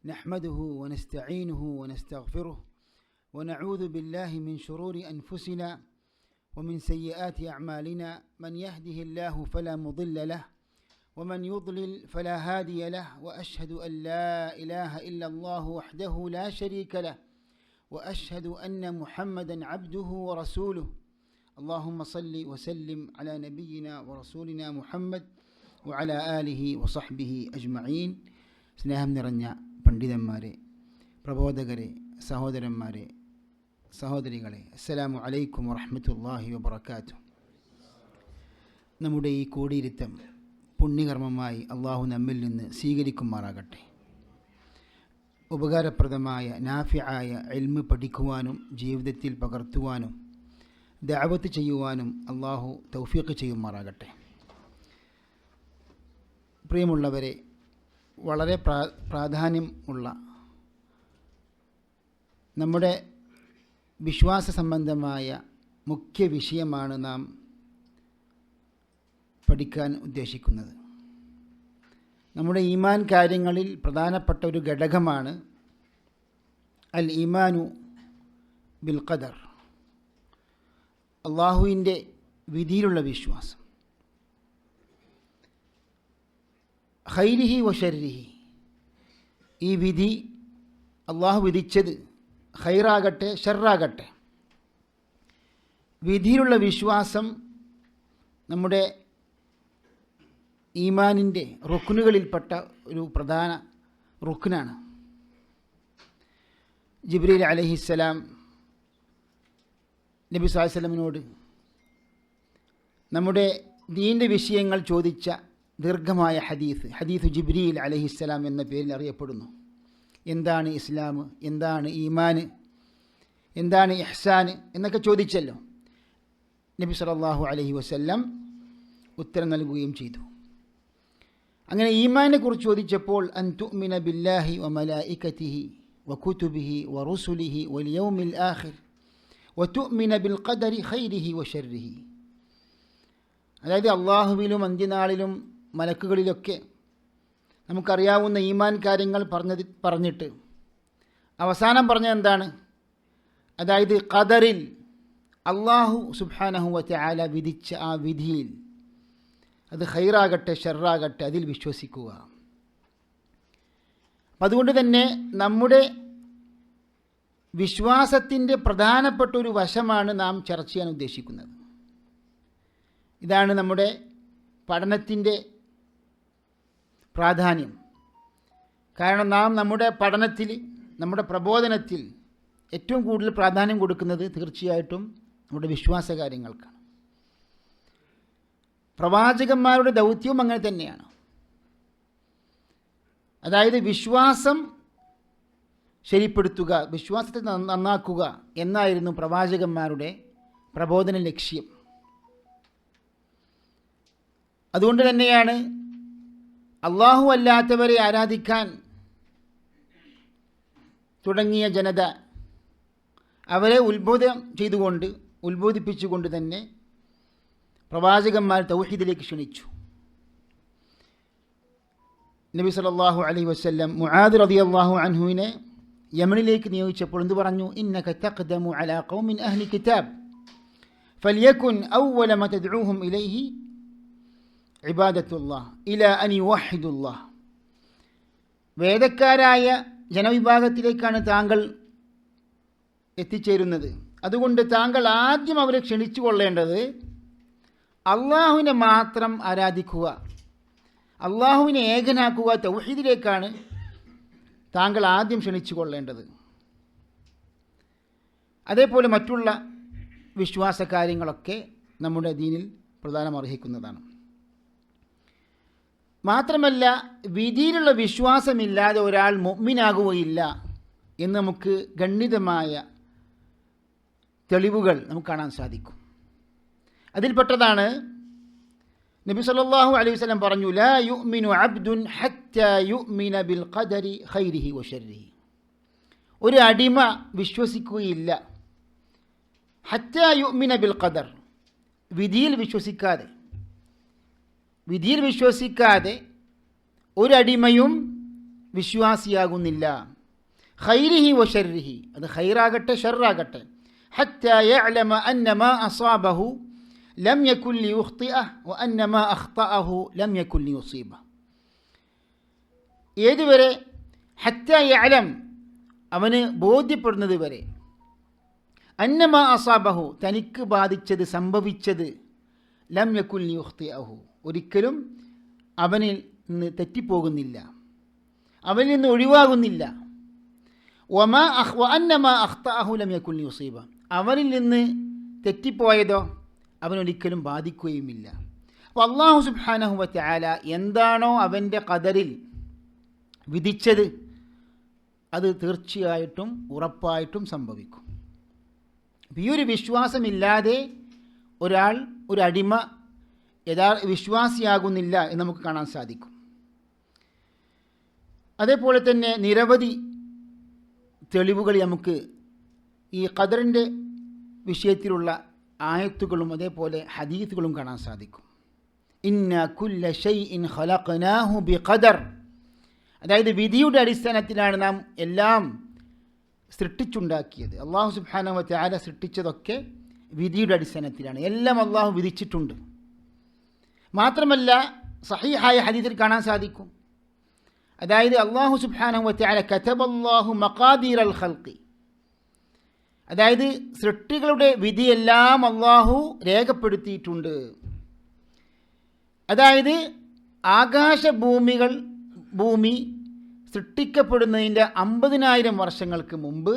نحمده ونستعينه ونستغفره ونعوذ بالله من شرور أنفسنا ومن سيئات أعمالنا من يهده الله فلا مضل له ومن يضلل فلا هادي له وأشهد أن لا إله إلا الله وحده لا شريك له وأشهد أن محمدا عبده ورسوله اللهم صل وسلم على نبينا ورسولنا محمد وعلى آله وصحبه أجمعين. സ്നേഹം നിറഞ്ഞ പണ്ഡിതന്മാരെ, പ്രബോധകരെ, സഹോദരന്മാരെ, സഹോദരികളെ, അസ്സലാമു അലൈക്കും വറഹ്മത്തുള്ളാഹി വബറകാതുഹു. നമ്മുടെ ഈ കൂടിയിരുത്തം പുണ്യകർമ്മമായി അള്ളാഹു നമ്മിൽ നിന്ന് സ്വീകരിക്കുമാറാകട്ടെ. ഉപകാരപ്രദമായ നാഫിആയ ഇൽമ് പഠിക്കുവാനും ജീവിതത്തിൽ പകർത്തുവാനും ദഅവത്ത് ചെയ്യുവാനും അള്ളാഹു തൗഫീഖ് ചെയ്യുമാറാകട്ടെ. പ്രിയമുള്ളവരെ, വളരെ പ്രാധാന്യം ഉള്ള നമ്മുടെ വിശ്വാസ സംബന്ധമായ മുഖ്യ വിഷയമാണ് നാം പഠിക്കാൻ ഉദ്ദേശിക്കുന്നത്. നമ്മുടെ ഈമാൻ കാര്യങ്ങളിൽ പ്രധാനപ്പെട്ട ഒരു ഘടകമാണ് അൽ ഈമാനു ബിൽ ഖദർ, അള്ളാഹുവിൻ്റെ വിധിയിലുള്ള വിശ്വാസം. ഖൈരിഹി വ ശർരിഹി, ഈ വിധി അള്ളാഹു വിധിച്ചത് ഖൈറാകട്ടെ ഷർറാകട്ടെ, വിധിയിലുള്ള വിശ്വാസം നമ്മുടെ ഈമാനിൻ്റെ റുക്നുകളിൽപ്പെട്ട ഒരു പ്രധാന റുക്നാണ്. ജിബ്രീൽ അലൈഹിസ്സലാം നബി സ്വല്ലല്ലാഹു അലൈഹി വസല്ലമിനോട് നമ്മുടെ ദീൻ്റെ വിഷയങ്ങൾ ചോദിച്ച ദീർഘമായ ഹദീസ് ജിബ്രീൽ അലൈഹിസ്സലാം എന്ന പേരിൽ അറിയപ്പെടുന്നു. എന്താണ് ഇസ്ലാം, എന്താണ് ഈമാൻ, എന്താണ് ഇഹ്സാൻ എന്നൊക്കെ ചോദിച്ചല്ലോ. നബി സല്ലല്ലാഹു അലൈഹി വസല്ലം ഉത്തരം നൽകുകയും ചെയ്തു. അങ്ങനെ ഈമാനെ കുറിച്ച് ചോദിച്ചപ്പോൾ അൻ തുഅ്മിന ബില്ലാഹി വ മലായികതിഹി വ കുതുബിഹി വ റുസുലിഹി വൽ യൗമിൽ ആഖിർ വ തുഅ്മിന ബിൽ ഖദരി ഖൈരിഹി വ ശർരിഹി. അതായത് അള്ളാഹുവിലും അന്ത്യനാളിലും മലക്കുകളിലൊക്കെ നമുക്കറിയാവുന്ന ഈമാൻ കാര്യങ്ങൾ പറഞ്ഞിട്ട് അവസാനം പറഞ്ഞത് എന്താണ്? അതായത് ഖദറിൽ അള്ളാഹു സുബ്ഹാനഹു വ തആല വിധിച്ച ആ വിധിയിൽ, അത് ഖൈറാകട്ടെ ഷർറാകട്ടെ, അതിൽ വിശ്വസിക്കുക. അപ്പം അതുകൊണ്ട് തന്നെ നമ്മുടെ വിശ്വാസത്തിൻ്റെ പ്രധാനപ്പെട്ട ഒരു വശമാണ് നാം ചർച്ച ചെയ്യാൻ ഉദ്ദേശിക്കുന്നത്. ഇതാണ് നമ്മുടെ പഠനത്തിൻ്റെ പ്രാധാന്യം. കാരണം നാം നമ്മുടെ പഠനത്തിൽ, നമ്മുടെ പ്രബോധനത്തിൽ ഏറ്റവും കൂടുതൽ പ്രാധാന്യം കൊടുക്കുന്നത് തീർച്ചയായിട്ടും നമ്മുടെ വിശ്വാസ കാര്യങ്ങൾക്കാണ്. പ്രവാചകന്മാരുടെ ദൗത്യവും അങ്ങനെ തന്നെയാണ്. അതായത് വിശ്വാസം ശരിപ്പെടുത്തുക, വിശ്വാസത്തെ നന്നാക്കുക എന്നായിരുന്നു പ്രവാചകന്മാരുടെ പ്രബോധന ലക്ഷ്യം. അതുകൊണ്ട് തന്നെയാണ് അള്ളാഹു അല്ലാത്തവരെ ആരാധിക്കാൻ തുടങ്ങിയ ജനത അവരെ ഉത്ബോധിപ്പിച്ചുകൊണ്ട് തന്നെ പ്രവാചകന്മാർ തൗഹീദിലേക്ക് ക്ഷണിച്ചു. നബി സല്ലല്ലാഹു അലൈഹി വസല്ലം മുആദ് റളിയല്ലാഹു അൻഹുവിനെ യമനിലേക്ക് നിയോഗിച്ചപ്പോൾ എന്ത് പറഞ്ഞു? ഇന്നക തഖ്ദമു അലാ ഖൗമിൻ അഹ്ലി കിതാബ് ഫൽയകുൻ അവ്വല മാ തദ്ഊഹും ഇലൈഹി ഇബാദത്തുല്ലാഹ് ഇലാ അൻ യുവഹിദുല്ലാഹ്. വേദക്കാരായ ജനവിഭാഗത്തിലേക്കാണ് താങ്കൾ എത്തിച്ചേരുന്നത്. അതുകൊണ്ട് താങ്കൾ ആദ്യം അവരെ ക്ഷണിച്ചു കൊള്ളേണ്ടത് അള്ളാഹുവിനെ മാത്രം ആരാധിക്കുക, അള്ളാഹുവിനെ ഏകനാക്കുക, തൗഹീദിലേക്കാണ് താങ്കൾ ആദ്യം ക്ഷണിച്ചു കൊള്ളേണ്ടത്. അതേപോലെ മറ്റുള്ള വിശ്വാസ കാര്യങ്ങളൊക്കെ നമ്മുടെ ദീനിൽ പ്രധാനമർഹിക്കുന്നതാണ്. മാത്രമല്ല, വിധിയിലുള്ള വിശ്വാസമില്ലാതെ ഒരാൾ മുഅ്മിനാകുകയില്ല എന്ന് നമുക്ക് ഗണ്യമായ തെളിവുകൾ നമുക്ക് കാണാൻ സാധിക്കും. അതിൽപ്പെട്ടതാണ് നബി സല്ലല്ലാഹു അലൈഹി വസല്ലം പറഞ്ഞു, ലാ യുഅ്മിനു അബ്ദുൻ ഹത്താ യുഅ്മിന ബിൽ ഖദരി ഖൈരിഹി വ ശർരിഹി. ഒരു അടിമ വിശ്വസിക്കുകയില്ല ഹത്താ യുഅ്മിന ബിൽ ഖദർ, വിധിയിൽ വിശ്വസിക്കാതെ ഒരടിമയും വിശ്വാസിയാകുന്നില്ല. ഖൈരിഹി വ ശർരിഹി, അത് ഖൈറാകട്ടെ ഷർറാകട്ടെ. ഹത്താ യഅലമ അന്ന മാ അസാബഹു ലം യകുൻ ലിയുഖ്തിഅഹു വ അന്ന മാ അഖ്തഅഹു ലം യകുൻ ലിയുസീബഹു. ഏതുവരെ? ഹത്താ യഅലം, അവന് ബോധ്യപ്പെടുന്നത് വരെ. അന്ന മാ അസാബഹു, തനിക്ക് ബാധിച്ചത്, സംഭവിച്ചത്, ലം യകുൻ ലിയുഖ്തിഅഹു, ഒരിക്കലും അവനിൽ നിന്ന് തെറ്റിപ്പോകുന്നില്ല, അവനിൽ നിന്ന് ഒഴിവാകുന്നില്ല. വ അന്ന മാ അഖ്തഅഹു ലം യകുൻ ലിയുസീബഹു, അവനിൽ നിന്ന് തെറ്റിപ്പോയതോ അവനൊരിക്കലും ബാധിക്കുകയുമില്ല. അപ്പോൾ അല്ലാഹു സുബ്ഹാനഹു വ തആല എന്താണോ അവൻ്റെ ഖദറിൽ വിധിച്ചത് അത് തീർച്ചയായിട്ടും ഉറപ്പായിട്ടും സംഭവിക്കും. ഈ ഒരു വിശ്വാസമില്ലാതെ ഒരാൾ, ഒരു അടിമ വിശ്വാസിയാകുന്നില്ല എന്ന് നമുക്ക് കാണാൻ സാധിക്കും. അതേപോലെ തന്നെ നിരവധി തെളിവുകൾ നമുക്ക് ഈ ഖദറിൻ്റെ വിഷയത്തിലുള്ള ആയത്തുകളും അതേപോലെ ഹദീസുകളും കാണാൻ സാധിക്കും. ഇന്ന കുല്ല ഷൈഇൻ ഖലഖനാഹു ബിഖദർ, അതായത് വിധിയുടെ അടിസ്ഥാനത്തിലാണ് നാം എല്ലാം സൃഷ്ടിച്ചുണ്ടാക്കിയത്. അല്ലാഹു സുബ്ഹാനഹു വ തആല സൃഷ്ടിച്ചതൊക്കെ വിധിയുടെ അടിസ്ഥാനത്തിലാണ്, എല്ലാം അല്ലാഹു വിധിച്ചിട്ടുണ്ട്. മാത്രമല്ല സഹീഹായ ഹദീസിൽ കാണാൻ സാധിക്കും, അതായത് അല്ലാഹു സുബ്ഹാനഹു വ തആല കതബല്ലാഹു മഖാദീറൽ ഖൽഖി, അതായത് സൃഷ്ടികളുടെ വിധിയെല്ലാം അല്ലാഹു രേഖപ്പെടുത്തിയിട്ടുണ്ട്. അതായത് ഭൂമി സൃഷ്ടിക്കപ്പെടുന്നതിൻ്റെ 50,000 വർഷങ്ങൾക്ക് മുമ്പ്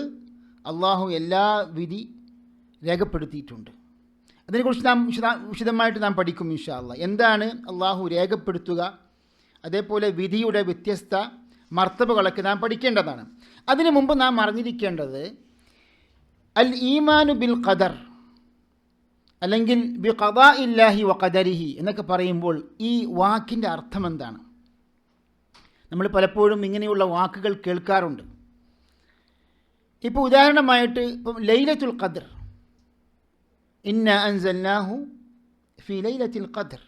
അല്ലാഹു എല്ലാ വിധി രേഖപ്പെടുത്തിയിട്ടുണ്ട്. അതിനെക്കുറിച്ച് നാം വിശദമായിട്ട് നാം പഠിക്കും ഇൻഷാ അല്ലാഹ്. എന്താണ് അല്ലാഹു രേഖപ്പെടുത്തുക, അതേപോലെ വിധിയുടെ വ്യത്യസ്ത മർത്തബകളൊക്കെ നാം പഠിക്കേണ്ടതാണ്. അതിനു മുമ്പ് നാം അറിഞ്ഞിരിക്കേണ്ടത് അൽ ഈമാനു ബിൽ ഖദർ, അല്ലെങ്കിൽ ബി ഖദാഇല്ലാഹി വ ഖദരിഹി എന്നൊക്കെ പറയുമ്പോൾ ഈ വാക്കിൻ്റെ അർത്ഥം എന്താണ്? നമ്മൾ പലപ്പോഴും ഇങ്ങനെയുള്ള വാക്കുകൾ കേൾക്കാറുണ്ട്. ഇപ്പോൾ ഉദാഹരണമായിട്ട് ഇപ്പം ലൈലത്തുൽ ഖദർ, ഇന്ന അൻസൽനാഹു ഫി ലൈലത്തുൽ ഖദർ,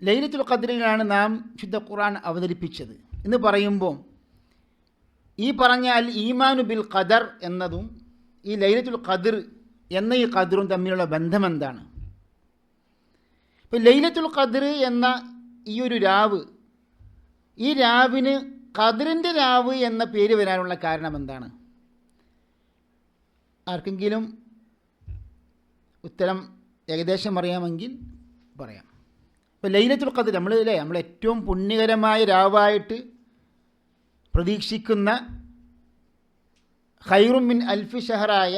ലൈലത്തുൽ ഖദറിലാണ് നാം ശുദ്ധ ഖുർആൻ അവതരിപ്പിച്ചത് എന്ന് പറയുമ്പോൾ ഈ പറഞ്ഞ അൽ ഈമാനു ബിൽ ഖദർ എന്നതും ഈ ലൈലത്തുൽ ഖദർ എന്ന ഈ ഖദറും തമ്മിലുള്ള ബന്ധം എന്താണ്? ഇപ്പോൾ ലൈലത്തുൽ ഖദർ എന്ന ഈ ഒരു രാവ്, ഈ രാവിന് ഖദറിൻ്റെ രാവ് എന്ന പേര് വരാനുള്ള കാരണം എന്താണ്? ആർക്കെങ്കിലും ഉത്തരം ഏകദേശം അറിയാമെങ്കിൽ പറയാം. ഇപ്പോൾ ലൈലത്തുൽ ഖദർ നമ്മൾ ഏറ്റവും പുണ്യകരമായ രാവായിട്ട് പ്രതീക്ഷിക്കുന്ന ഖൈറും മിൻ അൽഫി ഷഹറായ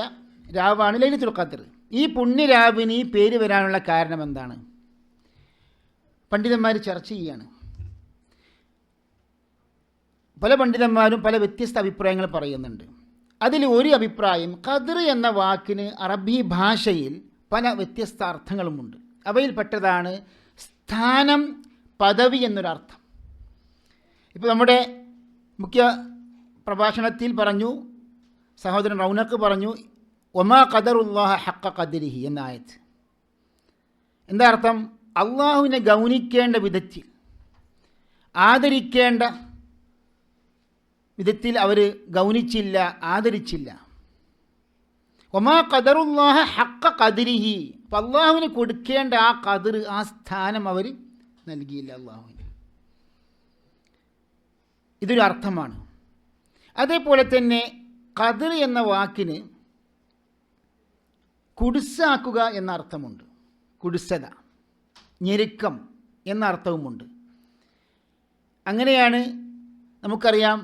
രാവാണ് ലൈലത്തുൽ ഖദർ. ഈ പുണ്യരാവിന് ഈ പേര് വരാനുള്ള കാരണം എന്താണ്? പണ്ഡിതന്മാർ ചർച്ച ചെയ്യുകയാണ്. പല പണ്ഡിതന്മാരും പല വ്യത്യസ്ത അഭിപ്രായങ്ങൾ പറയുന്നുണ്ട്. അതിൽ ഒരു അഭിപ്രായം, ഖദർ എന്ന വാക്കിന് അറബി ഭാഷയിൽ പല വ്യത്യസ്ത അർത്ഥങ്ങളുമുണ്ട്. അവയിൽപ്പെട്ടതാണ് സ്ഥാനം, പദവി എന്നൊരർത്ഥം. ഇപ്പോൾ നമ്മുടെ മുഖ്യ പ്രഭാഷണത്തിൽ പറഞ്ഞു, സഹോദരൻ റൗനക്ക് പറഞ്ഞു, ഒമാ ഖദറുല്ലാഹ ഹഖ ഖദരിഹി എന്ന ആയത്ത്. എന്താ അർത്ഥം? അള്ളാഹുവിനെ ഗൗനിക്കേണ്ട വിധത്തിൽ, ആദരിക്കേണ്ട വിധത്തിൽ അവർ ഗൗനിച്ചില്ല, ആദരിച്ചില്ല. ഒമാ ഖദറുല്ലാഹ ഹഖ ഖദരിഹി, അപ്പം അള്ളാഹുവിന് കൊടുക്കേണ്ട ആ ഖദർ, ആ സ്ഥാനം അവർ നൽകിയില്ല അള്ളാഹുവിന്. ഇതൊരു അർത്ഥമാണ്. അതേപോലെ തന്നെ ഖദർ എന്ന വാക്കിന് കുടുസാക്കുക എന്ന അർത്ഥമുണ്ട്. കുടുസത, ഞെരുക്കം എന്ന അർത്ഥവുമുണ്ട്. അങ്ങനെയാണ് നമുക്കറിയാം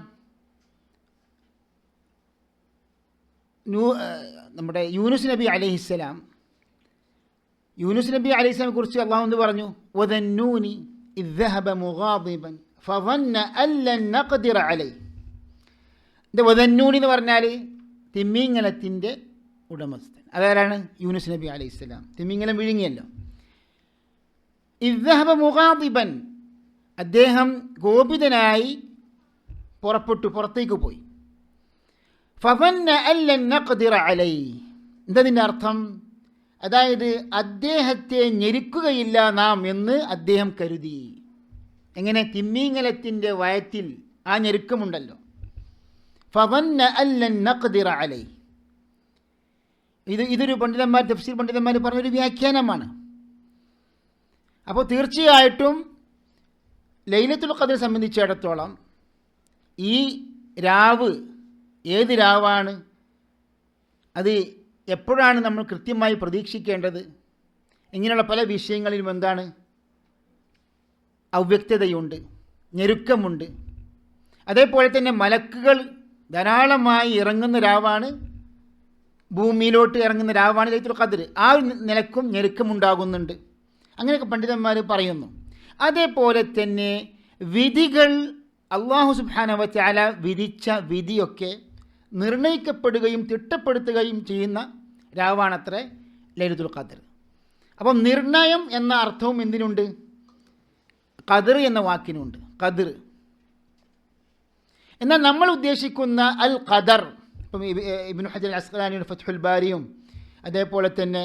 നമ്മുടെ യൂനുസ് നബി അലൈഹിസ്സലാം, കുറിച്ച് അള്ളാഹു എന്ന് പറഞ്ഞു, വദന്നൂനി ഇദ് ദഹബ മുഗാദിബൻ ഫظن അൻ ലൻ നഖ്ദിറ അലൈഹി. വദന്നൂനി എന്ന് പറഞ്ഞാൽ തിമിംഗലത്തിൻ്റെ ഉടമസ്ഥൻ. അതാരാണ്? യൂനുസ് നബി അലൈഹിസ്സലാം. തിമിംഗലം വിഴുങ്ങിയല്ലോ. ഇദ് ദഹബ മുഗാദിബൻ, അദ്ദേഹം കോപിതനായി പുറത്തേക്ക് പോയി. ഫظن അൻ ലൻ നഖ്ദിറ അലൈഹി, എന്തതിൻ്റെ അർത്ഥം? അതായത് അദ്ദേഹത്തെ ഞെരുക്കുകയില്ല നാം എന്ന് അദ്ദേഹം കരുതി. എങ്ങനെ? തിമിംഗലത്തിൻ്റെ വയറ്റിൽ ആ ഞെരുക്കമുണ്ടല്ലോ. ഫظن أن لن نقدر عليه, ഇതൊരു പണ്ഡിതന്മാർ, തഫ്സീർ പണ്ഡിതന്മാർ പറഞ്ഞൊരു വ്യാഖ്യാനമാണ്. അപ്പോൾ തീർച്ചയായിട്ടും ലൈലത്തുൽ ഖദ്ർ സംബന്ധിച്ചിടത്തോളം ഈ രാവ് ഏത് രാവാണ്, അത് എപ്പോഴാണ് നമ്മൾ കൃത്യമായി പ്രതീക്ഷിക്കേണ്ടത്, ഇങ്ങനെയുള്ള പല വിഷയങ്ങളിലും എന്താണ് അവ്യക്തതയുണ്ട്, ഞെരുക്കമുണ്ട്. അതേപോലെ തന്നെ മലക്കുകൾ ധാരാളമായി ഇറങ്ങുന്ന രാവാണ്, ഭൂമിയിലോട്ട് ഇറങ്ങുന്ന രാവാണ് ലൈലത്തുൽ ഖദ്ർ. ആ നിലക്കും ഞെരുക്കമുണ്ടാകുന്നുണ്ട്. അങ്ങനെയൊക്കെ പണ്ഡിതന്മാർ പറയുന്നു. അതേപോലെ തന്നെ വിധികൾ, അള്ളാഹു സുബ്ഹാനഹു വ തആല വിധിച്ച വിധിയൊക്കെ നിർണയിക്കപ്പെടുകയും തിട്ടപ്പെടുത്തുകയും ചെയ്യുന്ന രാവാണത്രേ ലൈലത്തുൽ ഖദ്ർ. അപ്പം നിർണയം എന്ന അർത്ഥവും എന്തിനുണ്ട്? ഖദ്ർ എന്ന വാക്കിനുണ്ട്, ഖദ്ർ. എന്നാൽ നമ്മൾ ഉദ്ദേശിക്കുന്ന അൽ ഖദർ, ഇപ്പം ഇബ്നു ഹജർ അസ്ഖലാനിയുടെ ഫത്ഹുൽ ബാരിയും അതേപോലെ തന്നെ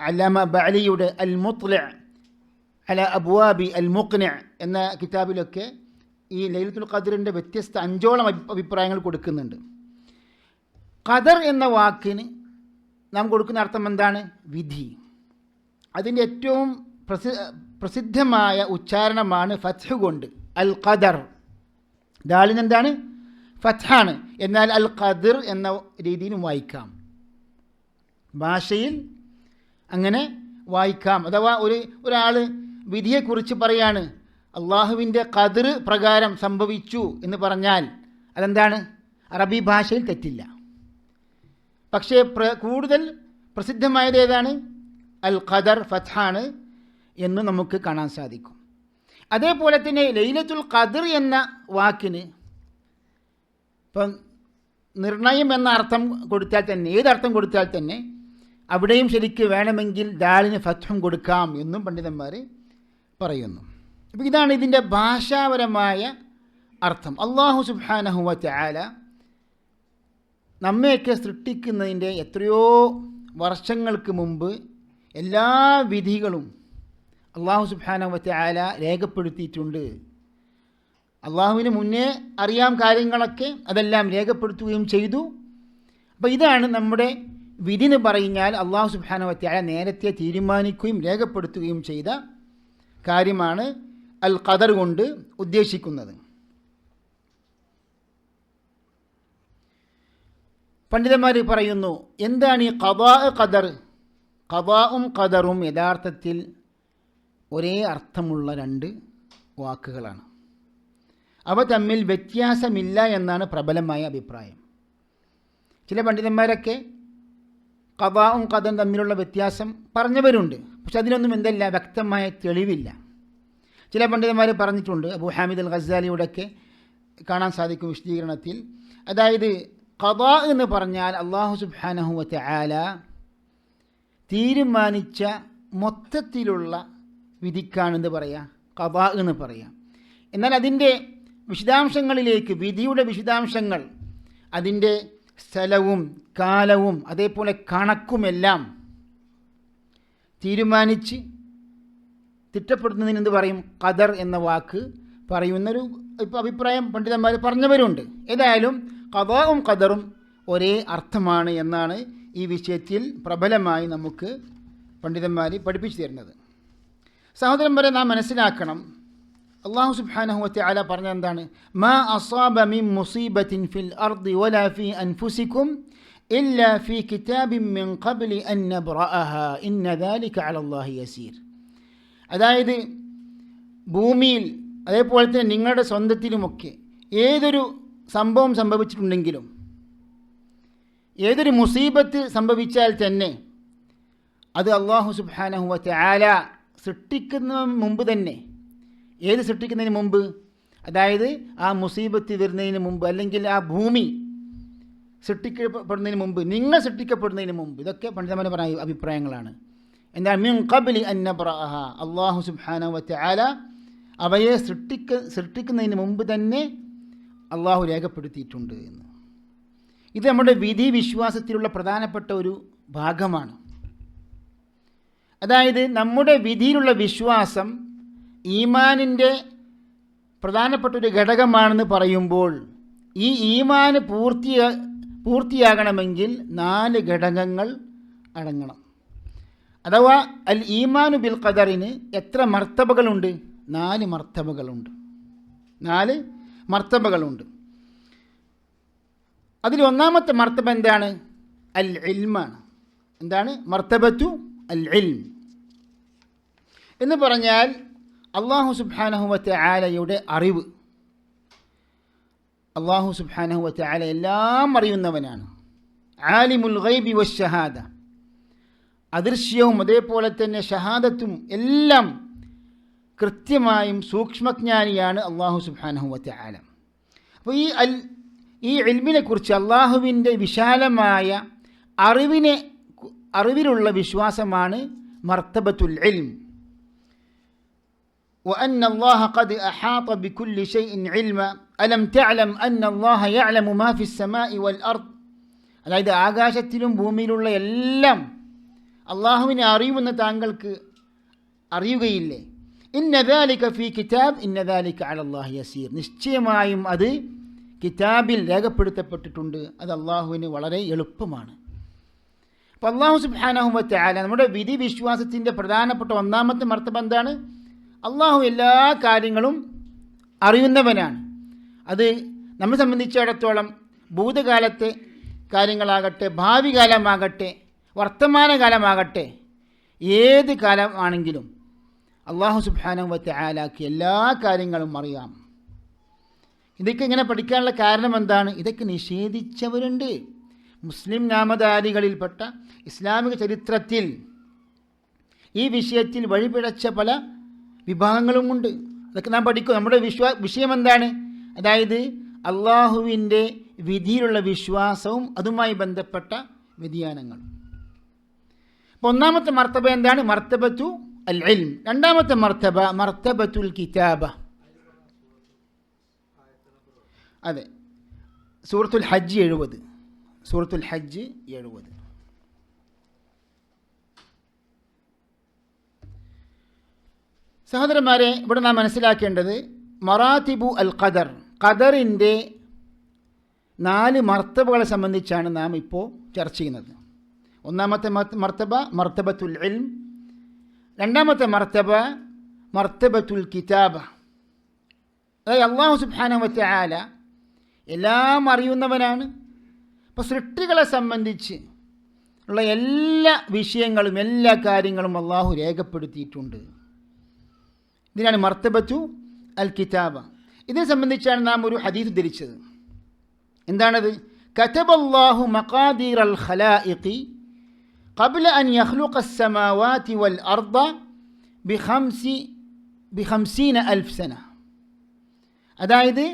അല്ലാമ ബഅലിയുടെ അൽ മുത്ലി അല അബ്വാബി അൽ മുഖ്നി എന്ന കിതാബിലൊക്കെ ഈ ലൈലത്തുൽ ഖദ്റിൻ്റെ വ്യത്യസ്ത 5ഓളം അഭിപ്രായങ്ങൾ കൊടുക്കുന്നുണ്ട്. ഖദർ എന്ന വാക്കിന് നാം കൊടുക്കുന്ന അർത്ഥം എന്താണ്? വിധി. അതിൻ്റെ ഏറ്റവും പ്രസിദ്ധമായ ഉച്ചാരണമാണ് ഫത്ഹ് കൊണ്ട്, അൽ ഖദർ. ദാലിന് എന്താണ്? ഫത്ഹാണ്. എന്നാൽ അൽ ഖദ്ർ എന്ന രീതിയിലും വായിക്കാം, ഭാഷയിൽ അങ്ങനെ വായിക്കാം. അഥവാ ഒരാൾ വിധിയെക്കുറിച്ച് പറയാണ്, അള്ളാഹുവിൻ്റെ ഖദ്ർ പ്രകാരം സംഭവിച്ചു എന്ന് പറഞ്ഞാൽ അതെന്താണ്? അറബി ഭാഷയിൽ തെറ്റില്ല. പക്ഷേ കൂടുതൽ പ്രസിദ്ധമായത് ഏതാണ്? അൽ ഖദർ, ഫത്ഹാണ് എന്ന് നമുക്ക് കാണാൻ സാധിക്കും. അതേപോലെ തന്നെ ലൈലത്തുൽ ഖദ്ർ എന്ന വാക്കിന് ഇപ്പം നിർണയം എന്ന അർത്ഥം കൊടുത്താൽ തന്നെ, ഏതർത്ഥം കൊടുത്താൽ തന്നെ അവിടെയും ശരിക്ക് വേണമെങ്കിൽ ദാലിന് ഫത്ഹും കൊടുക്കാം എന്നും പണ്ഡിതന്മാർ പറയുന്നു. അപ്പോൾ ഇതാണ് ഇതിൻ്റെ ഭാഷാപരമായ അർത്ഥം. അല്ലാഹു സുബ്ഹാനഹു വ തആല നമ്മയൊക്കെ സൃഷ്ടിക്കുന്നതിൻ്റെ എത്രയോ വർഷങ്ങൾക്ക് മുമ്പ് എല്ലാ വിധികളും അല്ലാഹു സുബ്ഹാനഹു വ തആല രേഖപ്പെടുത്തിയിട്ടുണ്ട്. അള്ളാഹുവിന് മുന്നേ അറിയാം കാര്യങ്ങളൊക്കെ, അതെല്ലാം രേഖപ്പെടുത്തുകയും ചെയ്തു. അപ്പോൾ ഇതാണ് നമ്മുടെ വിധി എന്ന് പറഞ്ഞാൽ അല്ലാഹു സുബ്ഹാനഹു വ തആല നേരത്തെ തീരുമാനിക്കുകയും രേഖപ്പെടുത്തുകയും ചെയ്ത കാര്യമാണ് അൽ ഖദർ കൊണ്ട് ഉദ്ദേശിക്കുന്നത്. പണ്ഡിതന്മാർ പറയുന്നു, എന്താണ് ഈ ഖദാ ഖദർ? ഖദാഉം ഖദറും യഥാർത്ഥത്തിൽ ഒരേ അർത്ഥമുള്ള 2 വാക്കുകളാണ്. അവ തമ്മിൽ വ്യത്യാസമില്ല എന്നാണ് പ്രബലമായ അഭിപ്രായം. ചില പണ്ഡിതന്മാരൊക്കെ ഖദാഉം ഖദറും തമ്മിലുള്ള വ്യത്യാസം പറഞ്ഞവരുണ്ട്. പക്ഷെ അതിനൊന്നും എന്തല്ല, വ്യക്തമായ തെളിവില്ല. ചില പണ്ഡിതന്മാർ പറഞ്ഞിട്ടുണ്ട്, അബൂ ഹാമിദ് അൽ ഗസാലിയുടെയൊക്കെ കാണാൻ സാധിക്കും വിശദീകരണത്തിൽ. അതായത് ഖദാ എന്ന് പറഞ്ഞാൽ അല്ലാഹു സുബ്ഹാനഹു വ തആല തീരുമാനിച്ച മൊത്തത്തിലുള്ള വിധിക്കാണെന്ന് പറയാം, ഖദാ എന്ന് പറയാം. എന്നാൽ അതിൻ്റെ വിശദാംശങ്ങളിലേക്ക്, വിധിയുടെ വിശദാംശങ്ങൾ, അതിൻ്റെ സ്ഥലവും കാലവും അതേപോലെ കണക്കുമെല്ലാം തീരുമാനിച്ച് തിട്ടപ്പെടുത്തുന്നതിന് എന്ത് പറയും? ഖദർ എന്ന വാക്ക് പറയുന്നൊരു അഭിപ്രായം പണ്ഡിതന്മാർ പറഞ്ഞവരുണ്ട്. ഏതായാലും ഖദാഉം ഖദറും ഒരേ അർത്ഥമാണ് എന്നാണ് ഈ വിഷയത്തിൽ പ്രബലമായി നമുക്ക് പണ്ഡിതന്മാർ പഠിപ്പിച്ചു തരുന്നത്. സഹോദരന്മാരെ, നാം മനസ്സിലാക്കണം, അല്ലാഹു സുബ്ഹാനഹു വ തആല പറഞ്ഞ എന്താണ്? മാ അസാബ മിൻ മുസീബത്തിൻ ഫിൽ അർദി വലാ ഫീ അൻഫുസികും ഇല്ലാ ഫീ കിതാബിൻ മിൻ ഖബ്ലി അൻ നബ്റഅഹാ ഇന്ന ദാലിക അലല്ലാഹി യസീർ. അതായത് ഭൂമിയിൽ അതേപോലെ തന്നെ നിങ്ങളുടെ സ്വന്തത്തിലുമൊക്കെ ഏതൊരു സംഭവം സംഭവിച്ചിട്ടുണ്ടെങ്കിലും, ഏതൊരു മുസീബത്ത് സംഭവിച്ചാൽ തന്നെ അത് അല്ലാഹു സുബ്ഹാനഹു വ തആല സൃഷ്ടിക്കുന്നതിന് മുമ്പ് തന്നെ, ഏത് സൃഷ്ടിക്കുന്നതിന് മുമ്പ്? അതായത് ആ മുസീബത്ത് വരുന്നതിന് മുമ്പ്, അല്ലെങ്കിൽ ആ ഭൂമി സൃഷ്ടിക്കപ്പെടുന്നതിന് മുമ്പ്, നിങ്ങൾ സൃഷ്ടിക്കപ്പെടുന്നതിന് മുമ്പ്. ഇതൊക്കെ പണ്ഡിതന്മാർ പറഞ്ഞ അഭിപ്രായങ്ങളാണ്. എന്നാൽ മിൻ ഖബ്ലി അൻ നബ്റഅഹ, അല്ലാഹു സുബ്ഹാനഹു വ തആല അവയെ സൃഷ്ടിക്കുന്നതിന് മുമ്പ് തന്നെ അള്ളാഹു രേഖപ്പെടുത്തിയിട്ടുണ്ട് എന്ന്. ഇത് നമ്മുടെ വിധി വിശ്വാസത്തിലുള്ള പ്രധാനപ്പെട്ട ഒരു ഭാഗമാണ്. അതായത് നമ്മുടെ വിധിയിലുള്ള വിശ്വാസം ഈമാനിൻ്റെ പ്രധാനപ്പെട്ട ഒരു ഘടകമാണെന്ന് പറയുമ്പോൾ ഈ ഈമാന് പൂർത്തിയാകണമെങ്കിൽ 4 ഘടകങ്ങൾ അടങ്ങണം. അഥവാ അൽ ഈമാനു ബിൽ ഖദറിന് എത്ര മർത്തബകളുണ്ട്? 4 മർത്തബകളുണ്ട്. 4 മർത്തബകളുണ്ട്. അതിൽ ഒന്നാമത്തെ മർത്തബ എന്താണ്? അൽ ഇൽമാണ്. എന്താണ് മർത്തബത്തു അൽ ഇൽം എന്ന് പറഞ്ഞാൽ അല്ലാഹു സുബ്ഹാനഹു വ തആലയുടെ അറിവ്. അല്ലാഹു സുബ്ഹാനഹു വ തആല എല്ലാം അറിയുന്നവനാണ്. ആലിമുൽ ഗൈബി വശഹാദ, അദൃശ്യവും അതേപോലെ തന്നെ ഷഹാദത്തും എല്ലാം കൃത്യമായും സൂക്ഷ്മജ്ഞാനിയാണ് അല്ലാഹു സുബ്ഹാനഹു വ തആല. അപ്പോൾ ഈ ഇൽമിനെ കുറിച്ച് അല്ലാഹുവിൻ്റെ വിശാലമായ അറിവിലുള്ള വിശ്വാസമാണ് മർത്തബത്തുൽ ഇൽം. وأن الله قد أحاط بكل شيء علما ألم تعلم أن الله يعلم ما في السماء والأرض. അതായത് ആകാശത്തിലും ഭൂമിയിലുള്ള എല്ലാം അള്ളാഹുവിനെ അറിയുമെന്ന് താങ്കൾക്ക് അറിയുകയില്ലേ? ഇന്ന ദാലിക ഫീ കിതാബ് ഇന്ന ദാലിക അലല്ലാഹി യസീർ. നിശ്ചയമായും അത് കിതാബിൽ രേഖപ്പെടുത്തപ്പെട്ടിട്ടുണ്ട്. അത് അള്ളാഹുവിന് വളരെ എളുപ്പമാണ്. അപ്പോൾ അല്ലാഹു സുബ്ഹാനഹു വ തആല നമ്മുടെ വിധി വിശ്വാസത്തിൻ്റെ പ്രധാനപ്പെട്ട ഒന്നാമത്തെ മർത്തബ എന്താണ്? അള്ളാഹു എല്ലാ കാര്യങ്ങളും അറിയുന്നവനാണ്. അത് നമ്മെ സംബന്ധിച്ചിടത്തോളം ഭൂതകാലത്തെ കാര്യങ്ങളാകട്ടെ, ഭാവി കാലമാകട്ടെ, വർത്തമാനകാലമാകട്ടെ, ഏത് കാലമാണെങ്കിലും അല്ലാഹു സുബ്ഹാനഹു വ തആലക്ക് എല്ലാ കാര്യങ്ങളും അറിയാം. ഇതൊക്കെ ഇങ്ങനെ പഠിക്കാനുള്ള കാരണം എന്താണ്? ഇതൊക്കെ നിഷേധിച്ചവരുണ്ട്. മുസ്ലിം നാമധാരികളിൽപ്പെട്ട ഇസ്ലാമിക ചരിത്രത്തിൽ ഈ വിഷയത്തിൽ വഴിപിഴച്ച പല വിഭാഗങ്ങളുമുണ്ട്. അതൊക്കെ നാം പഠിക്കും. നമ്മുടെ വിഷയം എന്താണ്? അതായത് അള്ളാഹുവിൻ്റെ വിധിയിലുള്ള വിശ്വാസവും അതുമായി ബന്ധപ്പെട്ട വ്യതിയാനങ്ങളും. അപ്പോൾ ഒന്നാമത്തെ മർത്തബ എന്താണ്? മർത്തബത്തു അൽ ഇൽം. രണ്ടാമത്തെ മർത്തബ മർത്തബത്തുൽ കിതാബ. അതെ, സൂറത്തുൽ ഹജ്ജ് 70. സൂറത്തുൽ ഹജ്ജ് 70. സഹോദരന്മാരെ, ഇവിടെ നാം മനസ്സിലാക്കേണ്ടത് മറാത്തിബു അൽ ഖദർ, ഖദറിൻ്റെ 4 മർത്തബകളെ സംബന്ധിച്ചാണ് നാം ഇപ്പോൾ ചർച്ച ചെയ്യുന്നത്. ഒന്നാമത്തെ മർത്തബ മർത്തബത്തുൽ ഇൽം, രണ്ടാമത്തെ മർത്തബ മർത്തബത്തുൽ കിതാബ. അതായത് അല്ലാഹു സുബ്ഹാനഹു വ തആല എല്ലാം അറിയുന്നവനാണ്. അപ്പോൾ സൃഷ്ടികളെ സംബന്ധിച്ച് ഉള്ള എല്ലാ വിഷയങ്ങളും എല്ലാ കാര്യങ്ങളും അല്ലാഹു രേഖപ്പെടുത്തിയിട്ടുണ്ട്. ഇതിനാണ് മർത്തബത്തു അൽ കിതാബ. ഇതിനെ സംബന്ധിച്ചാണ് നാം ഒരു ഹദീസ് ഉദ്ധരിച്ചത്. എന്താണത്? കതബല്ലാഹു മഖാദീർ അൽ ഖലായിഖി ഖബ്ല അൻ യഖ്ലുഖ അസ്സമാവാതി വൽ അർദ ബിഖംസീന സന. അതായത്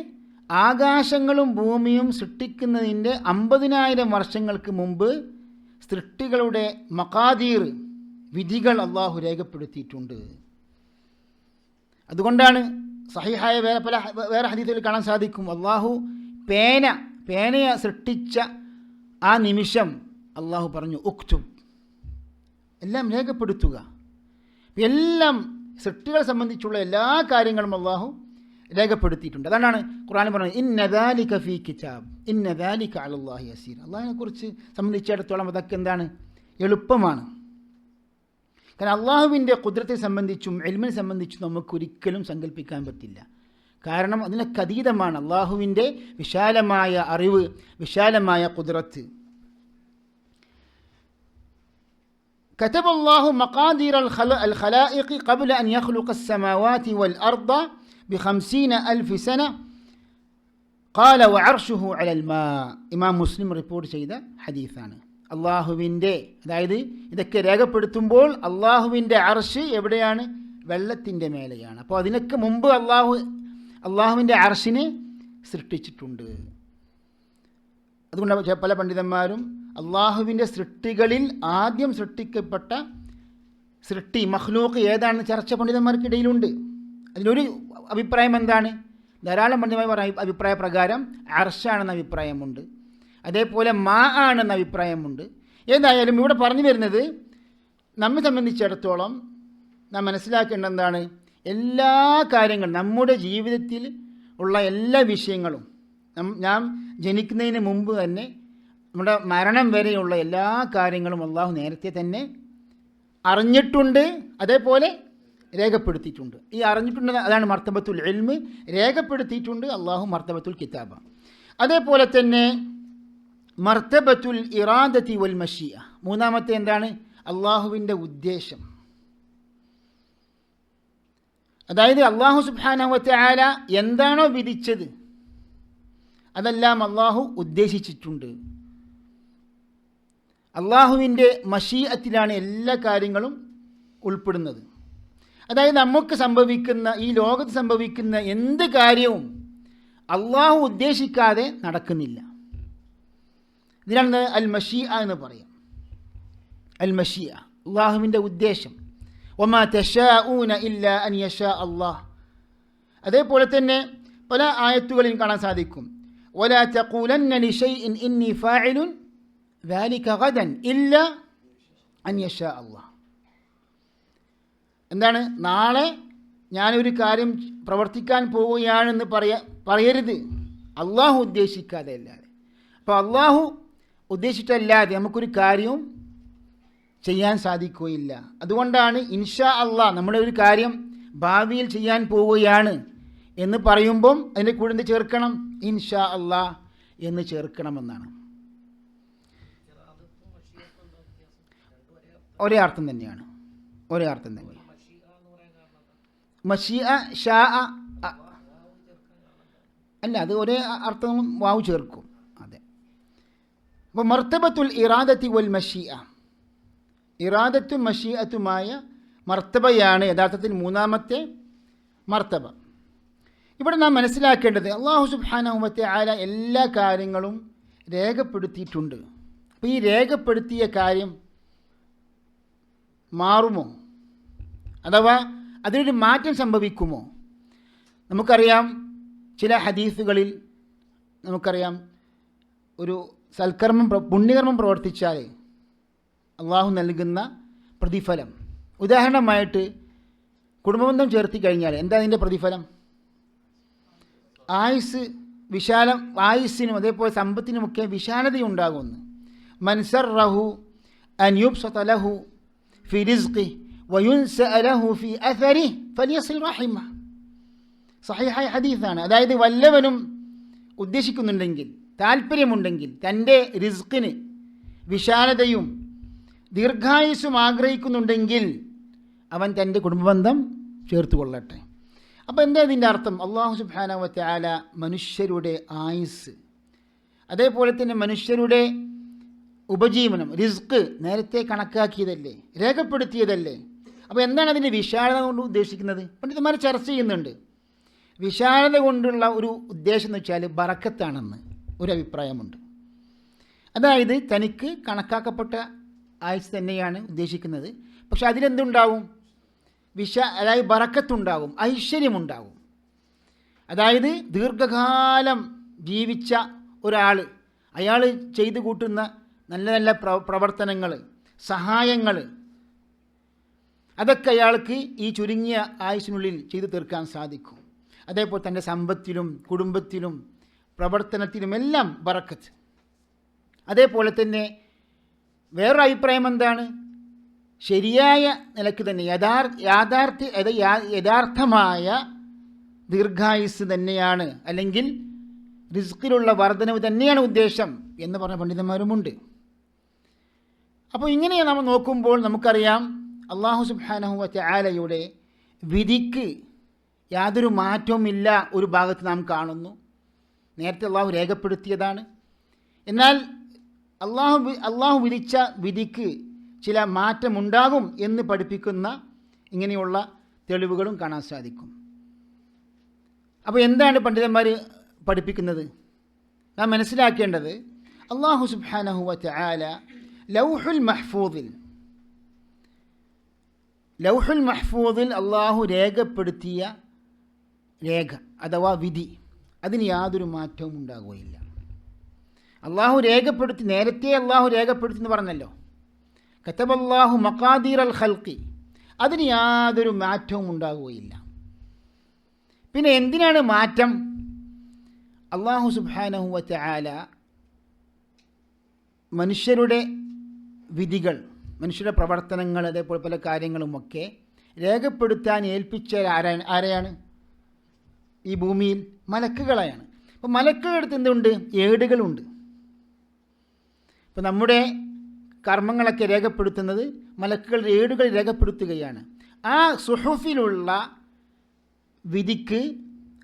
ആകാശങ്ങളും ഭൂമിയും സൃഷ്ടിക്കുന്നതിൻ്റെ 50,000 വർഷങ്ങൾക്ക് മുമ്പ് സൃഷ്ടികളുടെ മഖാദീർ, വിധികൾ അള്ളാഹു രേഖപ്പെടുത്തിയിട്ടുണ്ട്. അതുകൊണ്ടാണ് സഹിഹായ വേറെ ഹദീസുകളിൽ കാണാൻ സാധിക്കും, അള്ളാഹു പേനയെ സൃഷ്ടിച്ച ആ നിമിഷം അള്ളാഹു പറഞ്ഞു ഉക്തുബ്, എല്ലാം രേഖപ്പെടുത്തുക. എല്ലാം സൃഷ്ടികളെ സംബന്ധിച്ചുള്ള എല്ലാ കാര്യങ്ങളും അള്ളാഹു രേഖപ്പെടുത്തിയിട്ടുണ്ട്. അതാണ് ഖുർആൻ പറഞ്ഞത് ഇന്ന ദാലിക ഫീ കിതാബ് ഇന്ന ദാലിക അലല്ലാഹി യസീർ. അള്ളാഹിനെ കുറിച്ച് സംബന്ധിച്ചിടത്തോളം അതൊക്കെ എന്താണ്? എളുപ്പമാണ്. കാരണം അള്ളാഹുവിൻ്റെ ഖുദ്റത്തെ സംബന്ധിച്ചും ഇൽമിനെ സംബന്ധിച്ചും നമുക്കൊരിക്കലും സങ്കല്പിക്കാൻ പറ്റില്ല. കാരണം അതിനൊക്കെ അതീതമാണ് അള്ളാഹുവിൻ്റെ വിശാലമായ അറിവ്, വിശാലമായ ഖുദ്റത്ത്. كتب الله مقادير الخلائق قبل أن يخلق السماوات والأرض ب50,000 سنة قال وعرشه على الماء. ഇമാം മുസ്ലിം റിപ്പോർട്ട് ചെയ്ത ഹദീസാണ്. അള്ളാഹുവിൻ്റെ, അതായത് ഇതൊക്കെ രേഖപ്പെടുത്തുമ്പോൾ അള്ളാഹുവിൻ്റെ അർശ് എവിടെയാണ്? വെള്ളത്തിൻ്റെ മേലെയാണ്. അപ്പോൾ അതിനൊക്കെ മുമ്പ് അള്ളാഹുവിൻ്റെ അർശിനെ സൃഷ്ടിച്ചിട്ടുണ്ട്. അതുകൊണ്ട് പല പണ്ഡിതന്മാരും അള്ളാഹുവിൻ്റെ സൃഷ്ടികളിൽ ആദ്യം സൃഷ്ടിക്കപ്പെട്ട സൃഷ്ടി മഖ്ലൂഖ് ഏതാണെന്ന് ചർച്ച പണ്ഡിതന്മാർക്കിടയിലുണ്ട്. അതിലൊരു അഭിപ്രായം എന്താണ്? ധാരാളം പണ്ഡിതന്മാർ പറഞ്ഞ അഭിപ്രായ പ്രകാരം അർശാണെന്ന അഭിപ്രായമുണ്ട്, അതേപോലെ മാ ആണെന്ന അഭിപ്രായമുണ്ട്. ഏതായാലും ഇവിടെ പറഞ്ഞു വരുന്നത് നമ്മെ സംബന്ധിച്ചിടത്തോളം നാം മനസ്സിലാക്കേണ്ട എന്താണ്? എല്ലാ കാര്യങ്ങളും നമ്മുടെ ജീവിതത്തിൽ ഉള്ള എല്ലാ വിഷയങ്ങളും നാം ജനിക്കുന്നതിന് മുമ്പ് തന്നെ നമ്മുടെ മരണം വരെയുള്ള എല്ലാ കാര്യങ്ങളും അള്ളാഹു നേരത്തെ തന്നെ അറിഞ്ഞിട്ടുണ്ട്, അതേപോലെ രേഖപ്പെടുത്തിയിട്ടുണ്ട്. ഈ അറിഞ്ഞിട്ടുണ്ട് അതാണ് മർത്തബത്തുൽ ഇൽമ്, രേഖപ്പെടുത്തിയിട്ടുണ്ട് അള്ളാഹു മർത്തബത്തുൽ കിതാബ. അതേപോലെ തന്നെ മർത്തബത്തുൽ ഇറാദത്തി വൽ മഷിയ, മൂന്നാമത്തെ എന്താണ്? അള്ളാഹുവിൻ്റെ ഉദ്ദേശം. അതായത് അള്ളാഹു സുബ്ഹാനഹു വ തആല എന്താണോ വിധിച്ചത് അതെല്ലാം അള്ളാഹു ഉദ്ദേശിച്ചിട്ടുണ്ട്. അള്ളാഹുവിൻ്റെ മഷീഅത്തിലാണ് എല്ലാ കാര്യങ്ങളും ഉൾപ്പെടുന്നത്. അതായത് നമുക്ക് സംഭവിക്കുന്ന, ഈ ലോകത്ത് സംഭവിക്കുന്ന എന്ത് കാര്യവും അള്ളാഹു ഉദ്ദേശിക്കാതെ നടക്കുന്നില്ല. ഇതിനാണ് അൽ മഷീഅ എന്ന് പറയും. അൽ മഷീഅ, അള്ളാഹുവിൻ്റെ ഉദ്ദേശം. വമാ തശാഊന ഇല്ലാ അൻ യശാ അല്ലാഹ്. അതേപോലെ തന്നെ പല ആയത്തുകളിലും കാണാൻ സാധിക്കും, വലാ തഖൂലന്ന ലിശൈഇൻ ഇന്നി ഫാഇലുൻ ദാലിക ഗദൻ ഇല്ലാ അൻ യശാ അല്ലാഹ്. എന്താണ്? നാളെ ഞാനൊരു കാര്യം പ്രവർത്തിക്കാൻ പോവുകയാണെന്ന് പറയരുത്, അള്ളാഹു ഉദ്ദേശിക്കാതെ അല്ലാതെ. അപ്പോൾ അള്ളാഹു ഉദ്ദേശിച്ചല്ലാതെ നമുക്കൊരു കാര്യവും ചെയ്യാൻ സാധിക്കുകയില്ല. അതുകൊണ്ടാണ് ഇൻഷാ അള്ളാഹ്, നമ്മുടെ ഒരു കാര്യം ഭാവിയിൽ ചെയ്യാൻ പോവുകയാണ് എന്ന് പറയുമ്പം അതിൻ്റെ കൂടെ എന്ത് ചേർക്കണം? ഇൻഷാ അള്ളാഹ് എന്ന് ചേർക്കണമെന്നാണ്. ഒരേ അർത്ഥം തന്നെയാണ്, ഒരേ അർത്ഥം തന്നെയാണ്. മഷിഅ ഷാ അല്ല, അത് ഒരേ അർത്ഥം വാവ് ചേർക്കും. അതെ. അപ്പോൾ മർത്തബത്തുൽ ഇറാദത്തി വൽ മഷിഅ, ഇറാദത്തും മഷിഅത്തുമായ മർത്തബയാണ് യഥാർത്ഥത്തിൽ മൂന്നാമത്തെ മർത്തബ. ഇവിടെ നാം മനസ്സിലാക്കേണ്ടത് അല്ലാഹു സുബ്ഹാനഹു വ തആല എല്ലാ കാര്യങ്ങളും രേഖപ്പെടുത്തിയിട്ടുണ്ട്. അപ്പോൾ ഈ രേഖപ്പെടുത്തിയ കാര്യം മാറുമോ, അഥവാ അതിനൊരു മാറ്റം സംഭവിക്കുമോ? നമുക്കറിയാം, ചില ഹദീസുകളിൽ നമുക്കറിയാം, ഒരു സൽക്കർമ്മം പുണ്യകർമ്മം പ്രവർത്തിച്ചാൽ അള്ളാഹു നൽകുന്ന പ്രതിഫലം. ഉദാഹരണമായിട്ട് കുടുംബബന്ധം ചേർത്തി കഴിഞ്ഞാൽ എന്താ അതിൻ്റെ പ്രതിഫലം? ആയുസ് വിശാലം, ആയുസ്സിനും അതേപോലെ സമ്പത്തിനുമൊക്കെ വിശാലതയുണ്ടാകുമെന്ന്. മൻസറഹു അൻ യുബ്സത ലഹു ഫി റിസ്ഖി വയുൻസഅ ലഹു ഫി അഥരി ഫലിയസിൽ റഹിമ. സഹീഹായ ഹദീസാണ്. അതായത് വല്ലവനും ഉദ്ദേശിക്കുന്നുണ്ടെങ്കിൽ, താല്പര്യമുണ്ടെങ്കിൽ, തൻ്റെ റിസ്ക്കിന് വിശാലതയും ദീർഘായുസ്സും ആഗ്രഹിക്കുന്നുണ്ടെങ്കിൽ അവൻ തൻ്റെ കുടുംബബന്ധം ചേർത്ത് കൊള്ളട്ടെ. അപ്പോൾ എന്താ ഇതിൻ്റെ അർത്ഥം? അല്ലാഹു സുബ്ഹാനഹു വ തആല മനുഷ്യരുടെ ആയുസ്, അതേപോലെ തന്നെ മനുഷ്യരുടെ ഉപജീവനം, റിസ്ക് നേരത്തെ കണക്കാക്കിയതല്ലേ, രേഖപ്പെടുത്തിയതല്ലേ. അപ്പോൾ എന്താണ് അതിൻ്റെ വിശാലത കൊണ്ട് ഉദ്ദേശിക്കുന്നത്? പണ്ഡിതന്മാർ ചർച്ച ചെയ്യുന്നുണ്ട്. വിശാലത കൊണ്ടുള്ള ഒരു ഉദ്ദേശം എന്ന് വെച്ചാൽ ബറക്കത്താണെന്ന് ഒരു അഭിപ്രായമുണ്ട്. അതായത് തനിക്ക് കണക്കാക്കപ്പെട്ട ആയുസ് തന്നെയാണ് ഉദ്ദേശിക്കുന്നത്, പക്ഷെ അതിലെന്തുണ്ടാവും? അതായത് ബറക്കത്തുണ്ടാകും, ഐശ്വര്യമുണ്ടാകും. അതായത് ദീർഘകാലം ജീവിച്ച ഒരാൾ, അയാൾ ചെയ്തു കൂട്ടുന്ന നല്ല നല്ല പ്രവർത്തനങ്ങൾ, സഹായങ്ങൾ, അതൊക്കെ അയാൾക്ക് ഈ ചുരുങ്ങിയ ആയുസ്സിനുള്ളിൽ ചെയ്തു തീർക്കാൻ സാധിക്കും. അതേപോലെ തൻ്റെ സമ്പത്തിലും കുടുംബത്തിലും പ്രവർത്തനത്തിലുമെല്ലാം ബറക്കത്ത്. അതേപോലെ തന്നെ വേറൊരു അഭിപ്രായം എന്താണ്? ശരിയായ നിലക്ക് തന്നെ യഥാർത്ഥമായ ദീർഘായുസ് തന്നെയാണ്, അല്ലെങ്കിൽ റിസ്ക്കിലുള്ള വർധനവ് തന്നെയാണ് ഉദ്ദേശം എന്ന് പറഞ്ഞ പണ്ഡിതന്മാരുമുണ്ട്. അപ്പോൾ ഇങ്ങനെ നമ്മൾ നോക്കുമ്പോൾ നമുക്കറിയാം, അല്ലാഹു സുബ്ഹാനഹു വ തആലയുടെ വിധിക്ക് യാതൊരു മാറ്റവുമില്ല. ഒരു ഭാഗത്ത് നാം കാണുന്നു, നേരത്തെ അള്ളാഹു രേഖപ്പെടുത്തിയതാണ്. എന്നാൽ അള്ളാഹു വിധിച്ച വിധിക്ക് ചില മാറ്റമുണ്ടാകും എന്ന് പഠിപ്പിക്കുന്ന ഇങ്ങനെയുള്ള തെളിവുകളും കാണാൻ സാധിക്കും. അപ്പോൾ എന്താണ് പണ്ഡിതന്മാർ പഠിപ്പിക്കുന്നത്? നാം മനസ്സിലാക്കേണ്ടത്, അല്ലാഹു സുബ്ഹാനഹു വ തആല ലൗഹുൽ മഹ്ഫൂദിൽ അള്ളാഹു രേഖപ്പെടുത്തിയ രേഖ അഥവാ വിധി, അതിന് യാതൊരു മാറ്റവും ഉണ്ടാകുകയില്ല. അള്ളാഹു രേഖപ്പെടുത്തി, നേരത്തെ അള്ളാഹു രേഖപ്പെടുത്തി എന്ന് പറഞ്ഞല്ലോ, കതബല്ലാഹു മഖാദീർ അൽ ഖൽഖി, അതിന് യാതൊരു മാറ്റവും ഉണ്ടാകുകയില്ല. പിന്നെ എന്തിനാണ് മാറ്റം? അല്ലാഹു സുബ്ഹാനഹു വ തആല മനുഷ്യരുടെ വിധികൾ, മനുഷ്യരുടെ പ്രവർത്തനങ്ങൾ, അതേപോലെ പല കാര്യങ്ങളുമൊക്കെ രേഖപ്പെടുത്താൻ ഏൽപ്പിച്ച ആരെയാണ്? ഈ ഭൂമിയിൽ മലക്കുകളെയാണ്. അപ്പോൾ മലക്കുകളുടെ അടുത്ത് എന്തുണ്ട്? ഏടുകളുണ്ട്. ഇപ്പോൾ നമ്മുടെ കർമ്മങ്ങളൊക്കെ രേഖപ്പെടുത്തുന്നത് മലക്കുകളുടെ ഏടുകൾ രേഖപ്പെടുത്തുകയാണ്. ആ സുഹുഫിലുള്ള വിധിക്ക്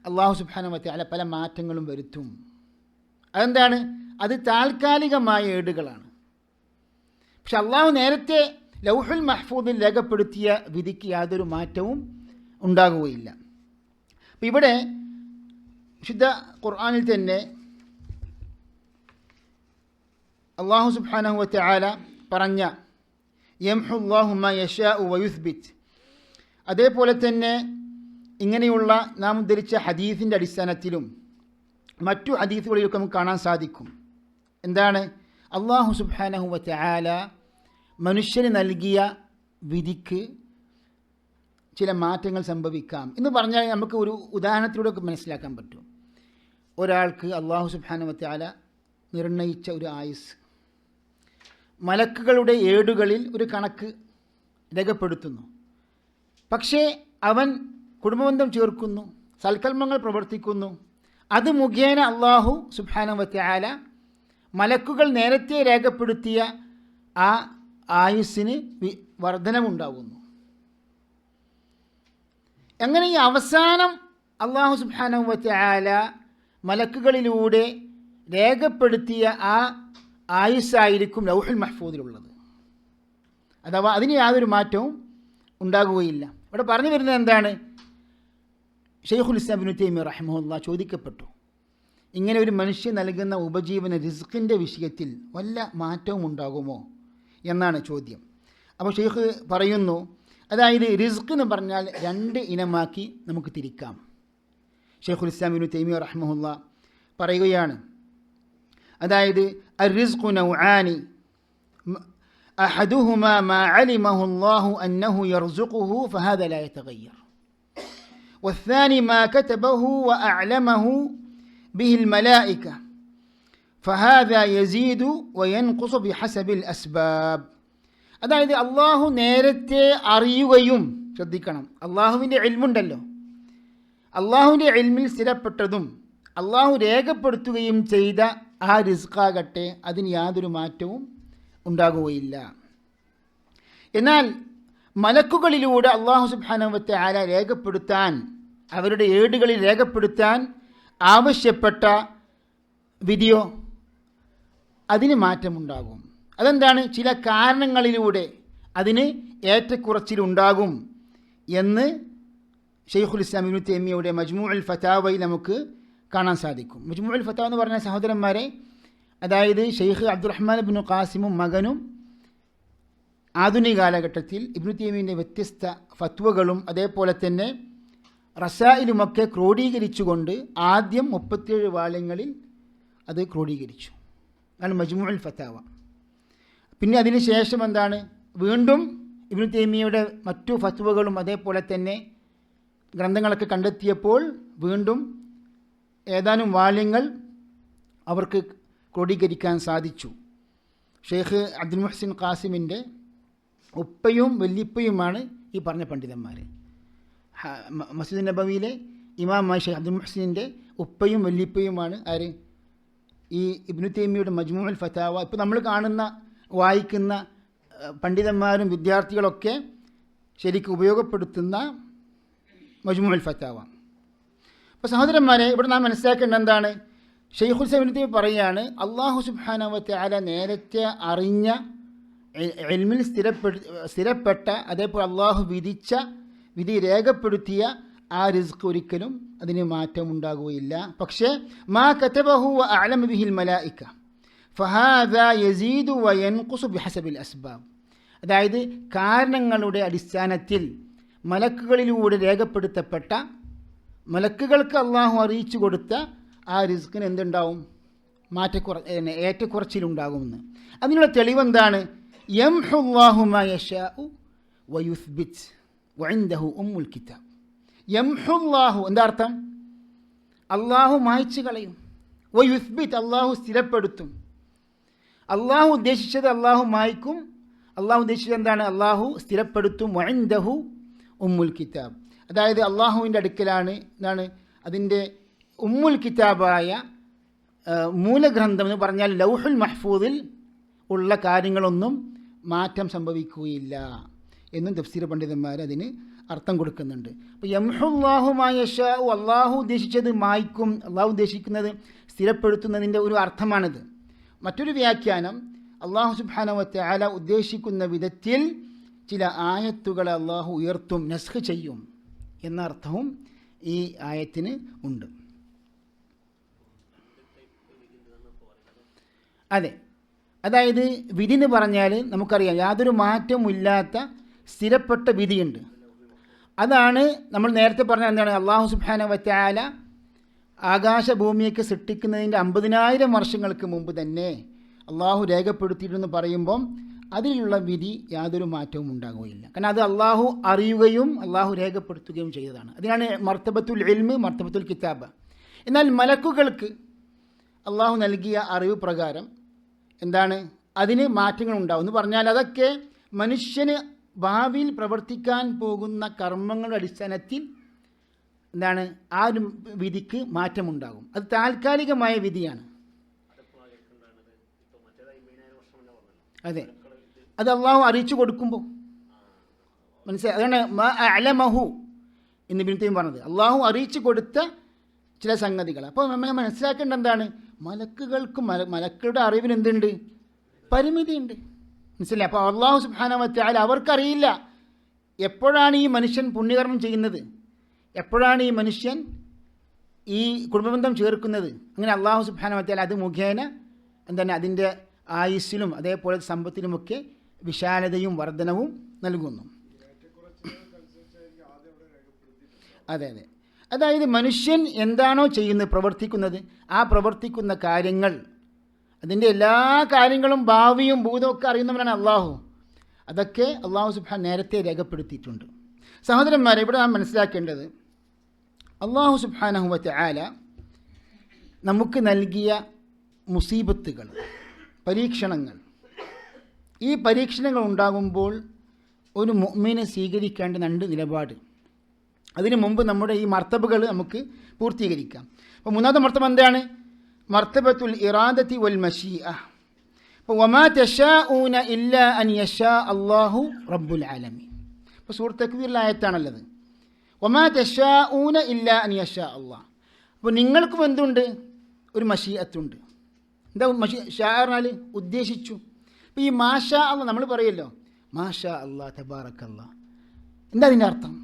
അല്ലാഹു സുബ്ഹാനഹു വ തആല പല മാറ്റങ്ങളും വരുത്തും. അതെന്താണ്? അത് താൽക്കാലികമായ ഏടുകളാണ്. പക്ഷെ അള്ളാഹു നേരത്തെ ലൗഹുൽ മഹ്ഫൂദിൽ രേഖപ്പെടുത്തിയ വിധിക്ക് യാതൊരു മാറ്റവും ഉണ്ടാകുകയില്ല. അപ്പം ഇവിടെ വിശുദ്ധ ഖുർആനിൽ തന്നെ അല്ലാഹു സുബ്ഹാനഹു വ തആല പറഞ്ഞ യംഹുല്ലാഹു മാ യശാഉ വയുസ്ബിറ്റ്, അതേപോലെ തന്നെ ഇങ്ങനെയുള്ള നാം ഉദ്ധരിച്ച ഹദീസിൻ്റെ അടിസ്ഥാനത്തിലും മറ്റു ഹദീസുകളിലൊക്കെ നമുക്ക് കാണാൻ സാധിക്കും. എന്താണ്? അല്ലാഹു സുബ്ഹാനഹു വ തആല മനുഷ്യന് നൽകിയ വിധിക്ക് ചില മാറ്റങ്ങൾ സംഭവിക്കാം എന്ന് പറഞ്ഞാൽ നമുക്ക് ഒരു ഉദാഹരണത്തിലൂടെ ഒക്കെ മനസ്സിലാക്കാൻ പറ്റും. ഒരാൾക്ക് അല്ലാഹു സുബ്ഹാനഹു വ തആല നിർണയിച്ച ഒരു ആയുസ് മലക്കുകളുടെ ഏടുകളിൽ ഒരു കണക്ക് രേഖപ്പെടുത്തുന്നു. പക്ഷേ അവൻ കുടുംബബന്ധം ചേർക്കുന്നു, സൽക്കർമ്മങ്ങൾ പ്രവർത്തിക്കുന്നു. അത് മുഖേന അല്ലാഹു സുബ്ഹാനഹു വ തആല മലക്കുകൾ നേരത്തെ രേഖപ്പെടുത്തിയ ആ ആയുസ്സിന് വർധനവുണ്ടാകുന്നു. അങ്ങനെ ഈ അവസാനം അല്ലാഹു സുബ്ഹാനഹു വ തആല മലക്കുകളിലൂടെ രേഖപ്പെടുത്തിയ ആ ആയുസ്സായിരിക്കും ലൗഹുൽ മഹ്ഫൂദിലുള്ളത്. അഥവാ അതിന് യാതൊരു മാറ്റവും ഉണ്ടാകുകയില്ല. ഇവിടെ പറഞ്ഞു വരുന്നത് എന്താണ്? ശൈഖുൽ ഇസ്ലാം ഇബ്നു തൈമിയ്യ റഹിമഹുല്ലാഹ് ചോദിക്കപ്പെട്ടു, ഇങ്ങനെ ഒരു മനുഷ്യൻ നൽകുന്ന ഉപജീവന റിസ്ക്കിൻ്റെ വിഷയത്തിൽ വല്ല മാറ്റവും ഉണ്ടാകുമോ എന്നാണ് ചോദ്യം. അപ്പോൾ ഷെയ്ഖ് പറയുന്നു, അതായത് റിസ്ക് എന്ന് പറഞ്ഞാൽ രണ്ട് ഇനമാക്കി നമുക്ക് തിരിക്കാം. ശൈഖുൽ ഇസ്ലാം ഇബ്നു തൈമിയ്യ റഹിമഹുല്ലാഹ് പറയുകയാണ്, അതായത് അർറിസ്ഖു നൗആനി അഹദുഹുമാ മാ അലിമഹു അല്ലാഹു അന്നഹു യർസുഖുഹു ഫഹാദാ ലാ യതഗയ്യർ والثاني ما كتبه وأعلمه به الملائكة فهذا يزيد وينقص بحسب الأسباب. അതായത് അള്ളാഹു നേരത്തെ അറിയുകയും, ശ്രദ്ധിക്കണം, അള്ളാഹുവിൻ്റെ ഇൽമുണ്ടല്ലോ, അള്ളാഹുവിൻ്റെ ഇൽമിൽ സ്ഥിരപ്പെട്ടതും അള്ളാഹു രേഖപ്പെടുത്തുകയും ചെയ്ത ആ റിസ്ക്കാകട്ടെ അതിന് യാതൊരു മാറ്റവും ഉണ്ടാകുകയില്ല. എന്നാൽ മലക്കുകളിലൂടെ അല്ലാഹു സുബ്ഹാനഹു വ തആല രേഖപ്പെടുത്താൻ, അവരുടെ ഏടുകളിൽ രേഖപ്പെടുത്താൻ ആവശ്യപ്പെട്ട വിധിയോ അതിന് മാറ്റമുണ്ടാകും. അതെന്താണ്? ചില കാരണങ്ങളിലൂടെ അതിന് ഏറ്റക്കുറച്ചിലുണ്ടാകും എന്ന് ശൈഖുൽ ഇസ്ലാം ഇബ്നു തൈമിയ്യയുടെ മജ്മൂഉൽ ഫതാവയിൽ നമുക്ക് കാണാൻ സാധിക്കും. മജ്മൂഉൽ ഫതാവ എന്ന് പറഞ്ഞ സഹോദരന്മാരെ, അതായത് ഷെയ്ഖ് അബ്ദുറഹ്മാൻ ഇബ്നു ഖാസിമും മകനും ആധുനിക കാലഘട്ടത്തിൽ ഇബ്നു തൈമിയ്യയുടെ വ്യത്യസ്ത ഫത്വകളും അതേപോലെ തന്നെ റസായിലുമൊക്കെ ക്രോഡീകരിച്ചുകൊണ്ട് ആദ്യം 37 വാള്യങ്ങളിൽ അത് ക്രോഡീകരിച്ചു. അതാണ് മജ്മൂഉൽ ഫതാവ. പിന്നെ അതിന് ശേഷം എന്താണ്, വീണ്ടും ഇബ്നു തൈമിയ്യയുടെ മറ്റു ഫത്വകളും അതേപോലെ തന്നെ ഗ്രന്ഥങ്ങളൊക്കെ കണ്ടെത്തിയപ്പോൾ വീണ്ടും ഏതാനും വാള്യങ്ങൾ അവർക്ക് ക്രോഡീകരിക്കാൻ സാധിച്ചു. ഷെയ്ഖ് അബ്ദുൽ മുഹ്സിൻ ഖാസിമിൻ്റെ ഉപ്പയും വല്യപ്പയുമാണ് ഈ പറഞ്ഞ പണ്ഡിതന്മാർ. മസ്ജിദ് നബവിയിലെ ഇമാമായ ഷെയ്ഖ് അബ്ദുൽ മുഹ്സിൻ്റെ ഉപ്പയും വല്യപ്പയുമാണ് ആര്? ഈ ഇബ്നു തൈമിയ്യയുടെ മജ്മൂഉൽ ഫതാവ. ഇപ്പോൾ നമ്മൾ കാണുന്ന വായിക്കുന്ന പണ്ഡിതന്മാരും വിദ്യാർത്ഥികളൊക്കെ ശരിക്കും ഉപയോഗപ്പെടുത്തുന്ന മജ്മൂഉൽ ഫതാവ. അപ്പോൾ സഹോദരന്മാരെ, ഇവിടെ നാം മനസ്സിലാക്കേണ്ട എന്താണ്? ഷെയ്ഖുൽ ഇസ്ലാം ഇബ്നു തൈമിയ്യ പറയുകയാണ്, അല്ലാഹു സുബ്ഹാനഹു വ തആല നേരത്തെ അറിഞ്ഞ, ഇൽമിൽ സ്ഥിരപ്പെട്ട, അതേപോലെ അള്ളാഹു വിധി രേഖപ്പെടുത്തിയ ആ റിസ്ക് ഒരിക്കലും അതിന് മാറ്റമുണ്ടാകുകയില്ല. പക്ഷേ മാ കതബഹു വ അഅലമ ബിഹിൽ മലായിക ഫഹാദാ യസീദു വ യൻഖുസു ബിഹസബിൽ അസ്ബാബ്. അതായത് കാരണങ്ങളുടെ അടിസ്ഥാനത്തിൽ മലക്കുകളിലൂടെ രേഖപ്പെടുത്തപ്പെട്ട, മലക്കുകൾക്ക് അള്ളാഹു അറിയിച്ചു കൊടുത്ത ആ റിസ്കിന് എന്തുണ്ടാവും? ഏറ്റക്കുറച്ചിലുണ്ടാകുമെന്ന്. അതിനുള്ള തെളിവെന്താണ്? യംഹുല്ലാഹു മാ യശാഉ വയുസ്ബിറ്റ് വഇൻദഹു ഉമ്മുൽ കിതാബ്. യംഹുല്ലാഹു എന്താ അർത്ഥം? അള്ളാഹു മായ്ച്ചു കളയും. വയുസ്ബിത്ത് അള്ളാഹു സ്ഥിരപ്പെടുത്തും. അള്ളാഹു ഉദ്ദേശിച്ചത് അള്ളാഹു മായ്ക്കും, അള്ളാഹു ഉദ്ദേശിച്ചത് എന്താണ്? അള്ളാഹു സ്ഥിരപ്പെടുത്തും. വഇൻദഹു ഉമ്മുൽ കിതാബ്, അതായത് അള്ളാഹുവിൻ്റെ അടുക്കലാണ് എന്താണ് അതിൻ്റെ ഉമ്മുൽ കിതാബായ മൂലഗ്രന്ഥം എന്ന് പറഞ്ഞാൽ ലൗഹുൽ മഹ്ഫൂദിൽ ഉള്ള കാര്യങ്ങളൊന്നും മാറ്റം സംഭവിക്കുകയില്ല എന്നും തഫ്സീർ പണ്ഡിതന്മാർ അതിന് അർത്ഥം കൊടുക്കുന്നുണ്ട്. അപ്പോൾ യംഹുല്ലാഹു മാ യശാഉ, അള്ളാഹു ഉദ്ദേശിച്ചത് മായ്ക്കും, അള്ളാഹു ഉദ്ദേശിക്കുന്നത് സ്ഥിരപ്പെടുത്തുന്നതിൻ്റെ ഒരു അർത്ഥമാണിത്. മറ്റൊരു വ്യാഖ്യാനം, അള്ളാഹു സുബ്ഹാനഹു വ തആല ഉദ്ദേശിക്കുന്ന വിധത്തിൽ ചില ആയത്തുകളെ അള്ളാഹു ഉയർത്തും, നസ്ഖ് ചെയ്യും എന്ന അർത്ഥവും ഈ ആയത്തിന് ഉണ്ട്. അതെ, അതായത് വിധി എന്ന് പറഞ്ഞാൽ നമുക്കറിയാം യാതൊരു മാറ്റമില്ലാത്ത സ്ഥിരപ്പെട്ട വിധിയുണ്ട്. അതാണ് നമ്മൾ നേരത്തെ പറഞ്ഞ എന്താണ്, അള്ളാഹു സുബ്ഹാനഹു വ തആല ആകാശഭൂമിയൊക്കെ സൃഷ്ടിക്കുന്നതിൻ്റെ 50,000 വർഷങ്ങൾക്ക് മുമ്പ് തന്നെ അള്ളാഹു രേഖപ്പെടുത്തിയിട്ടെന്ന് പറയുമ്പം അതിലുള്ള വിധി യാതൊരു മാറ്റവും ഉണ്ടാകുകയില്ല. കാരണം അത് അള്ളാഹു അറിയുകയും അള്ളാഹു രേഖപ്പെടുത്തുകയും ചെയ്തതാണ്. അതിനാണ് മർത്തബത്തുൽ ഇൽമ്, മർത്തബത്തുൽ കിതാബ്. എന്നാൽ മലക്കുകൾക്ക് അള്ളാഹു നൽകിയ അറിവ് പ്രകാരം എന്താണ് അതിന് മാറ്റങ്ങൾ ഉണ്ടാവും എന്ന് പറഞ്ഞാൽ അതൊക്കെ മനുഷ്യന് ഭാവിയിൽ പ്രവർത്തിക്കാൻ പോകുന്ന കർമ്മങ്ങളുടെ അടിസ്ഥാനത്തിൽ എന്താണ് ആ ഒരു വിധിക്ക് മാറ്റമുണ്ടാകും. അത് താൽക്കാലികമായ വിധിയാണ്. അതെ, അത് അള്ളാഹു അറിയിച്ചു കൊടുക്കുമ്പോൾ മനസ്സിലായി. അതാണ് അലമഹു എന്ന് ഇബ്നു തൈമിയ്യ പറഞ്ഞത്, അള്ളാഹു അറിയിച്ചു കൊടുത്ത ചില സംഗതികൾ. അപ്പോൾ നമ്മൾ മനസ്സിലാക്കേണ്ട എന്താണ്, മലക്കുകൾക്കും മലക്കുകളുടെ അറിവിന് എന്തുണ്ട്? പരിമിതിയുണ്ട്. മനസ്സിലായി. അപ്പോൾ അള്ളാഹു സുബ്ഹാനഹു വ തആല അവർക്കറിയില്ല എപ്പോഴാണ് ഈ മനുഷ്യൻ പുണ്യകർമ്മം ചെയ്യുന്നത്, എപ്പോഴാണ് ഈ മനുഷ്യൻ ഈ കുടുംബബന്ധം ചേർക്കുന്നത്. അങ്ങനെ അള്ളാഹു സുബ്ഹാനഹു വ തആല അത് മുഖേന എന്താണ് അതിൻ്റെ ആയുസ്സിലും അതേപോലെ സമ്പത്തിലുമൊക്കെ വിശാലതയും വർധനവും നൽകുന്നു. അതെ അതെ, അതായത് മനുഷ്യൻ എന്താണോ ചെയ്യുന്നത്, പ്രവർത്തിക്കുന്നത്, ആ പ്രവർത്തിക്കുന്ന കാര്യങ്ങൾ, അതിൻ്റെ എല്ലാ കാര്യങ്ങളും ഭാവിയും ഭൂതവും ഒക്കെ അറിയുന്നവനാണ് അള്ളാഹു. അതൊക്കെ അള്ളാഹു സുബ്ഹാനഹു നേരത്തെ രേഖപ്പെടുത്തിയിട്ടുണ്ട്. സഹോദരന്മാരെ, ഇവിടെ നാം മനസ്സിലാക്കേണ്ടത് അള്ളാഹു സുബ്ഹാനഹു വ തആല നമുക്ക് നൽകിയ മുസീബത്തുകൾ, പരീക്ഷണങ്ങൾ, ഈ പരീക്ഷണങ്ങൾ ഉണ്ടാകുമ്പോൾ ഒരു മുഅ്മിന് സ്വീകരിക്കേണ്ട 2 നിലപാട്. അതിനു മുമ്പ് നമ്മുടെ ഈ മർത്തബകൾ നമുക്ക് പൂർത്തീകരിക്കാം. അപ്പോൾ മൂന്നാമത്തെ മർത്തബ എന്താണ്? മർത്തബത്തുൽ ഇറാദത്തി വൽ മശീഅ. അപ്പോൾ വമാ തശാഊന ഇല്ലാ അൻ യശാ അല്ലാഹു റബ്ബുൽ ആലമീൻ. അപ്പോൾ സൂറത്ത് തക്വീറിലെ ആയത്താണല്ലത്. വമാ തശാഊന ഇല്ലാ അൻ യശാ അല്ലാഹ്. അപ്പോൾ നിങ്ങൾക്കും എന്തുണ്ട്? ഒരു മശീഅത്തുണ്ട്. എന്താ ഷാ പറഞ്ഞാൽ ഉദ്ദേശിച്ചു. അപ്പോൾ ഈ മാഷാ അല്ലാ നമ്മൾ പറയുമല്ലോ, മാഷാ അല്ലാ തബാറക്കല്ലാ, എന്താ അതിൻ്റെ അർത്ഥം?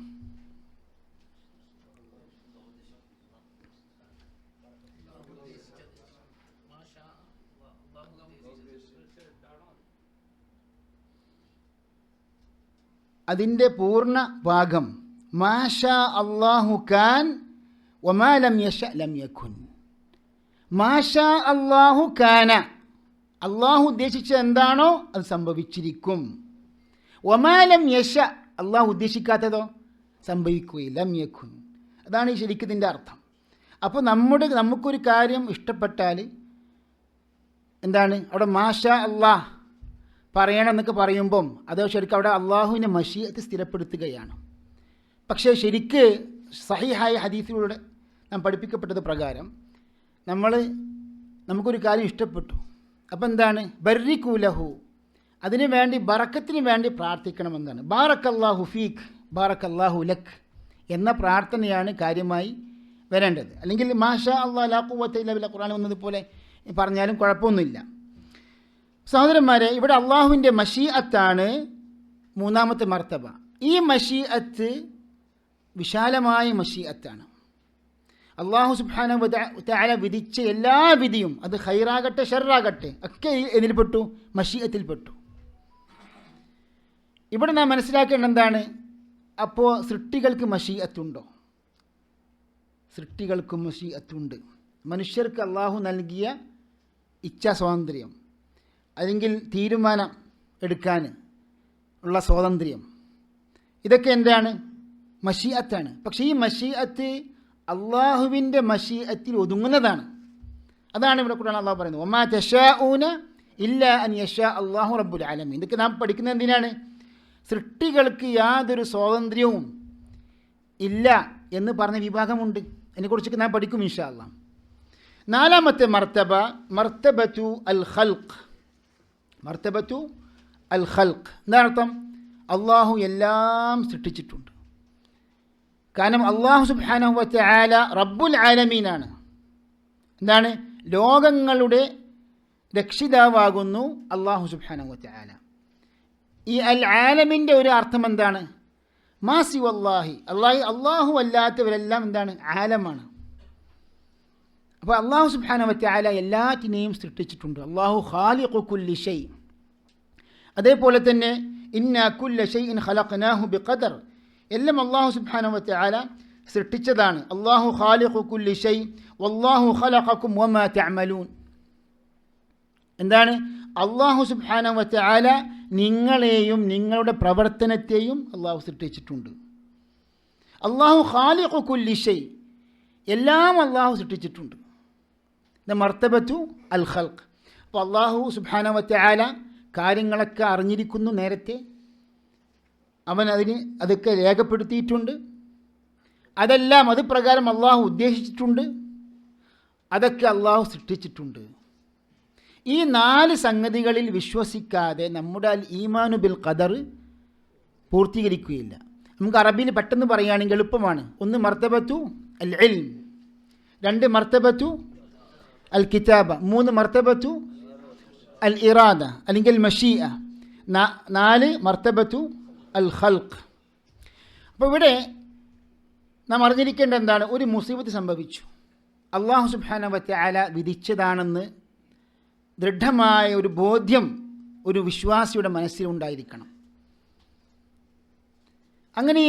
അതിൻ്റെ പൂർണ്ണ ഭാഗം മാഷാ അല്ലാഹു കാൻ വമാ ലം യശ ലം യകുൻ. മാഷാ അല്ലാഹു കാന, അള്ളാഹു ഉദ്ദേശിച്ചത് എന്താണോ അത് സംഭവിച്ചിരിക്കും. വമാ ലം യശ, അള്ളാഹു ഉദ്ദേശിക്കാത്തതോ സംഭവിക്കുകയില്ല. ലം യകുൻ, അതാണ് ഈ ശരിക്കും ഇതിൻ്റെ അർത്ഥം. അപ്പോൾ നമുക്കൊരു കാര്യം ഇഷ്ടപ്പെട്ടാൽ എന്താണ് അവിടെ മാഷാ അല്ലാഹ് പറയണം എന്നൊക്കെ പറയുമ്പം അത് ശരിക്കും അവിടെ അള്ളാഹുവിൻ്റെ മശീഅത്ത് സ്ഥിരപ്പെടുത്തുകയാണ്. പക്ഷേ ശരിക്ക് സഹീഹായ ഹദീസിലൂടെ നാം പഠിപ്പിക്കപ്പെട്ടത് പ്രകാരം നമുക്കൊരു കാര്യം ഇഷ്ടപ്പെട്ടു, അപ്പം എന്താണ് ബർരികൂലഹു, അതിനു വേണ്ടി ബറക്കത്തിന് വേണ്ടി പ്രാർത്ഥിക്കണമെന്നാണ്. ബാറക്കല്ലാഹു ഫീക്ക്, ബാറക്കല്ലാഹു ലക്ക് എന്ന പ്രാർത്ഥനയാണ് കാര്യമായി വരേണ്ടത്. അല്ലെങ്കിൽ മാഷാ അല്ലാഹ് ലാ ഖുവത ഇല്ലാ ബില്ലാഹ് ഖുർആനിൽ വന്നതുപോലെ പറഞ്ഞാലും കുഴപ്പമൊന്നുമില്ല. സഹോദരന്മാരെ, ഇവിടെ അള്ളാഹുവിൻ്റെ മശീഅത്താണ് മൂന്നാമത്തെ മർത്തബ. ഈ മശീഅത്ത് വിശാലമായ മശീഅത്താണ്. അള്ളാഹു സുബ്ഹാനഹു വ തആല വിധിച്ച എല്ലാ വിധിയും, അത് ഖൈറാകട്ടെ ഷർറാകട്ടെ, ഒക്കെ ഇതിൽപ്പെട്ടു, മശീഅത്തിൽപ്പെട്ടു. ഇവിടെ നാം മനസ്സിലാക്കേണ്ട എന്താണ്? അപ്പോൾ സൃഷ്ടികൾക്ക് മശീഅത്തുണ്ടോ? സൃഷ്ടികൾക്കും മശീഅത്തുണ്ട്. മനുഷ്യർക്ക് അള്ളാഹു നൽകിയ ഇച്ഛാ സ്വാതന്ത്ര്യം, അല്ലെങ്കിൽ തീരുമാനം എടുക്കാൻ ഉള്ള സ്വാതന്ത്ര്യം, ഇതൊക്കെ എന്താണ്? മശീഅത്താണ്. പക്ഷേ ഈ മശീഅത്ത് അള്ളാഹുവിൻ്റെ മശീഅത്തിൽ ഒതുങ്ങുന്നതാണ്. അതാണ് ഇവിടെ ഖുർആൻ അള്ളാഹു പറയുന്നത്, വമാ തശാഊന ഇല്ലാ അൻ യശാ അല്ലാഹു റബ്ബുൽ ആലമീൻ. ഇതൊക്കെ നാം പഠിക്കുന്നത് എന്തിനാണ്? സൃഷ്ടികൾക്ക് യാതൊരു സ്വാതന്ത്ര്യവും ഇല്ല എന്ന് പറഞ്ഞ വിഭാഗമുണ്ട്. അതിനെക്കുറിച്ചൊക്കെ നാം പഠിക്കും ഇൻഷാ അല്ലാഹ്. നാലാമത്തെ മർത്തബത്തു അൽ ഖൽഖ്. മർത്തബത്തു അൽ ഖൽഖ് എന്താണ് അർത്ഥം? അള്ളാഹു എല്ലാം സൃഷ്ടിച്ചിട്ടുണ്ട്. കാരണം അള്ളാഹു സുബ്ഹാനഹു വ തആല റബ്ബുൽ ആലമീനാണ്. എന്താണ്? ലോകങ്ങളുടെ രക്ഷിതാവാകുന്നു അള്ളാഹു സുബ്ഹാനഹു വ തആല. ഈ അൽ ആലമിൻ്റെ ഒരു അർത്ഥം എന്താണ്? മാ സിവല്ലാഹി, അള്ളാഹു അല്ലാത്തവരെല്ലാം എന്താണ്? ആലമാണ്. അപ്പോൾ അള്ളാഹു സുബ്ഹാനഹു വ തആല എല്ലാറ്റിനെയും സൃഷ്ടിച്ചിട്ടുണ്ട്. അള്ളാഹു ഖാലിഖു കുല്ലി ഷൈ. അതേപോലെ തന്നെ ഇന്നാ കുല്ല ഷൈഇൻ ഖലഖ്നാഹു ബിഖദർ, എല്ലാം അള്ളാഹു സുബ്ഹാനഹു വ തആല സൃഷ്ടിച്ചതാണ്. അള്ളാഹു ഖാലിഖു കുല്ലി ഷൈ വല്ലാഹു ഖലഖക്കും വമാ തഅമലൂൻ. എന്താണ്? അള്ളാഹു സുബ്ഹാനഹു വ തആല നിങ്ങളെയും നിങ്ങളുടെ പ്രവർത്തനത്തെയും അള്ളാഹു സൃഷ്ടിച്ചിട്ടുണ്ട്. അള്ളാഹു ഖാലിഖു കുല്ലി ഷൈ, എല്ലാം അള്ളാഹു സൃഷ്ടിച്ചിട്ടുണ്ട്. ഇത് മർത്തബത്തു അൽ ഖൽഖ്. അപ്പോൾ അള്ളാഹു സുബ്ഹാനഹു വ തആല കാര്യങ്ങളൊക്കെ അറിഞ്ഞിരിക്കുന്നു നേരത്തെ. അവൻ അതൊക്കെ രേഖപ്പെടുത്തിയിട്ടുണ്ട്. അതെല്ലാം അത് പ്രകാരം അള്ളാഹു ഉദ്ദേശിച്ചിട്ടുണ്ട്. അതൊക്കെ അള്ളാഹു സൃഷ്ടിച്ചിട്ടുണ്ട്. ഈ 4 സംഗതികളിൽ വിശ്വസിക്കാതെ നമ്മുടെ അൽ ഈമാനു ബിൽ ഖദർ പൂർത്തീകരിക്കുകയില്ല. നമുക്ക് അറബിയിൽ പെട്ടെന്ന് പറയുകയാണെങ്കിൽ എളുപ്പമാണ്. 1 മർത്തബത്തു അൽ ഇൽം, 2 മർത്തബത്തു അൽ കിതാബ, 3 മർത്തബത്തു അൽ ഇറാദ അല്ലെങ്കിൽ മഷീഅ, 4 മർത്തബത്തു അൽ ഖൽഖ്. അപ്പോൾ ഇവിടെ നാം അറിഞ്ഞിരിക്കേണ്ട എന്താണ്? ഒരു മുസീബത്ത് സംഭവിച്ചു, അള്ളാഹു സുബ്ഹാനഹു വ തആല വിധിച്ചതാണെന്ന് ദൃഢമായ ഒരു ബോധ്യം ഒരു വിശ്വാസിയുടെ മനസ്സിലുണ്ടായിരിക്കണം. അങ്ങനെ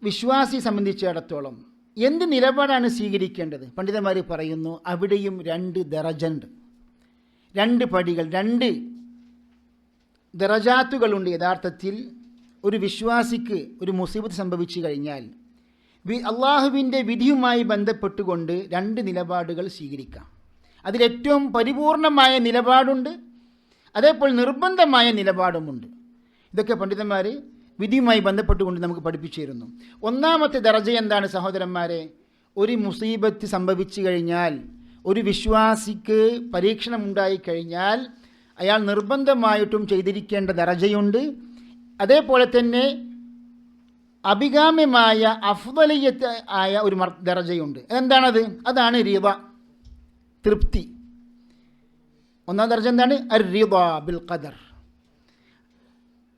വിശ്വാസിയെ സംബന്ധിച്ചിടത്തോളം എന്ത് നിലപാടാണ് സ്വീകരിക്കേണ്ടത്? പണ്ഡിതന്മാർ പറയുന്നു, അവിടെയും 2 ദറജുണ്ട്, 2 പടികൾ, 2 ദറജാത്തുകളുണ്ട്. യഥാർത്ഥത്തിൽ ഒരു വിശ്വാസിക്ക് ഒരു മുസീബത്ത് സംഭവിച്ചു കഴിഞ്ഞാൽ അള്ളാഹുവിൻ്റെ വിധിയുമായി ബന്ധപ്പെട്ടുകൊണ്ട് 2 നിലപാടുകൾ സ്വീകരിക്കാം. അതിലേറ്റവും പരിപൂർണമായ നിലപാടുണ്ട്, അതേപോലെ നിർബന്ധമായ നിലപാടുമുണ്ട്. ഇതൊക്കെ പണ്ഡിതന്മാർ വിധിയുമായി ബന്ധപ്പെട്ടുകൊണ്ട് നമുക്ക് പഠിപ്പിച്ചു തരുന്നു. ഒന്നാമത്തെ ദറജ എന്താണ് സഹോദരന്മാരെ? ഒരു മുസീബത്ത് സംഭവിച്ചു കഴിഞ്ഞാൽ, ഒരു വിശ്വാസിക്ക് പരീക്ഷണം ഉണ്ടായിക്കഴിഞ്ഞാൽ അയാൾ നിർബന്ധമായിട്ടും ചെയ്തിരിക്കേണ്ട ദറജയുണ്ട്. അതേപോലെ തന്നെ അഭികാമ്യമായ അഫ്ദലിയത്ത് ആയ ഒരു ദറജയുണ്ട്. എന്താണത്? അതാണ് റിള, തൃപ്തി. ഒന്നാം ദർജ എന്താണ്? അർ-റിള ബിൽ ഖദർ,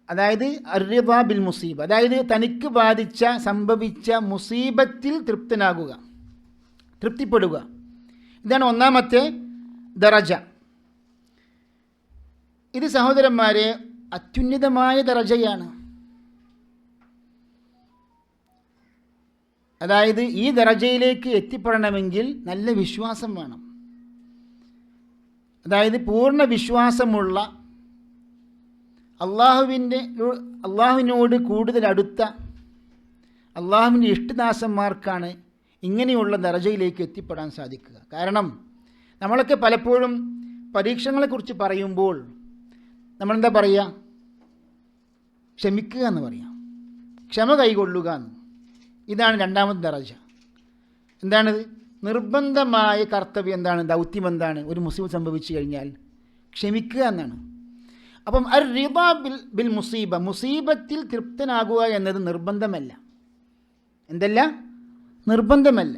അതായത് അർ-റിള ബിൽ മുസീബ, അതായത് തനിക്ക് സംഭവിച്ച മുസീബത്തിൽ തൃപ്തനാകുക, തൃപ്തിപ്പെടുക. ഇതാണ് ഒന്നാമത്തെ ദറജ. ഇത് സഹോദരന്മാരെ അത്യുന്നതമായ ദറജയാണ്. അതായത് ഈ ദറജയിലേക്ക് എത്തിപ്പെടണമെങ്കിൽ നല്ല വിശ്വാസം വേണം. അതായത് പൂർണ്ണ വിശ്വാസമുള്ള, അള്ളാഹുവിനോട് കൂടുതൽ അടുത്ത അള്ളാഹുവിൻ്റെ ഇഷ്ടദാസന്മാർക്കാണ് ഇങ്ങനെയുള്ള ദറജയിലേക്ക് എത്തിപ്പെടാൻ സാധിക്കുക. കാരണം നമ്മളൊക്കെ പലപ്പോഴും പരീക്ഷണങ്ങളെക്കുറിച്ച് പറയുമ്പോൾ നമ്മളെന്താ പറയുക? ക്ഷമിക്കുക എന്ന് പറയാം, ക്ഷമ കൈകൊള്ളുക എന്ന്. ഇതാണ് 2ാമത്തെ ദറജ. എന്താണിത്? നിർബന്ധമായ കർത്തവ്യം എന്താണ്? ദൗത്യം എന്താണ്? ഒരു മുസീബത്ത് സംഭവിച്ചു കഴിഞ്ഞാൽ ക്ഷമിക്കുക എന്നാണ്. അപ്പം അർ-റിള ബിൽ മുസീബ, മുസീബത്തിൽ തൃപ്തനാകുക എന്നത് നിർബന്ധമല്ല. എന്തല്ല? നിർബന്ധമല്ല.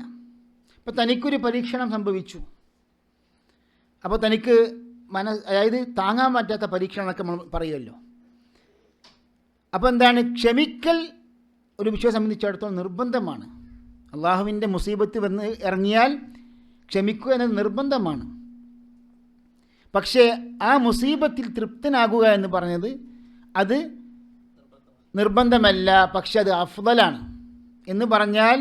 അപ്പോൾ തനിക്കൊരു പരീക്ഷണം സംഭവിച്ചു, അപ്പോൾ തനിക്ക് അതായത് താങ്ങാൻ പറ്റാത്ത പരീക്ഷണം എന്നൊക്കെ നമ്മൾ പറയുമല്ലോ. അപ്പോൾ എന്താണ്? ക്ഷമിക്കൽ ഒരു വിശ്വാസിയെ സംബന്ധിച്ചിടത്തോളം നിർബന്ധമാണ്. അള്ളാഹുവിൻ്റെ മുസീബത്ത് വന്ന് ഇറങ്ങിയാൽ ക്ഷമിക്കുക എന്നത് നിർബന്ധമാണ്. പക്ഷേ ആ മുസീബത്തിൽ തൃപ്തനാകുക എന്ന് പറഞ്ഞത് അത് നിർബന്ധമല്ല, പക്ഷെ അത് അഫ്ദലാണ്. എന്ന് പറഞ്ഞാൽ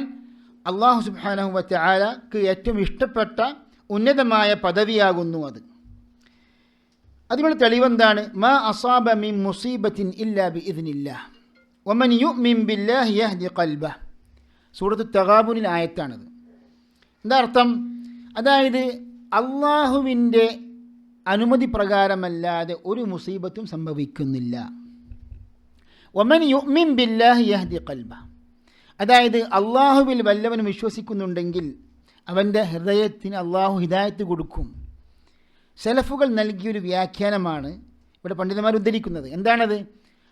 അള്ളാഹു സുബ്ഹാനഹു വ തആലക്ക് ഏറ്റവും ഇഷ്ടപ്പെട്ട ഉന്നതമായ പദവിയാകുന്നു അത്. അതിനുള്ള തെളിവെന്താണ്? മാ അസാബ മിൻ മുസീബത്തിൻ ഇല്ലാ ബിഇദ്നില്ലാഹ്, വമൻ യുഅ്മിൻ ബില്ലാഹി യഹ്ദി ഖൽബഹ. സൂറത്തു തഗാബുനിൽ ആയത്താണത്. എന്താ അർത്ഥം? അതായത് അള്ളാഹുവിൻ്റെ അനുമതി പ്രകാരമല്ലാതെ ഒരു മുസീബത്തും സംഭവിക്കുന്നില്ല. വമൻ യുഅ്മിൻ ബില്ലാഹി യഹ്ദി ഖൽബഹ. അതായത് അള്ളാഹുവിൽ വല്ലവനും വിശ്വസിക്കുന്നുണ്ടെങ്കിൽ അവൻ്റെ ഹൃദയത്തിന് അള്ളാഹു ഹിദായത്ത് കൊടുക്കും. സലഫുകൾ നൽകിയൊരു വ്യാഖ്യാനമാണ് ഇവിടെ പണ്ഡിതന്മാർ ഉദ്ധരിക്കുന്നത്. എന്താണത്?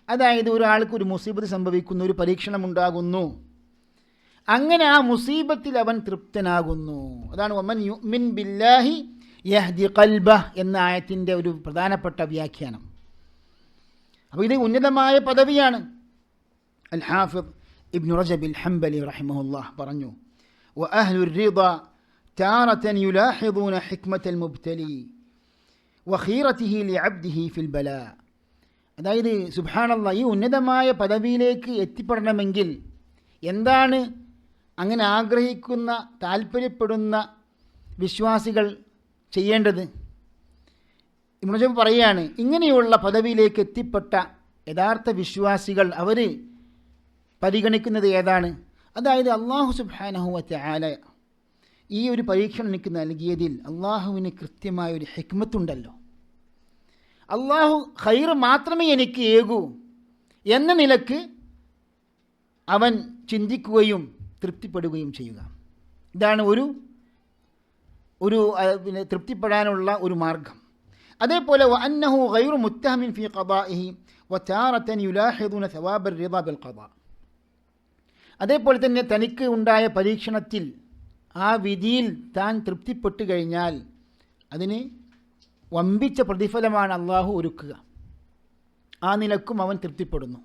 അതായത് ഒരാൾക്ക് ഒരു മുസീബത്ത് സംഭവിക്കുന്നു, ഒരു പരീക്ഷണം ഉണ്ടാകുന്നു, അങ്ങനെ ആ മുസീബത്തിൽ അവൻ തൃപ്തനാകുന്നു. അതാണ് വമൻ യുഅ്മിൻ ബില്ലാഹി യഹ്ദി ഖൽബഹ എന്ന ആയത്തിൻ്റെ ഒരു പ്രധാനപ്പെട്ട വ്യാഖ്യാനം. അപ്പോൾ ഇത് ഉന്നതമായ പദവിയാണ്. അൽ ഹാഫിദ് ഇബ്നു റജബ് അൽ ഹംബലി റഹിമഹുല്ലാഹ് പറഞ്ഞു, വഅഹ്ലുർ റിദ താറതൻ യുലാഹിദൂന ഹിക്മത്തൽ മുബ്തലി വഖീറതിഹി ലിഅബ്ദിഹി ഫിൽ ബലാ. അതായത് സുബ്ഹാനല്ലാഹ്, ഈ ഉന്നതമായ പദവിയിലേക്ക് എത്തിപ്പെടണമെങ്കിൽ എന്താണ് അങ്ങനെ ആഗ്രഹിക്കുന്ന താല്പര്യപ്പെടുന്ന വിശ്വാസികൾ ചെയ്യേണ്ടത്? ഇബ്നു റജബ് പറയുകയാണ്, ഇങ്ങനെയുള്ള പദവിയിലേക്ക് എത്തിപ്പെട്ട യഥാർത്ഥ വിശ്വാസികൾ അവർ പരിഗണിക്കുന്നത് ഏതാണ്? അതായത് അല്ലാഹു സുബ്ഹാനഹു വ തആല ഈ ഒരു പരീക്ഷണം എനിക്ക് നൽകിയതിൽ അള്ളാഹുവിന് കൃത്യമായൊരു ഹിക്മത്തുണ്ടല്ലോ, അള്ളാഹു ഖൈർ മാത്രമേ എനിക്ക് ഏകൂ എന്ന നിലക്ക് അവൻ ചിന്തിക്കുകയും തൃപ്തിപ്പെടുകയും ചെയ്യുക. ഇതാണ് ഒരു തൃപ്തിപ്പെടാനുള്ള ഒരു മാർഗം. അതേപോലെ വഅന്നഹു ഗൈറു മുത്തഹമിൻ ഫീ ഖദാഇഹി വതാറതൻ യുലാഹിദൂന സവാബർ റിദാ ബിൽ ഖദാ. അതേപോലെ തന്നെ തനിക്ക് ഉണ്ടായ പരീക്ഷണത്തിൽ ആ വിധിയിൽ താൻ തൃപ്തിപ്പെട്ടു കഴിഞ്ഞാൽ അതിന് വമ്പിച്ച പ്രതിഫലമാണ് അള്ളാഹു ഒരുക്കുക. ആ നിലക്കും അവൻ തൃപ്തിപ്പെടുന്നു.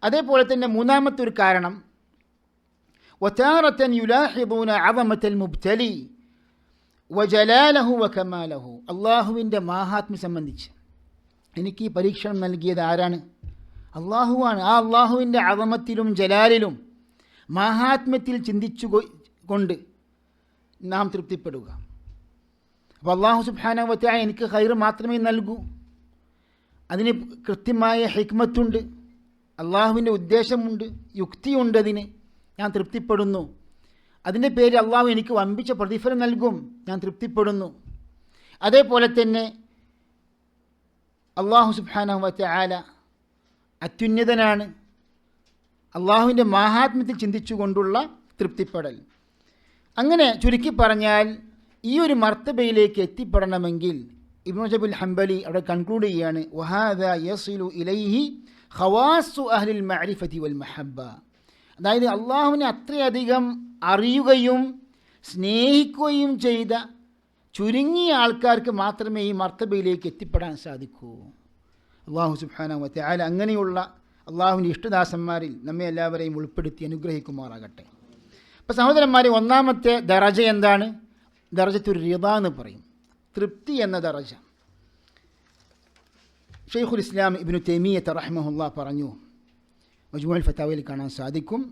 അതേപോലെ തന്നെ മൂന്നാമത്തെ ഒരു കാരണം, വതാറതൻ യുലാഹിദൂന അദമത്തൽ മുബ്തലി വജലാലഹു വകമാലഹു. അള്ളാഹുവിൻ്റെ മാഹാത്മ്യം സംബന്ധിച്ച് എനിക്ക് ഈ പരീക്ഷണം നൽകിയത് ആരാണ്? അള്ളാഹുവാണ്. ആ അള്ളാഹുവിൻ്റെ അദമത്തിലും ജലാലിലും മാഹാത്മ്യത്തിൽ ചിന്തിച്ചു കൊണ്ട് നാം തൃപ്തിപ്പെടുക. അപ്പോൾ അള്ളാഹു സുബ്ഹാനഹു വ തആല എനിക്ക് ഖൈർ മാത്രമേ നൽകൂ, അതിന് കൃത്യമായ ഹിക്മത്തുണ്ട്, അള്ളാഹുവിൻ്റെ ഉദ്ദേശമുണ്ട്, യുക്തിയുണ്ട്, അതിന് ഞാൻ തൃപ്തിപ്പെടുന്നു. അതിൻ്റെ പേര് അള്ളാഹു എനിക്ക് വമ്പിച്ച പ്രതിഫലം നൽകും, ഞാൻ തൃപ്തിപ്പെടുന്നു. അതേപോലെ തന്നെ അള്ളാഹു സുബ്ഹാനഹു വ തആല അത്യുന്നതനാണ്. അള്ളാഹുവിൻ്റെ മാഹാത്മ്യത്തിൽ ചിന്തിച്ചുകൊണ്ടുള്ള തൃപ്തിപ്പെടൽ. അങ്ങനെ ചുരുക്കി പറഞ്ഞാൽ ഈ ഒരു മർത്തബയിലേക്ക് എത്തിപ്പെടണമെങ്കിൽ ഇബ്നു റജബ് അൽ ഹംബലി അവിടെ കൺക്ലൂഡ് ചെയ്യുകയാണ്, വഹാദാ യസിലു ഇലൈഹി ഖവാസു അഹ്ലിൽ മഅരിഫതി വൽ മഹബ്ബ. അതായത് അള്ളാഹുവിനെ അത്രയധികം അറിയുകയും സ്നേഹിക്കുകയും ചെയ്ത ചുരുങ്ങിയ ആൾക്കാർക്ക് മാത്രമേ ഈ മർത്തബയിലേക്ക് എത്തിപ്പെടാൻ സാധിക്കൂ. അള്ളാഹു സുബ്ഹാനഹു വ തആല അങ്ങനെയുള്ള അള്ളാഹുവിൻ്റെ ഇഷ്ടദാസന്മാരിൽ നമ്മെ എല്ലാവരെയും ഉൾപ്പെടുത്തി അനുഗ്രഹിക്കുമാറാകട്ടെ. അപ്പോൾ സഹോദരന്മാരെ, ഒന്നാമത്തെ ദറജ എന്താണ്? ദറജത്തുർ റിദ എന്ന് പറയും, തൃപ്തി എന്ന ദറജ. ഷെയ്ഖുൽ ഇസ്ലാം ഇബ്നു തൈമിയ്യ റഹിമഹുല്ലാഹ് പറഞ്ഞു, മജ്മുഉൽ ഫതാവയിൽ കാണാൻ സാധിക്കും,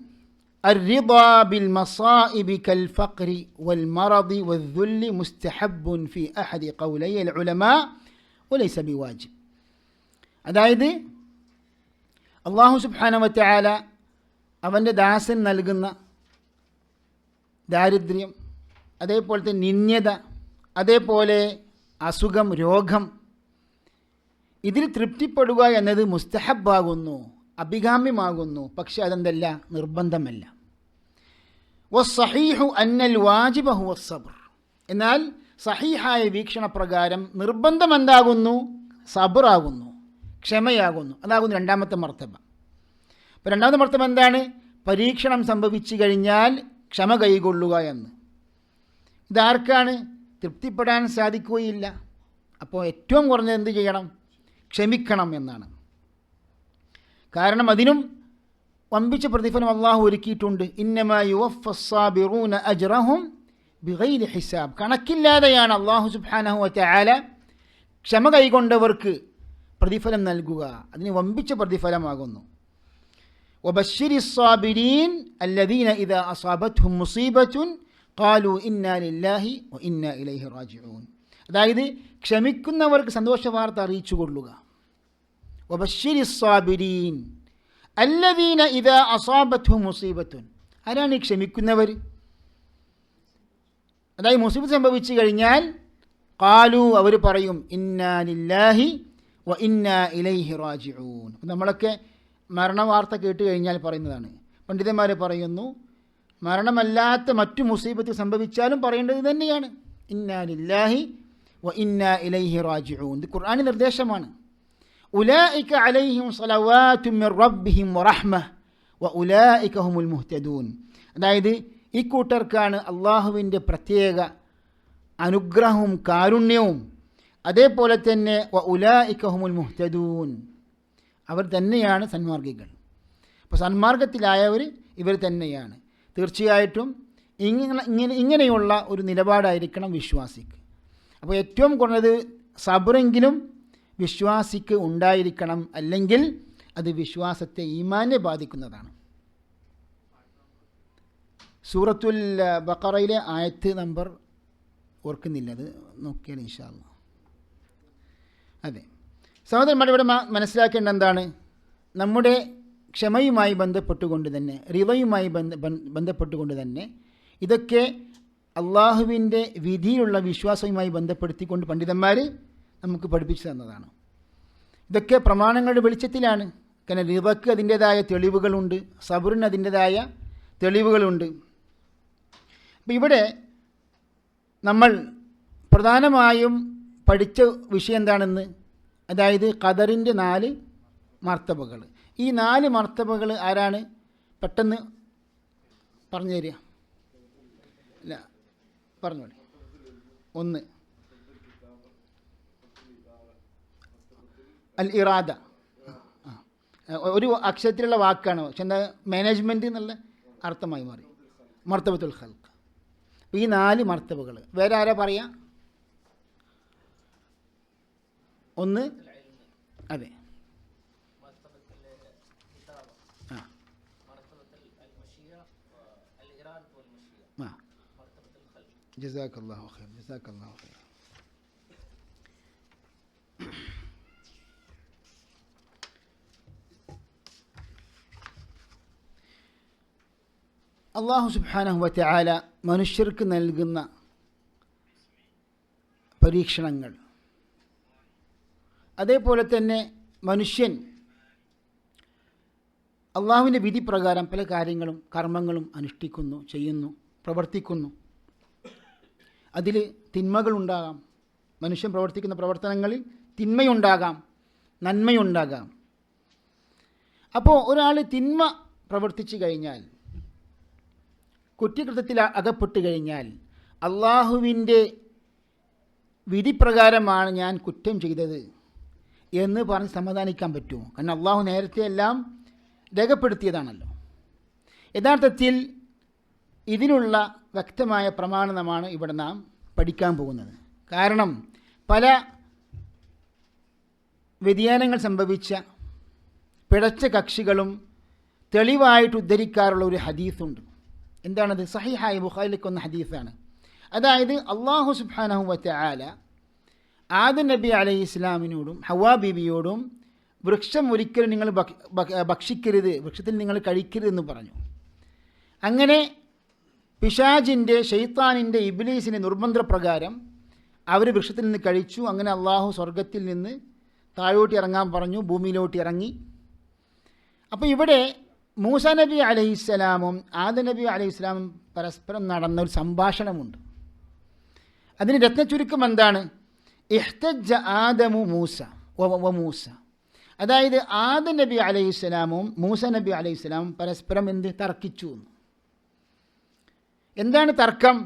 الرضا بالمصائب كالفقر والمرض والذل مستحب في أحد قولي العلماء وليس بواجب. അതായത് അല്ലാഹു സുബ്ഹാനഹു വ തആല അവൻ്റെ ദാസൻ നൽകുന്ന ദാരിദ്ര്യം, അതേപോലെ തന്നെ നിന്ദ്യത, അതേപോലെ അസുഖം, രോഗം, ഇതിൽ തൃപ്തിപ്പെടുക എന്നത് മുസ്തഹബാകുന്നു, അഭികാമ്യമാകുന്നു. പക്ഷെ അതെന്തല്ല, നിർബന്ധമല്ല. വസ്സഹീഹു അന്നൽ വാജിബ ഹുവ സബ്ർ. എന്നാൽ സഹീഹായ വീക്ഷണപ്രകാരം നിർബന്ധം എന്താകുന്നു? സബ്റാകുന്നു, ക്ഷമയാകുന്നു. അതാകുന്നു രണ്ടാമത്തെ മർത്തബ. അപ്പോൾ രണ്ടാമത്തെ മർത്തബ എന്താണ്? പരീക്ഷണം സംഭവിച്ചു കഴിഞ്ഞാൽ ക്ഷമ കൈകൊള്ളുക എന്ന്. ഇതാർക്കാണ്? തൃപ്തിപ്പെടാൻ സാധിക്കുകയില്ല. അപ്പോൾ ഏറ്റവും കുറഞ്ഞത് എന്ത് ചെയ്യണം? ക്ഷമിക്കണം എന്നാണ്. കാരണം അതിനും വമ്പിച്ച പ്രതിഫലം അള്ളാഹു ഒരുക്കിയിട്ടുണ്ട്. ഇന്നമാ യുവഫസ്സാബിറൂന അജ്റഹും ബിഗൈരി ഹിസാബ്. കണക്കില്ലാതെയാണ് അള്ളാഹു സുബ്ഹാനഹു വ തആല ക്ഷമ കൈകൊണ്ടവർക്ക് പ്രതിഫലം നൽകുക. അതിന് വമ്പിച്ച പ്രതിഫലമാകുന്നു. വബശ്ശിരി സ്സാബിരീൻ അല്ലദീന ഇദാ അസാബത്ഹും മുസീബത്തുൻ ഖാലൂ ഇന്നാ ലില്ലാഹി വ ഇന്നാ ഇലൈഹി റാജിഊൻ. അതായത് ക്ഷമിക്കുന്നവർക്ക് സന്തോഷ വാർത്ത അറിയിച്ചു കൊള്ളുക. വബശ്ശിരി സ്സാബിരീൻ, അല്ലദീന ഇദാ അസാബത്ഹും മുസീബത്തുൻ, ആരാണ് ഈ ക്ഷമിക്കുന്നവർ? അതായത് മുസീബത്ത് സംഭവിച്ചു കഴിഞ്ഞാൽ ഖാലു, അവർ പറയും ഇന്നാ ലില്ലാഹി വ ഇന്നാ ഇലൈഹി റാജിഊൻ. നമ്മളൊക്കെ മരണവാർത്ത കേട്ട് കഴിഞ്ഞാൽ പറയുന്നതാണ്. പണ്ഡിതന്മാർ പറയുന്നു, മരണമല്ലാത്ത മറ്റു മുസീബത്ത് സംഭവിച്ചാലും പറയേണ്ടത് തന്നെയാണ് ഇന്നാ ലില്ലാഹി വ ഇന്നാ ഇലൈഹി റാജിഊൻ. ഇത് ഖുർആനി നിർദ്ദേശമാണ്. ഉലൈക അലൈഹിം സ്വലവാതു മിർ റബ്ബിഹിം വറഹ്മഹ വ ഉലൈക ഹുമുൽ മുഹ്തദൂൻ. അതായത് ഈ കൂട്ടർക്കാണ് അള്ളാഹുവിൻ്റെ പ്രത്യേക അനുഗ്രഹവും കാരുണ്യവും, അതേപോലെ തന്നെ വ ഉലൈക ഹുമുൽ മുഹ്തദൂൻ, അവർ തന്നെയാണ് സന്മാർഗികൾ. അപ്പോൾ സന്മാർഗത്തിലായവർ ഇവർ തന്നെയാണ്. തീർച്ചയായിട്ടും ഇങ്ങനെയുള്ള ഒരു നിലപാടായിരിക്കണം വിശ്വാസിക്ക്. അപ്പോൾ ഏറ്റവും കുറഞ്ഞത് സബറെങ്കിലും വിശ്വാസിക്ക് ഉണ്ടായിരിക്കണം, അല്ലെങ്കിൽ അത് വിശ്വാസത്തെ ഈമാനെ ബാധിക്കുന്നതാണ്. സൂറത്തുൽ ബഖറയിലെ ആയത്ത് നമ്പർ ഓർക്കുന്നില്ല, അത് നോക്കിയാൽ ഇൻഷാ അല്ലാഹ്. അതെ സഹോദരന്മാർ, ഇവിടെ മനസ്സിലാക്കേണ്ട എന്താണ്? നമ്മുടെ ക്ഷമയുമായി ബന്ധപ്പെട്ടുകൊണ്ട് തന്നെ, റിവയുമായി ബന്ധപ്പെട്ടുകൊണ്ട് തന്നെ ഇതൊക്കെ അള്ളാഹുവിൻ്റെ വിധിയിലുള്ള വിശ്വാസവുമായി ബന്ധപ്പെടുത്തിക്കൊണ്ട് പണ്ഡിതന്മാർ നമുക്ക് പഠിപ്പിച്ചു തന്നതാണ്. ഇതൊക്കെ പ്രമാണങ്ങളുടെ വെളിച്ചത്തിലാണ്. കാരണം റിവക്ക് അതിൻ്റേതായ തെളിവുകളുണ്ട്, സബറിന് അതിൻ്റേതായ തെളിവുകളുണ്ട്. അപ്പം ഇവിടെ നമ്മൾ പ്രധാനമായും പഠിച്ച വിഷയം എന്താണെന്ന്, അതായത് ഖദറിൻ്റെ 4 മർത്തബകൾ. ഈ 4 മർത്തബകൾ ആരാണ് പെട്ടെന്ന് പറഞ്ഞു തരിക? അല്ല, പറഞ്ഞോളി. 1 അൽ ഇറാദ, ഒരു അക്ഷരത്തിലുള്ള വാക്കാണ്, പക്ഷെ എന്താ മാനേജ്മെൻറ്റ് എന്നുള്ള അർത്ഥമായി മാറി. മർത്തബത്തുൽ ഖൽഖ്. ഈ 4 മർത്തബകൾ വേറെ ആരാ പറയാ? 1 അതെ, ജസാക്കല്ലാഹു ഖൈർ, ജസാക്കല്ലാഹു ഖൈർ. അല്ലാഹു സുബ്ഹാനഹു വ തആല മനുഷ്യർക്ക് നൽകുന്ന പരീക്ഷണങ്ങൾ, അതേപോലെ തന്നെ മനുഷ്യൻ അള്ളാഹുവിൻ്റെ വിധി പ്രകാരം പല കാര്യങ്ങളും കർമ്മങ്ങളും അനുഷ്ഠിക്കുന്നു, ചെയ്യുന്നു, പ്രവർത്തിക്കുന്നു. അതിൽ തിന്മകളുണ്ടാകാം. മനുഷ്യൻ പ്രവർത്തിക്കുന്ന പ്രവർത്തനങ്ങളിൽ തിന്മയുണ്ടാകാം, നന്മയുണ്ടാകാം. അപ്പോൾ ഒരാൾ തിന്മ പ്രവർത്തിച്ചു കഴിഞ്ഞാൽ, കുറ്റകൃത്യത്തിൽ അകപ്പെട്ട് കഴിഞ്ഞാൽ, അള്ളാഹുവിൻ്റെ വിധിപ്രകാരമാണ് ഞാൻ കുറ്റം ചെയ്തത് എന്ന് പറഞ്ഞ് സമാധാനിക്കാൻ പറ്റുമോ? കാരണം അള്ളാഹു നേരത്തെ എല്ലാം രേഖപ്പെടുത്തിയതാണല്ലോ. യഥാർത്ഥത്തിൽ ഇതിനുള്ള വ്യക്തമായ പ്രമാണമാണ് ഇവിടെ നാം പഠിക്കാൻ പോകുന്നത്. കാരണം പല വ്യതിയാനങ്ങൾ സംഭവിച്ച പിഴച്ച കക്ഷികളും തെളിവായിട്ട് ഉദ്ധരിക്കാറുള്ള ഒരു ഹദീസുണ്ട്. എന്താണത്? സഹീഹായ ബുഖാരിയിലേക്ക് വന്ന ഹദീസാണ്. അതായത് അല്ലാഹു സുബ്ഹാനഹു വ തആല ആദം നബി അലൈഹി ഇസ്ലാമിനോടും ഹവ്വാ ബീവിയോടും വൃക്ഷം ഒരിക്കലും നിങ്ങൾ ഭക്ഷിക്കരുത്, വൃക്ഷത്തിൽ നിങ്ങൾ കഴിക്കരുതെന്ന് പറഞ്ഞു. അങ്ങനെ പിശാചിൻ്റെ, ഷെയ്ത്താനിൻ്റെ, ഇബ്ലീസിൻ്റെ നിർബന്ധപ്രകാരം അവർ വൃക്ഷത്തിൽ നിന്ന് കഴിച്ചു. അങ്ങനെ അള്ളാഹു സ്വർഗത്തിൽ നിന്ന് താഴോട്ട് ഇറങ്ങാൻ പറഞ്ഞു, ഭൂമിയിലോട്ട് ഇറങ്ങി. അപ്പോൾ ഇവിടെ മൂസ നബി അലൈഹിസ്സലാമും ആദം നബി അലൈഹിസ്സലാമും പരസ്പരം നടന്ന ഒരു സംഭാഷണമുണ്ട്. അതിന് രത്നചുരുക്കം എന്താണ്? ഇഹ്തജ്ജ ആദമു മൂസ വ മൂസ. അതായത് ആദം നബി അലൈഹിസ്സലാമും മൂസ നബി അലൈഹിസ്സലാമും പരസ്പരം തർക്കിച്ചു. എന്താണ് തർക്കം?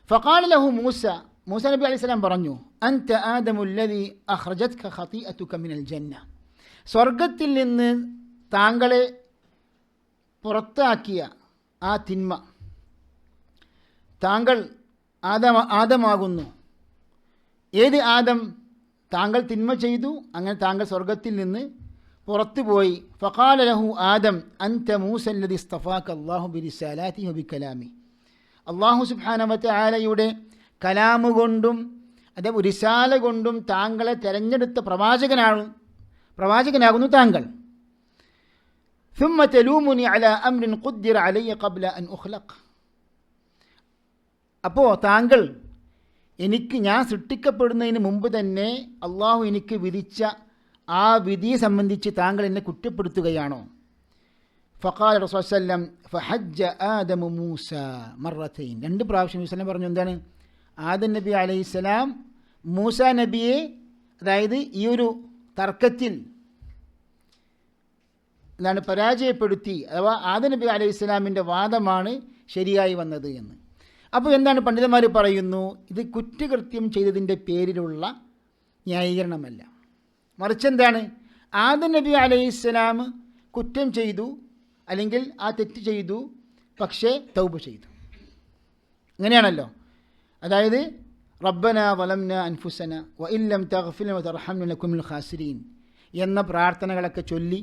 ഫഖാല ലഹു മൂസ, മൂസ നബി അലൈഹിസ്സലാം പറഞ്ഞു, അൻത ആദമുല്ലദീ അഖ്റജത്ക ഖതീഅതുക മിനൽ ജന്ന, സ്വർഗത്തിൽ നിന്ന് താങ്കളെ പുറത്താക്കിയ ആ തിന്മ, താങ്കൾ ആദമാകുന്നു. ഏത് ആദം? താങ്കൾ തിന്മ ചെയ്തു, അങ്ങനെ താങ്കൾ സ്വർഗത്തിൽ നിന്ന് പുറത്തുപോയി. ഫഖാല ലഹു ആദം അൻത മൂസല്ലദീ ഇസ്തഫാക അല്ലാഹു ബിരിസാലാതിഹി വബികലാമി, അല്ലാഹു സുബ്ഹാനഹു വ തആലയുടെ കലാമു കൊണ്ടും അതേ റിസാല കൊണ്ടും താങ്കളെ തിരഞ്ഞെടുത്ത പ്രവാചകനാകുന്നു താങ്കൾ. ثم تلومني على أمر قدر علي قبل أن أخلق. അപ്പോൾ താങ്കൾ ഞാൻ സൃഷ്ടിക്കപ്പെടുന്നതിന് മുമ്പ് തന്നെ അള്ളാഹു എനിക്ക് വിധിച്ച ആ വിധിയെ സംബന്ധിച്ച് താങ്കൾ എന്നെ കുറ്റപ്പെടുത്തുകയാണോ? ഫഖാല റസൂൽ സല്ലം ഫഹജ്ജ ആദമു മൂസ മറത്തൈൻ. 2 പ്രാവശ്യം വസല്ലം പറഞ്ഞു. എന്താണ്? ആദം നബി അലൈഹിസ്സലാം മൂസ നബിയെ, അതായത് ഈ ഒരു തർക്കത്തിൽ പരാജയപ്പെടുത്തി, അഥവാ ആദം നബി അലൈഹിസ്സലാമിൻ്റെ വാദമാണ് ശരിയായി വന്നത് എന്ന്. അപ്പോൾ എന്താണ് പണ്ഡിതന്മാർ പറയുന്നു, ഇത് കുറ്റകൃത്യം ചെയ്തതിൻ്റെ പേരിലുള്ള ന്യായീകരണമല്ല, മറിച്ച് എന്താണ്, ആദം നബി അലൈഹിസ്സലാം കുറ്റം ചെയ്തു, അല്ലെങ്കിൽ ആ തെറ്റ് ചെയ്തു, പക്ഷേ തൗബ ചെയ്തു. അങ്ങനെയാണല്ലോ. അതായത് റബ്ബന വലംന അൻഫുസന വ ഇല്ലം തഗ്ഫിർ വതർഹംന ലനകുന മിനൽ ഖാസിരീൻ എന്ന പ്രാർത്ഥനകളൊക്കെ ചൊല്ലി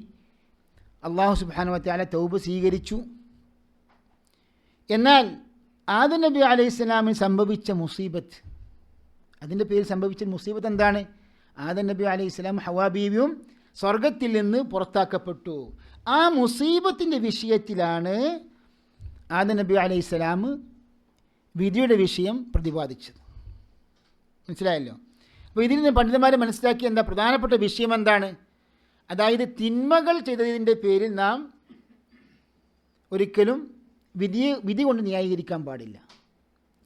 അല്ലാഹു സുബ്ഹാനഹു വ തആല തൗബ സ്വീകരിച്ചു. എന്നാൽ ആദം നബി അലൈഹിസ്സലാമിന് സംഭവിച്ച മുസീബത്ത്, അതിൻ്റെ പേരിൽ സംഭവിച്ച മുസീബത്ത് എന്താണ്? ആദം നബി അലൈഹിസ്സലാം ഹവ്വാ ബീവിയും സ്വർഗത്തിൽ നിന്ന് പുറത്താക്കപ്പെട്ടു. ആ മുസീബത്തിൻ്റെ വിഷയത്തിലാണ് ആദം നബി അലൈഹിസ്സലാം വിധിയുടെ വിഷയം പ്രതിപാദിച്ചത്. മനസ്സിലായല്ലോ. അപ്പോൾ ഇതിൽ നിന്ന് പണ്ഡിതന്മാരെ മനസ്സിലാക്കിയ എന്താ പ്രധാനപ്പെട്ട വിഷയം എന്താണ്? അതായത് തിന്മകൾ ചെയ്തതിൻ്റെ പേരിൽ നാം ഒരിക്കലും വിധി കൊണ്ട് ന്യായീകരിക്കാൻ പാടില്ല.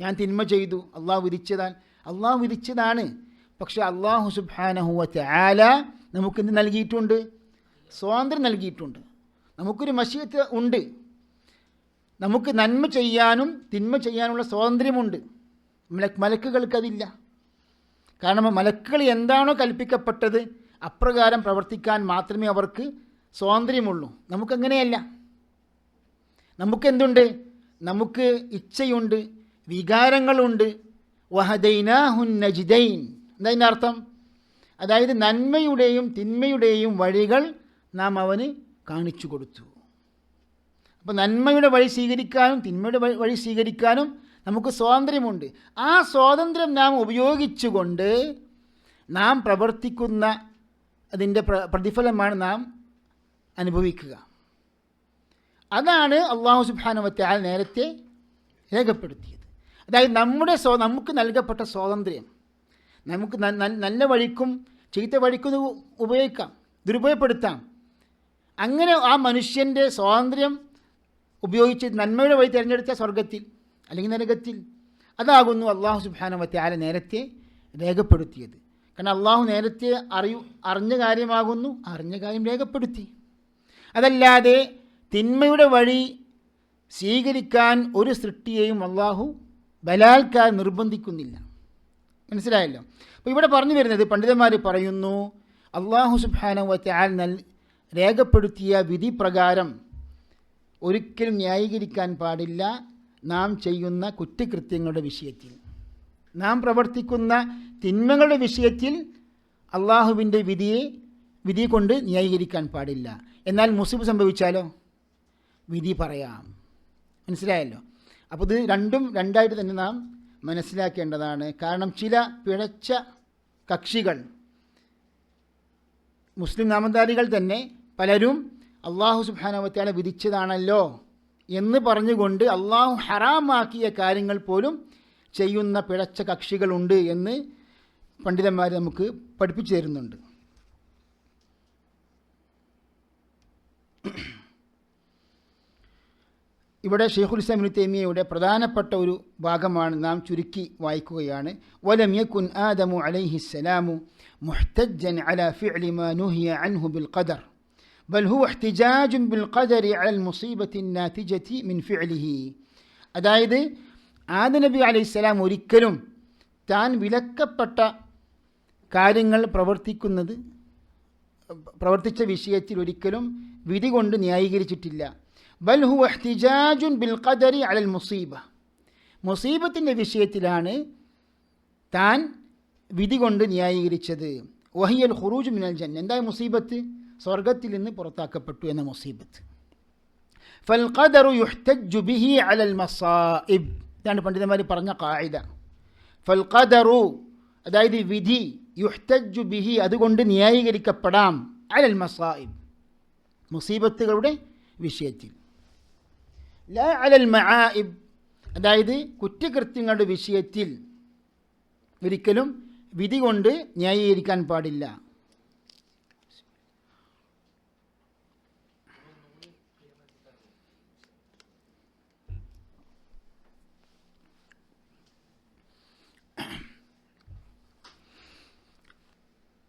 ഞാൻ തിന്മ ചെയ്തു, അള്ളാഹു വിധിച്ചതാണ്. പക്ഷേ അള്ളാഹു സുബ്ഹാനഹു വ തആല നമുക്കെന്ത് നൽകിയിട്ടുണ്ട്? സ്വാതന്ത്ര്യം നൽകിയിട്ടുണ്ട്. നമുക്കൊരു മശീഅത്ത് ഉണ്ട്. നമുക്ക് നന്മ ചെയ്യാനും തിന്മ ചെയ്യാനുള്ള സ്വാതന്ത്ര്യമുണ്ട്. മലക്കുകൾക്കതില്ല. കാരണം മലക്കുകൾ എന്താണോ കൽപ്പിക്കപ്പെട്ടത് അപ്രകാരം പ്രവർത്തിക്കാൻ മാത്രമേ അവർക്ക് സ്വാതന്ത്ര്യമുള്ളൂ. നമുക്കങ്ങനെയല്ല. നമുക്കെന്തുണ്ട്? നമുക്ക് ഇച്ഛയുണ്ട്, വികാരങ്ങളുണ്ട്. വഹദൈനാഹുൻ നജ്ദൈൻ. എന്താ അതിൻ്റെ അർത്ഥം? അതായത് നന്മയുടെയും തിന്മയുടെയും വഴികൾ നാം അവന് കാണിച്ചു കൊടുത്തു. അപ്പോൾ നന്മയുടെ വഴി സ്വീകരിക്കാനും തിന്മയുടെ വഴി സ്വീകരിക്കാനും നമുക്ക് സ്വാതന്ത്ര്യമുണ്ട്. ആ സ്വാതന്ത്ര്യം നാം ഉപയോഗിച്ചുകൊണ്ട് നാം പ്രവർത്തിക്കുന്ന അതിൻ്റെ പ്രതിഫലമാണ് നാം അനുഭവിക്കുക. അതാണ് അല്ലാഹു സുബ്ഹാനഹു വ തആല നേരത്തെ രേഖപ്പെടുത്തിയത്. അതായത് നമുക്ക് നൽകപ്പെട്ട സ്വാതന്ത്ര്യം നമുക്ക് നല്ല വഴിക്കും ചീത്ത വഴിക്കും ഉപയോഗിക്കാം, ദുരുപയോഗപ്പെടുത്താം. അങ്ങനെ ആ മനുഷ്യൻ്റെ സ്വാതന്ത്ര്യം ഉപയോഗിച്ച് നന്മയുടെ വഴി തിരഞ്ഞെടുത്ത സ്വർഗത്തിൽ അല്ലെങ്കിൽ നരകത്തിൽ, അതാകുന്നു അല്ലാഹു സുബ്ഹാനഹു വ തആല നേരത്തെ രേഖപ്പെടുത്തിയത്. കാരണം അല്ലാഹു നേരത്തെ അറിഞ്ഞ കാര്യമാകുന്നു, അറിഞ്ഞ കാര്യം രേഖപ്പെടുത്തി. അതല്ലാതെ തിന്മയുടെ വഴി സ്വീകരിക്കാൻ ഒരു സൃഷ്ടിയെയും അല്ലാഹു ബലാൽക്കാർ നിർബന്ധിക്കുന്നില്ല. മനസ്സിലായല്ലോ. അപ്പോൾ ഇവിടെ പറഞ്ഞു വരുന്നത്, പണ്ഡിതന്മാർ പറയുന്നു, അല്ലാഹു സുബ്ഹാനഹു വ തആല രേഖപ്പെടുത്തിയ വിധി പ്രകാരം ഒരിക്കലും ന്യായീകരിക്കാൻ പാടില്ല നാം ചെയ്യുന്ന കുറ്റകൃത്യങ്ങളുടെ വിഷയത്തിൽ. നാം പ്രവർത്തിക്കുന്ന തിന്മകളുടെ വിഷയത്തിൽ അള്ളാഹുവിൻ്റെ വിധി കൊണ്ട് ന്യായീകരിക്കാൻ പാടില്ല. എന്നാൽ മുസീബ് സംഭവിച്ചാലോ വിധി പറയാം. മനസ്സിലായല്ലോ. അപ്പോൾ ഇത് രണ്ടായിട്ട് തന്നെ നാം മനസ്സിലാക്കേണ്ടതാണ്. കാരണം ചില പിഴച്ച കക്ഷികൾ, മുസ്ലിം നാമധാരികൾ തന്നെ പലരും അള്ളാഹു സുബ്ഹാനഹു വ തആല വിധിച്ചതാണല്ലോ എന്ന് പറഞ്ഞുകൊണ്ട് അള്ളാഹു ഹറാമാക്കിയ കാര്യങ്ങൾ പോലും ചെയ്യുന്ന പിഴച്ച കക്ഷികളുണ്ട് എന്ന് പണ്ഡിതന്മാർ നമുക്ക് പഠിപ്പിച്ചു തരുന്നുണ്ട്. ഇവിടെ ശൈഖുൽ ഇസ്ലാം ഇബ്നു തൈമിയ്യയുടെ പ്രധാനപ്പെട്ട ഒരു ഭാഗമാണ് നാം ചുരുക്കി വായിക്കുകയാണ്. വലം യകുൻ ആദമു അലൈഹിസ്സലാമു മുഹ്തജ്ജൻ അലാ ഫിഅലി മാ നുഹിയ അൻഹു ബിൽ ഖദർ ബൽ ഹുവ ഇഹ്തിജാജുൻ ബിൽ ഖദരി അലൽ മുസീബത്തി നാതിജതി മിൻ ഫിഅലിഹി. അതായത് ആദം നബി അലൈഹിസ്സലാം ഒരിക്കലും താൻ വിലക്കപ്പെട്ട കാര്യങ്ങൾ പ്രവർത്തിച്ച വിഷയത്തിൽ ഒരിക്കലും വിധി കൊണ്ട് ന്യായീകരിച്ചിട്ടില്ല. ബൽ ഹുവ ഇഹ്തിജാജുൻ ബിൽ ഖദരി അലൽ മുസീബ. മുസീബത്തിൻ്റെ വിഷയത്തിലാണ് താൻ വിധി കൊണ്ട് ന്യായീകരിച്ചത്. വഹിയൽ ഖുറൂജ് മിനൽ ജന്ന. എന്താ മുസീബത്ത്? സ്വർഗത്തിൽ നിന്ന് പുറത്താക്കപ്പെട്ടു എന്ന മുസീബത്ത്. ഫൽ ഖദറു യുഹ്തജ്ജു ബിഹി അലൽ മസാഇബ്. ഇതാണ് പണ്ഡിതന്മാർ പറഞ്ഞ ഖാഇദ. ഫൽ ഖദറു, അതായത് വിധി, യുഹ്തജ്ജു ബിഹി, അതുകൊണ്ട് ന്യായീകരിക്കപ്പെടാം, അലൽ മസാഇബ്, മുസീബത്തുകളുടെ വിഷയത്തിൽ. ലാ അലൽ മആഇബ്, അതായത് കുറ്റകൃത്യങ്ങളുടെ വിഷയത്തിൽ ഒരിക്കലും വിധി കൊണ്ട് ന്യായീകരിക്കാൻ പാടില്ല.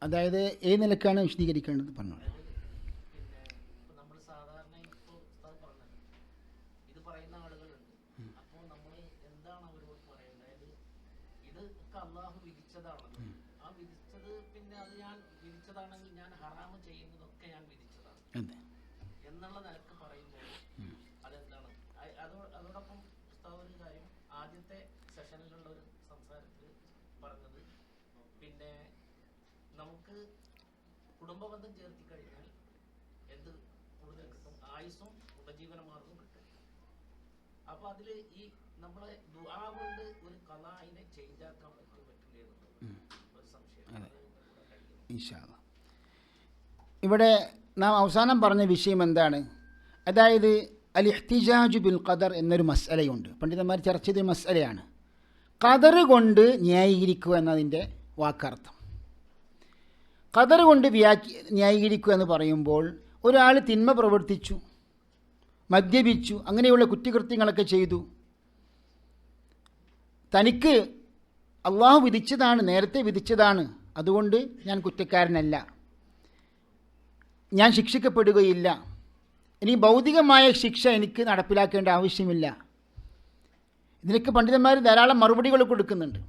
അതായത് ഏത് നിലക്കാണ് വിശദീകരിക്കേണ്ടത് പറഞ്ഞോളൂ. നമുക്ക് കുടുംബബന്ധം ചേർത്തി കഴിഞ്ഞാൽ എന്ത് കൂടുതൽ കിട്ടും? ആയുസ്സും ഉപജീവനമാർഗം കിട്ടും. അപ്പൊ അതില് ഈ നമ്മളെ ദുആ കൊണ്ട് ഒരു ഖലാഇനെ ചേഞ്ച് ആക്കാൻ പറ്റില്ലേ ഒരു സംശയം. ഇൻഷാ അല്ലാഹ്. ഇവിടെ നാം അവസാനം പറഞ്ഞ വിഷയം എന്താണ്? അതായത് അൽ ഇഹ്തിജാജു ബിൽ ഖദർ എന്നൊരു മസ്അലയുണ്ട്. പണ്ഡിതന്മാർ ചർച്ച ചെയ്ത മസ്അലയാണ്. ഖദർ കൊണ്ട് ന്യായീകരിക്കുക എന്നതിൻ്റെ വാക്കർത്ഥം. ഖദർ കൊണ്ട് ന്യായീകരിക്കുക എന്ന് പറയുമ്പോൾ ഒരാൾ തിന്മ പ്രവർത്തിച്ചു, മദ്യപിച്ചു, അങ്ങനെയുള്ള കുറ്റകൃത്യങ്ങളൊക്കെ ചെയ്തു. തനിക്ക് അള്ളാഹു വിധിച്ചതാണ്, നേരത്തെ വിധിച്ചതാണ്, അതുകൊണ്ട് ഞാൻ കുറ്റക്കാരനല്ല, ഞാൻ ശിക്ഷിക്കപ്പെടുകയില്ല, ഇനി ഭൗതികമായ ശിക്ഷ എനിക്ക് നടപ്പിലാക്കേണ്ട ആവശ്യമില്ല. ഇതിനൊക്കെ പണ്ഡിതന്മാർ ധാരാളം മറുപടികൾ കൊടുക്കുന്നുണ്ട്.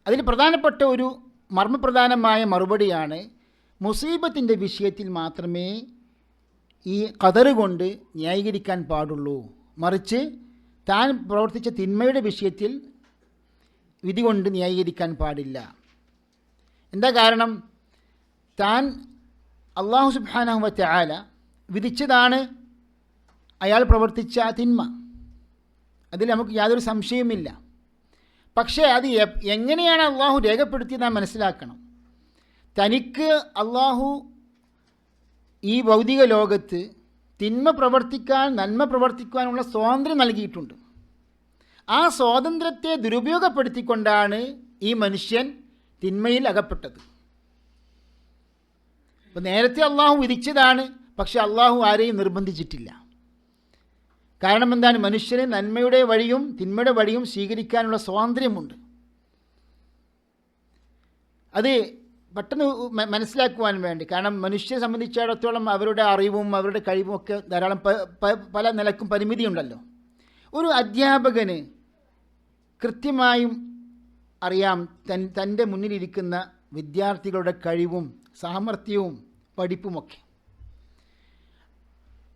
അതിൽ പ്രധാനപ്പെട്ട ഒരു മർമ്മപ്രധാനമായ മറുപടിയാണ്, മുസീബത്തിൻ്റെ വിഷയത്തിൽ മാത്രമേ ഈ ഖദർ കൊണ്ട് ന്യായീകരിക്കാൻ പാടുള്ളൂ, മറിച്ച് താൻ പ്രവർത്തിച്ച തിന്മയുടെ വിഷയത്തിൽ വിധി കൊണ്ട് ന്യായീകരിക്കാൻ പാടില്ല. എന്താ കാരണം? താൻ അല്ലാഹു സുബ്ഹാനഹു വ തആല വിധിച്ചതാണ് അയാൾ പ്രവർത്തിച്ച തിന്മ, അതിൽ നമുക്ക് യാതൊരു സംശയവുമില്ല. പക്ഷേ അത് എങ്ങനെയാണ് അള്ളാഹു രേഖപ്പെടുത്തിയത് നാം മനസ്സിലാക്കണം. തനിക്ക് അള്ളാഹു ഈ ഭൗതിക ലോകത്ത് തിന്മ പ്രവർത്തിക്കാൻ നന്മ പ്രവർത്തിക്കാനുള്ള സ്വാതന്ത്ര്യം നൽകിയിട്ടുണ്ട്. ആ സ്വാതന്ത്ര്യത്തെ ദുരുപയോഗപ്പെടുത്തിക്കൊണ്ടാണ് ഈ മനുഷ്യൻ തിന്മയിൽ അകപ്പെട്ടത്. അപ്പോൾ നേരത്തെ അള്ളാഹു വിധിച്ചതാണ്, പക്ഷെ അള്ളാഹു ആരെയും നിർബന്ധിച്ചിട്ടില്ല. കാരണം എന്താണ്? മനുഷ്യന് നന്മയുടെ വഴിയും തിന്മയുടെ വഴിയും സ്വീകരിക്കാനുള്ള സ്വാതന്ത്ര്യമുണ്ട്. അത് പെട്ടെന്ന് മനസ്സിലാക്കുവാൻ വേണ്ടി, കാരണം മനുഷ്യരെ സംബന്ധിച്ചിടത്തോളം അവരുടെ അറിവും അവരുടെ കഴിവും ഒക്കെ ധാരാളം പല നിലക്കും പരിമിതിയുണ്ടല്ലോ. ഒരു അധ്യാപകന് കൃത്യമായും അറിയാം തൻ്റെ മുന്നിലിരിക്കുന്ന വിദ്യാർത്ഥികളുടെ കഴിവും സാമർഥ്യവും പഠിപ്പുമൊക്കെ.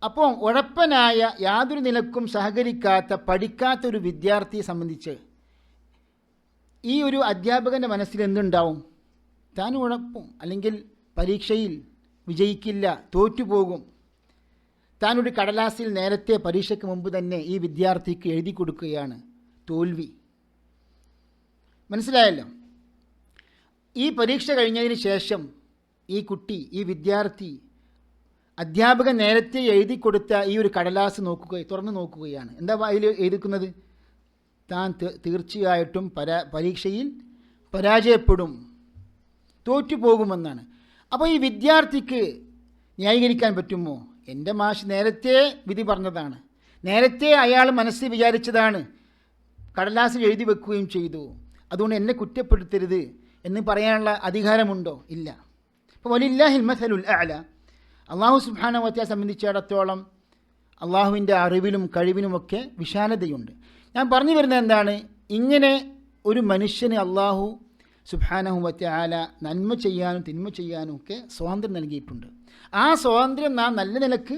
അപ്പോൾ ഉഴപ്പനായ, യാതൊരു നിലക്കും സഹകരിക്കാത്ത, പഠിക്കാത്തൊരു വിദ്യാർത്ഥിയെ സംബന്ധിച്ച് ഈ ഒരു അധ്യാപകൻ്റെ മനസ്സിൽ എന്തുണ്ടാവും? താൻ ഉഴപ്പും, അല്ലെങ്കിൽ പരീക്ഷയിൽ വിജയിക്കില്ല, തോറ്റുപോകും. താനൊരു കടലാസിൽ നേരത്തെ പരീക്ഷയ്ക്ക് മുമ്പ് തന്നെ ഈ വിദ്യാർത്ഥിക്ക് എഴുതി കൊടുക്കുകയാണ് തോൽവി. മനസ്സിലായല്ലോ? ഈ പരീക്ഷ കഴിഞ്ഞതിന് ശേഷം ഈ കുട്ടി, ഈ വിദ്യാർത്ഥി, അധ്യാപകൻ നേരത്തെ എഴുതി കൊടുത്ത ഈ ഒരു കടലാസ് തുറന്നു നോക്കുകയാണ്. എന്താ അതിൽ എഴുതിക്കുന്നത്? താൻ തീർച്ചയായിട്ടും പരീക്ഷയിൽ പരാജയപ്പെടും, തോറ്റുപോകുമെന്നാണ്. അപ്പോൾ ഈ വിദ്യാർത്ഥിക്ക് ന്യായീകരിക്കാൻ പറ്റുമോ? എൻ്റെ മാഷ് നേരത്തെ വിധി പറഞ്ഞതാണ്, നേരത്തെ അയാൾ മനസ്സിൽ വിചാരിച്ചതാണ്, കടലാസിൽ എഴുതി വെക്കുകയും ചെയ്തു, അതുകൊണ്ട് എന്നെ കുറ്റപ്പെടുത്തരുത് എന്ന് പറയാനുള്ള അധികാരമുണ്ടോ? ഇല്ല. അപ്പോൾ വലില്ലാഹിൽ മസലുൽ അഅല, അള്ളാഹു സുബ്ഹാനഹു വ തആല സംബന്ധിച്ചിടത്തോളം അള്ളാഹുവിൻ്റെ അറിവിലും കഴിവിനുമൊക്കെ വിശാലതയുണ്ട്. ഞാൻ പറഞ്ഞു വരുന്നത് എന്താണ്? ഇങ്ങനെ ഒരു മനുഷ്യന് അള്ളാഹു സുബ്ഹാനഹു വ തആല നന്മ ചെയ്യാനും തിന്മ ചെയ്യാനും ഒക്കെ സ്വാതന്ത്ര്യം നൽകിയിട്ടുണ്ട്. ആ സ്വാതന്ത്ര്യം നാം നല്ല നിലക്ക്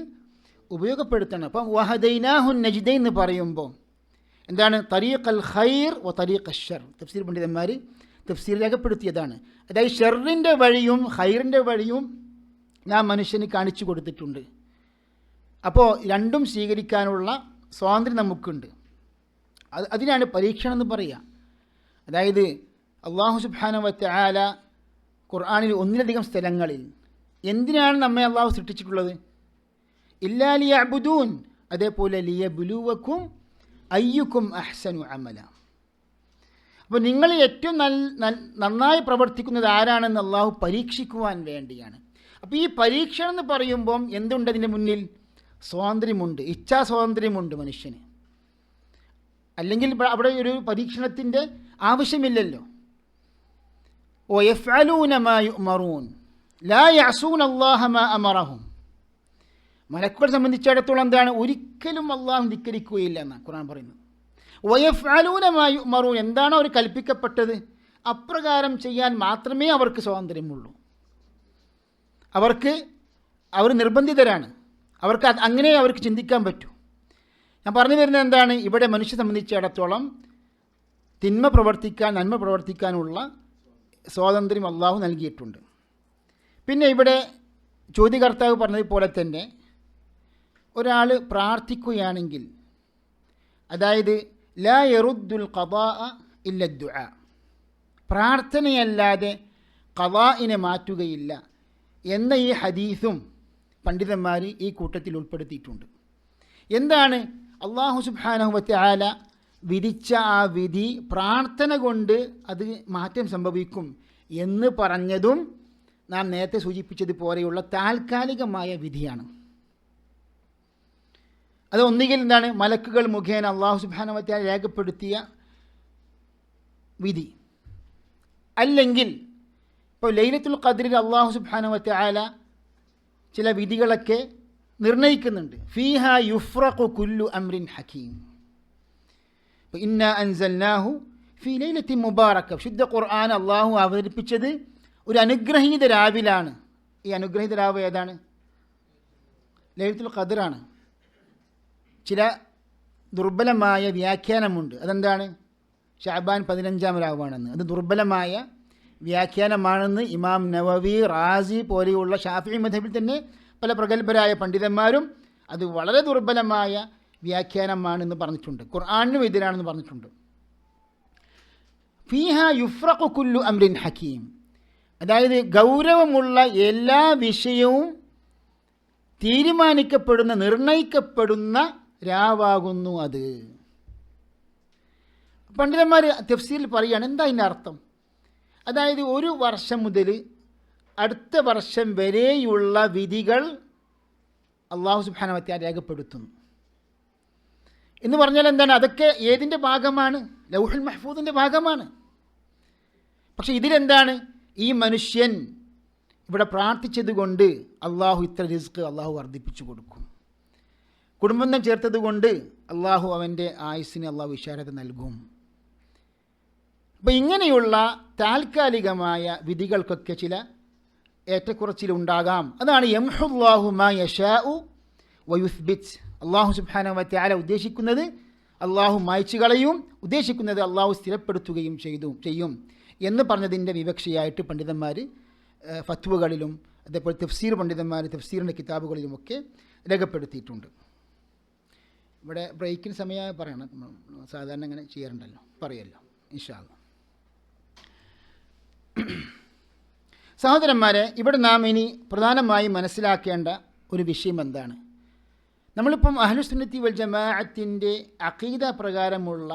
ഉപയോഗപ്പെടുത്തണം. അപ്പം വഹദൈനാഹു നജ്ദൈൻ എന്ന് പറയുമ്പോൾ എന്താണ്? തരീഖൽ ഖൈർ വ തരീഖൽ ശർ. തഫ്സീർ പണ്ഡിതന്മാർ തഫ്സീർ രേഖപ്പെടുത്തിയതാണ്. അതായത് ഷർറിൻ്റെ വഴിയും ഖൈറിൻ്റെ വഴിയും നാം മനുഷ്യന് കാണിച്ചു കൊടുത്തിട്ടുണ്ട്. അപ്പോൾ രണ്ടും സ്വീകരിക്കാനുള്ള സ്വാതന്ത്ര്യം നമുക്കുണ്ട്. അതിനാണ് പരീക്ഷണം എന്ന് പറയുക. അതായത് അല്ലാഹു സുബ്ഹാനഹു വ തആല ഖുർആനിൽ ഒന്നിലധികം സ്ഥലങ്ങളിൽ എന്തിനാണ് നമ്മെ അള്ളാഹു സൃഷ്ടിച്ചിട്ടുള്ളത്? ഇല്ലാ ലിയഅ്ബുദൂൻ, അതേപോലെ ലിയബ്ലുവക്കും അയ്യുക്കും അഹ്സനു അമല. അപ്പോൾ നിങ്ങൾ ഏറ്റവും നന്നായി പ്രവർത്തിക്കുന്നത് ആരാണെന്ന് അള്ളാഹു പരീക്ഷിക്കുവാൻ വേണ്ടിയാണ്. അപ്പോൾ ഈ പരീക്ഷണം എന്ന് പറയുമ്പം എന്തുണ്ട് അതിൻ്റെ മുന്നിൽ? സ്വാതന്ത്ര്യമുണ്ട്, ഇച്ഛാ സ്വാതന്ത്ര്യമുണ്ട് മനുഷ്യന്. അല്ലെങ്കിൽ അവിടെ ഒരു പരീക്ഷണത്തിൻ്റെ ആവശ്യമില്ലല്ലോ. വയഫ്അലൂന മാ യുഅ്മറൂൻ ലാ യഅസൂന അല്ലാഹ മാ അമറഹും. മലക്കുകളെ സംബന്ധിച്ചിടത്തോളം എന്താണ്? ഒരിക്കലും അള്ളാഹു ധിക്കരിക്കുകയില്ല എന്നാണ് ഖുർആൻ പറയുന്നത്. വയഫ്അലൂന മാ യുഅ്മറൂൻ, എന്താണോ അവർ കൽപ്പിക്കപ്പെട്ടത് അപ്രകാരം ചെയ്യാൻ മാത്രമേ അവർക്ക് സ്വാതന്ത്ര്യമുള്ളൂ. അവർ നിർബന്ധിതരാണ്. അങ്ങനെ അവർക്ക് ചിന്തിക്കാൻ പറ്റൂ. ഞാൻ പറഞ്ഞു വരുന്നത് എന്താണ്? ഇവിടെ മനുഷ്യ സംബന്ധിച്ചിടത്തോളം തിന്മ പ്രവർത്തിക്കാൻ, നന്മ പ്രവർത്തിക്കാനുള്ള സ്വാതന്ത്ര്യം അള്ളാഹു നൽകിയിട്ടുണ്ട്. പിന്നെ ഇവിടെ ചോദ്യകർത്താവ് പറഞ്ഞതുപോലെ തന്നെ ഒരാൾ പ്രാർത്ഥിക്കുകയാണെങ്കിൽ, അതായത് ലാ യറുദ്ദുൽ ഖദാഅ ഇല്ല ദുആ, പ്രാർത്ഥനയല്ലാതെ ഖദാഇനെ മാറ്റുകയില്ല എന്ന ഈ ഹദീസും പണ്ഡിതന്മാർ ഈ കൂട്ടത്തിൽ ഉൾപ്പെടുത്തിയിട്ടുണ്ട്. എന്താണ് അല്ലാഹു സുബ്ഹാനഹു വതആല വിധിച്ച ആ വിധി പ്രാർത്ഥന കൊണ്ട് അത് മാറ്റം സംഭവിക്കും എന്ന് പറഞ്ഞതും നാം നേരത്തെ സൂചിപ്പിച്ചതുപോലെയുള്ള താൽക്കാലികമായ വിധിയാണ്. അത് ഒന്നുകിൽ എന്താണ്? മലക്കുകൾ മുഖേന അല്ലാഹു സുബ്ഹാനഹു വതആല രേഖപ്പെടുത്തിയ വിധി, അല്ലെങ്കിൽ ഇപ്പോൾ ലൈലത്തുൽ ഖദ്റിൽ അല്ലാഹു സുബ്ഹാനഹു വതആല ചില വിധികളൊക്കെ നിർണയിക്കുന്നുണ്ട്. ഫീഹാ യുഫ്രഖു കുല്ലു അംറിൻ ഹക്കീം, ഇന്നാ അൻസൽനാഹു ഫീ ലൈലത്തിൻ മുബാറക. ശുദ്ധ ഖുർആൻ അല്ലാഹു അവതരിപ്പിച്ചത് ഒരു അനുഗ്രഹീത രാവിലാണ്. ഈ അനുഗ്രഹീത രാവ് ഏതാണ്? ലൈലത്തുൽ ഖദ്റാണ്. ചില ദുർബലമായ വ്യാഖ്യാനമുണ്ട്. അതെന്താണ്? ശഅബാൻ 15-ാം രാവാണെന്ന്. അത് ദുർബലമായ വ്യാഖ്യാനമാണെന്ന് ഇമാം നവവി, റാസി പോലെയുള്ള ഷാഫിഈ മദ്ഹബിൽ തന്നെ പല പ്രഗത്ഭരായ പണ്ഡിതന്മാരും അത് വളരെ ദുർബലമായ വ്യാഖ്യാനമാണെന്ന് പറഞ്ഞിട്ടുണ്ട്. ഖുർആനിനും എതിരാണെന്ന് പറഞ്ഞിട്ടുണ്ട്. ഫീഹാ യുഫ്രഖു കുല്ലു അംറിൻ ഹക്കീം, അതായത് ഗൗരവമുള്ള എല്ലാ വിഷയവും തീരുമാനിക്കപ്പെടുന്ന, നിർണയിക്കപ്പെടുന്ന രാവാകുന്നു അത്. പണ്ഡിതന്മാർ തഫ്സീറിൽ പറയുകയാണ്, എന്താ ഇതിൻ്റെ അർത്ഥം? അതായത് ഒരു വർഷം മുതൽ അടുത്ത വർഷം വരെയുള്ള വിധികൾ അല്ലാഹു സുബ്ഹാനഹു വതആല രേഖപ്പെടുത്തുന്നു എന്ന് പറഞ്ഞാൽ എന്താണ്? അതൊക്കെ ഏതിൻ്റെ ഭാഗമാണ്? ലൗഹുൽ മഹ്ഫൂദിൻ്റെ ഭാഗമാണ്. പക്ഷേ ഇതിലെന്താണ്? ഈ മനുഷ്യൻ ഇവിടെ പ്രാർത്ഥിച്ചത് കൊണ്ട് അള്ളാഹു ഇത്ര റിസ്ക് അള്ളാഹു വർദ്ധിപ്പിച്ചു കൊടുക്കും. കുടുംബം ചേർത്തത് കൊണ്ട് അള്ളാഹു അവൻ്റെ ആയുസ്സിന് അള്ളാഹു വിശാലത നൽകും. അപ്പോൾ ഇങ്ങനെയുള്ള താൽക്കാലികമായ വിധികൾക്കൊക്കെ ചില ഏറ്റക്കുറച്ചിലുണ്ടാകാം. അതാണ് യംഹുല്ലാഹു മാ യശാഉ വയുസ്ബിത്. അള്ളാഹു സുബ്ഹാനഹു വതആല ഉദ്ദേശിക്കുന്നത് അള്ളാഹു മായ്ച്ചു കളയും, ഉദ്ദേശിക്കുന്നത് അള്ളാഹു സ്ഥിരപ്പെടുത്തുകയും ചെയ്യും എന്ന് പറഞ്ഞതിൻ്റെ വിവക്ഷയായിട്ട് പണ്ഡിതന്മാർ ഫത്വകളിലും അതേപോലെ തഫ്സീർ പണ്ഡിതന്മാർ തഫ്സീറിൻ്റെ കിതാബുകളിലുമൊക്കെ രേഖപ്പെടുത്തിയിട്ടുണ്ട്. ഇവിടെ ബ്രേക്കിന് സമയമായി പറയണം. സാധാരണ അങ്ങനെ ചെയ്യാറുണ്ടല്ലോ, പറയുമല്ലോ ഇൻഷാ അല്ലാഹ്. സഹോദരന്മാരെ, ഇവിടെ നാം ഇനി പ്രധാനമായി മനസ്സിലാക്കേണ്ട ഒരു വിഷയം എന്താണ്? നമ്മളിപ്പം അഹ്ലുസുന്നത്തി വൽ ജമാഅത്തിൻ്റെ അഖീദ പ്രകാരമുള്ള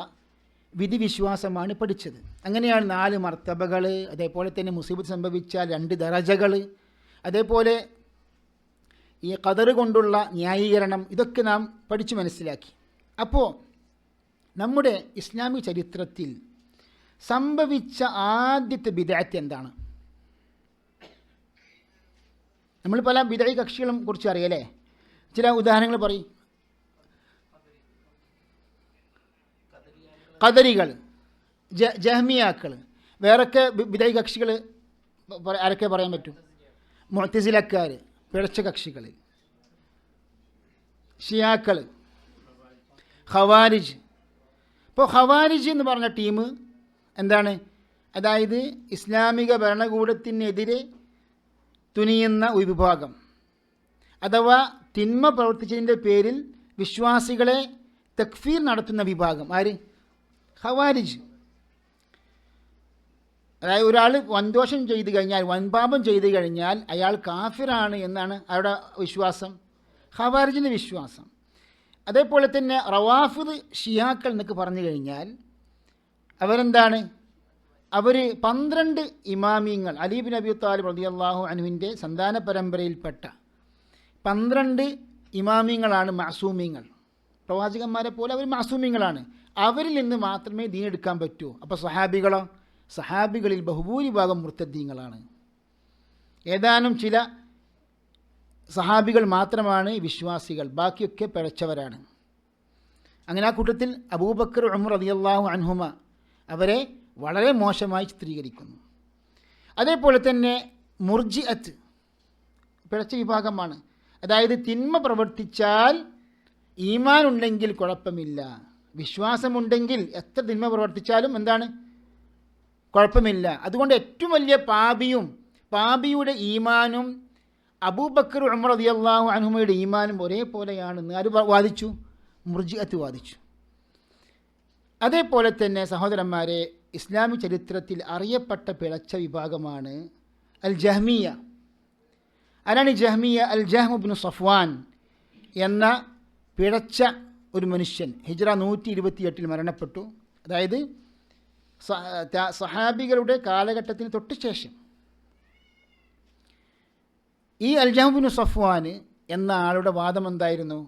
വിധിവിശ്വാസമാണ് പഠിച്ചത്. അങ്ങനെയാണ് 4 മർത്തബകൾ, അതേപോലെ തന്നെ മുസീബത്ത് സംഭവിച്ചാൽ 2 ദറജകൾ, അതേപോലെ ഈ ഖദർ കൊണ്ടുള്ള ന്യായീകരണം, ഇതൊക്കെ നാം പഠിച്ചു മനസ്സിലാക്കി. അപ്പോൾ നമ്മുടെ ഇസ്ലാമിക ചരിത്രത്തിൽ സംഭവിച്ച ആദ്യത്തെ ബിദ്അത്ത് എന്താണ്? നമ്മൾ പല ബിദ്അ കക്ഷികളും കുറിച്ച് അറിയാലേ. ചില ഉദാഹരണങ്ങൾ പറയും. ഖദരികൾ, ജഹ്മിയാക്കൾ, വേറൊക്കെ ബിദ്അ കക്ഷികൾ ആരൊക്കെ പറയാൻ പറ്റും? മുഅ്തസിലക്കാർ, പിഴച്ച കക്ഷികൾ, ഷിയാക്കൾ, ഖവാരിജ്. ഇപ്പോൾ ഖവാരിജ് എന്ന് പറഞ്ഞ ടീം എന്താണ്? അതായത് ഇസ്ലാമിക ഭരണകൂടത്തിനെതിരെ തുനിയുന്ന ഒരു വിഭാഗം, അഥവാ തിന്മ പ്രവർത്തിച്ചതിൻ്റെ പേരിൽ വിശ്വാസികളെ തക്ഫീർ നടത്തുന്ന വിഭാഗം. ആര്? ഖവാരിജ്. അതായത് ഒരാൾ വൻദോഷം ചെയ്തു കഴിഞ്ഞാൽ, വൻപാപം ചെയ്തു കഴിഞ്ഞാൽ അയാൾ കാഫിറാണ് എന്നാണ് അവരുടെ വിശ്വാസം. ഖവാരിജിൻ്റെ വിശ്വാസം. അതേപോലെ തന്നെ റവാഫിദ് ഷിയാക്കൾ എന്നൊക്കെ പറഞ്ഞു കഴിഞ്ഞാൽ അവരെന്താണ്? അവർ 12 ഇമാമിയങ്ങൾ, അലി ബിൻ അബി താലിബ് റളിയല്ലാഹു അൻഹുവിൻ്റെ സന്താന പരമ്പരയിൽപ്പെട്ട 12 ഇമാമിയങ്ങളാണ് മഅസൂമിയങ്ങൾ. പ്രവാചകന്മാരെ പോലെ അവർ മഅസൂമിയങ്ങളാണ്. അവരിൽ നിന്ന് മാത്രമേ ദീൻ എടുക്കാൻ പറ്റൂ. അപ്പോൾ സഹാബികളോ? സഹാബികളിൽ ബഹുഭൂരിഭാഗം മുർത്തദ്ദീങ്ങളാണ്. ഏതാനും ചില സഹാബികൾ മാത്രമാണ് വിശ്വാസികൾ, ബാക്കിയൊക്കെ പിഴച്ചവരാണ്. അങ്ങനെ ആ കൂട്ടത്തിൽ അബൂബക്കർ, ഉമർ റളിയല്ലാഹു അൻഹുമ അവരെ വളരെ മോശമായി ചിത്രീകരിക്കുന്നു. അതേപോലെ തന്നെ മുർജിഅത്ത് പിഴച്ച വിഭാഗമാണ്. അതായത് തിന്മ പ്രവർത്തിച്ചാൽ ഈമാൻ ഉണ്ടെങ്കിൽ കുഴപ്പമില്ല, വിശ്വാസമുണ്ടെങ്കിൽ എത്ര തിന്മ പ്രവർത്തിച്ചാലും എന്താണ്? കുഴപ്പമില്ല. അതുകൊണ്ട് ഏറ്റവും വലിയ പാപിയുടെ ഈമാനും അബൂബക്കർ, ഉമർ റളിയല്ലാഹു അൻഹുമയുടെ ഈമാനും ഒരേപോലെയാണെന്ന് ആര് വാദിച്ചു? മുർജിഅത്ത് വാദിച്ചു. അതേപോലെ തന്നെ സഹോദരന്മാരെ, ഇസ്ലാമിക ചരിത്രത്തിൽ അറിയപ്പെട്ട പിഴച്ച വിഭാഗമാണ് അൽ ജഹ്മിയ. ആരാണ് ജഹ്മിയ? അൽ ജഹ്മു ഇബ്നു സഫ്വാൻ എന്ന പിഴച്ച ഒരു മനുഷ്യൻ ഹിജ്റ 128 മരണപ്പെട്ടു. അതായത് സഹാബികളുടെ കാലഘട്ടത്തിന് തൊട്ട് ശേഷം. ഈ അൽ ജഹ്മു ഇബ്നു സഫ്വാൻ എന്ന ആളുടെ വാദം എന്തായിരുന്നു?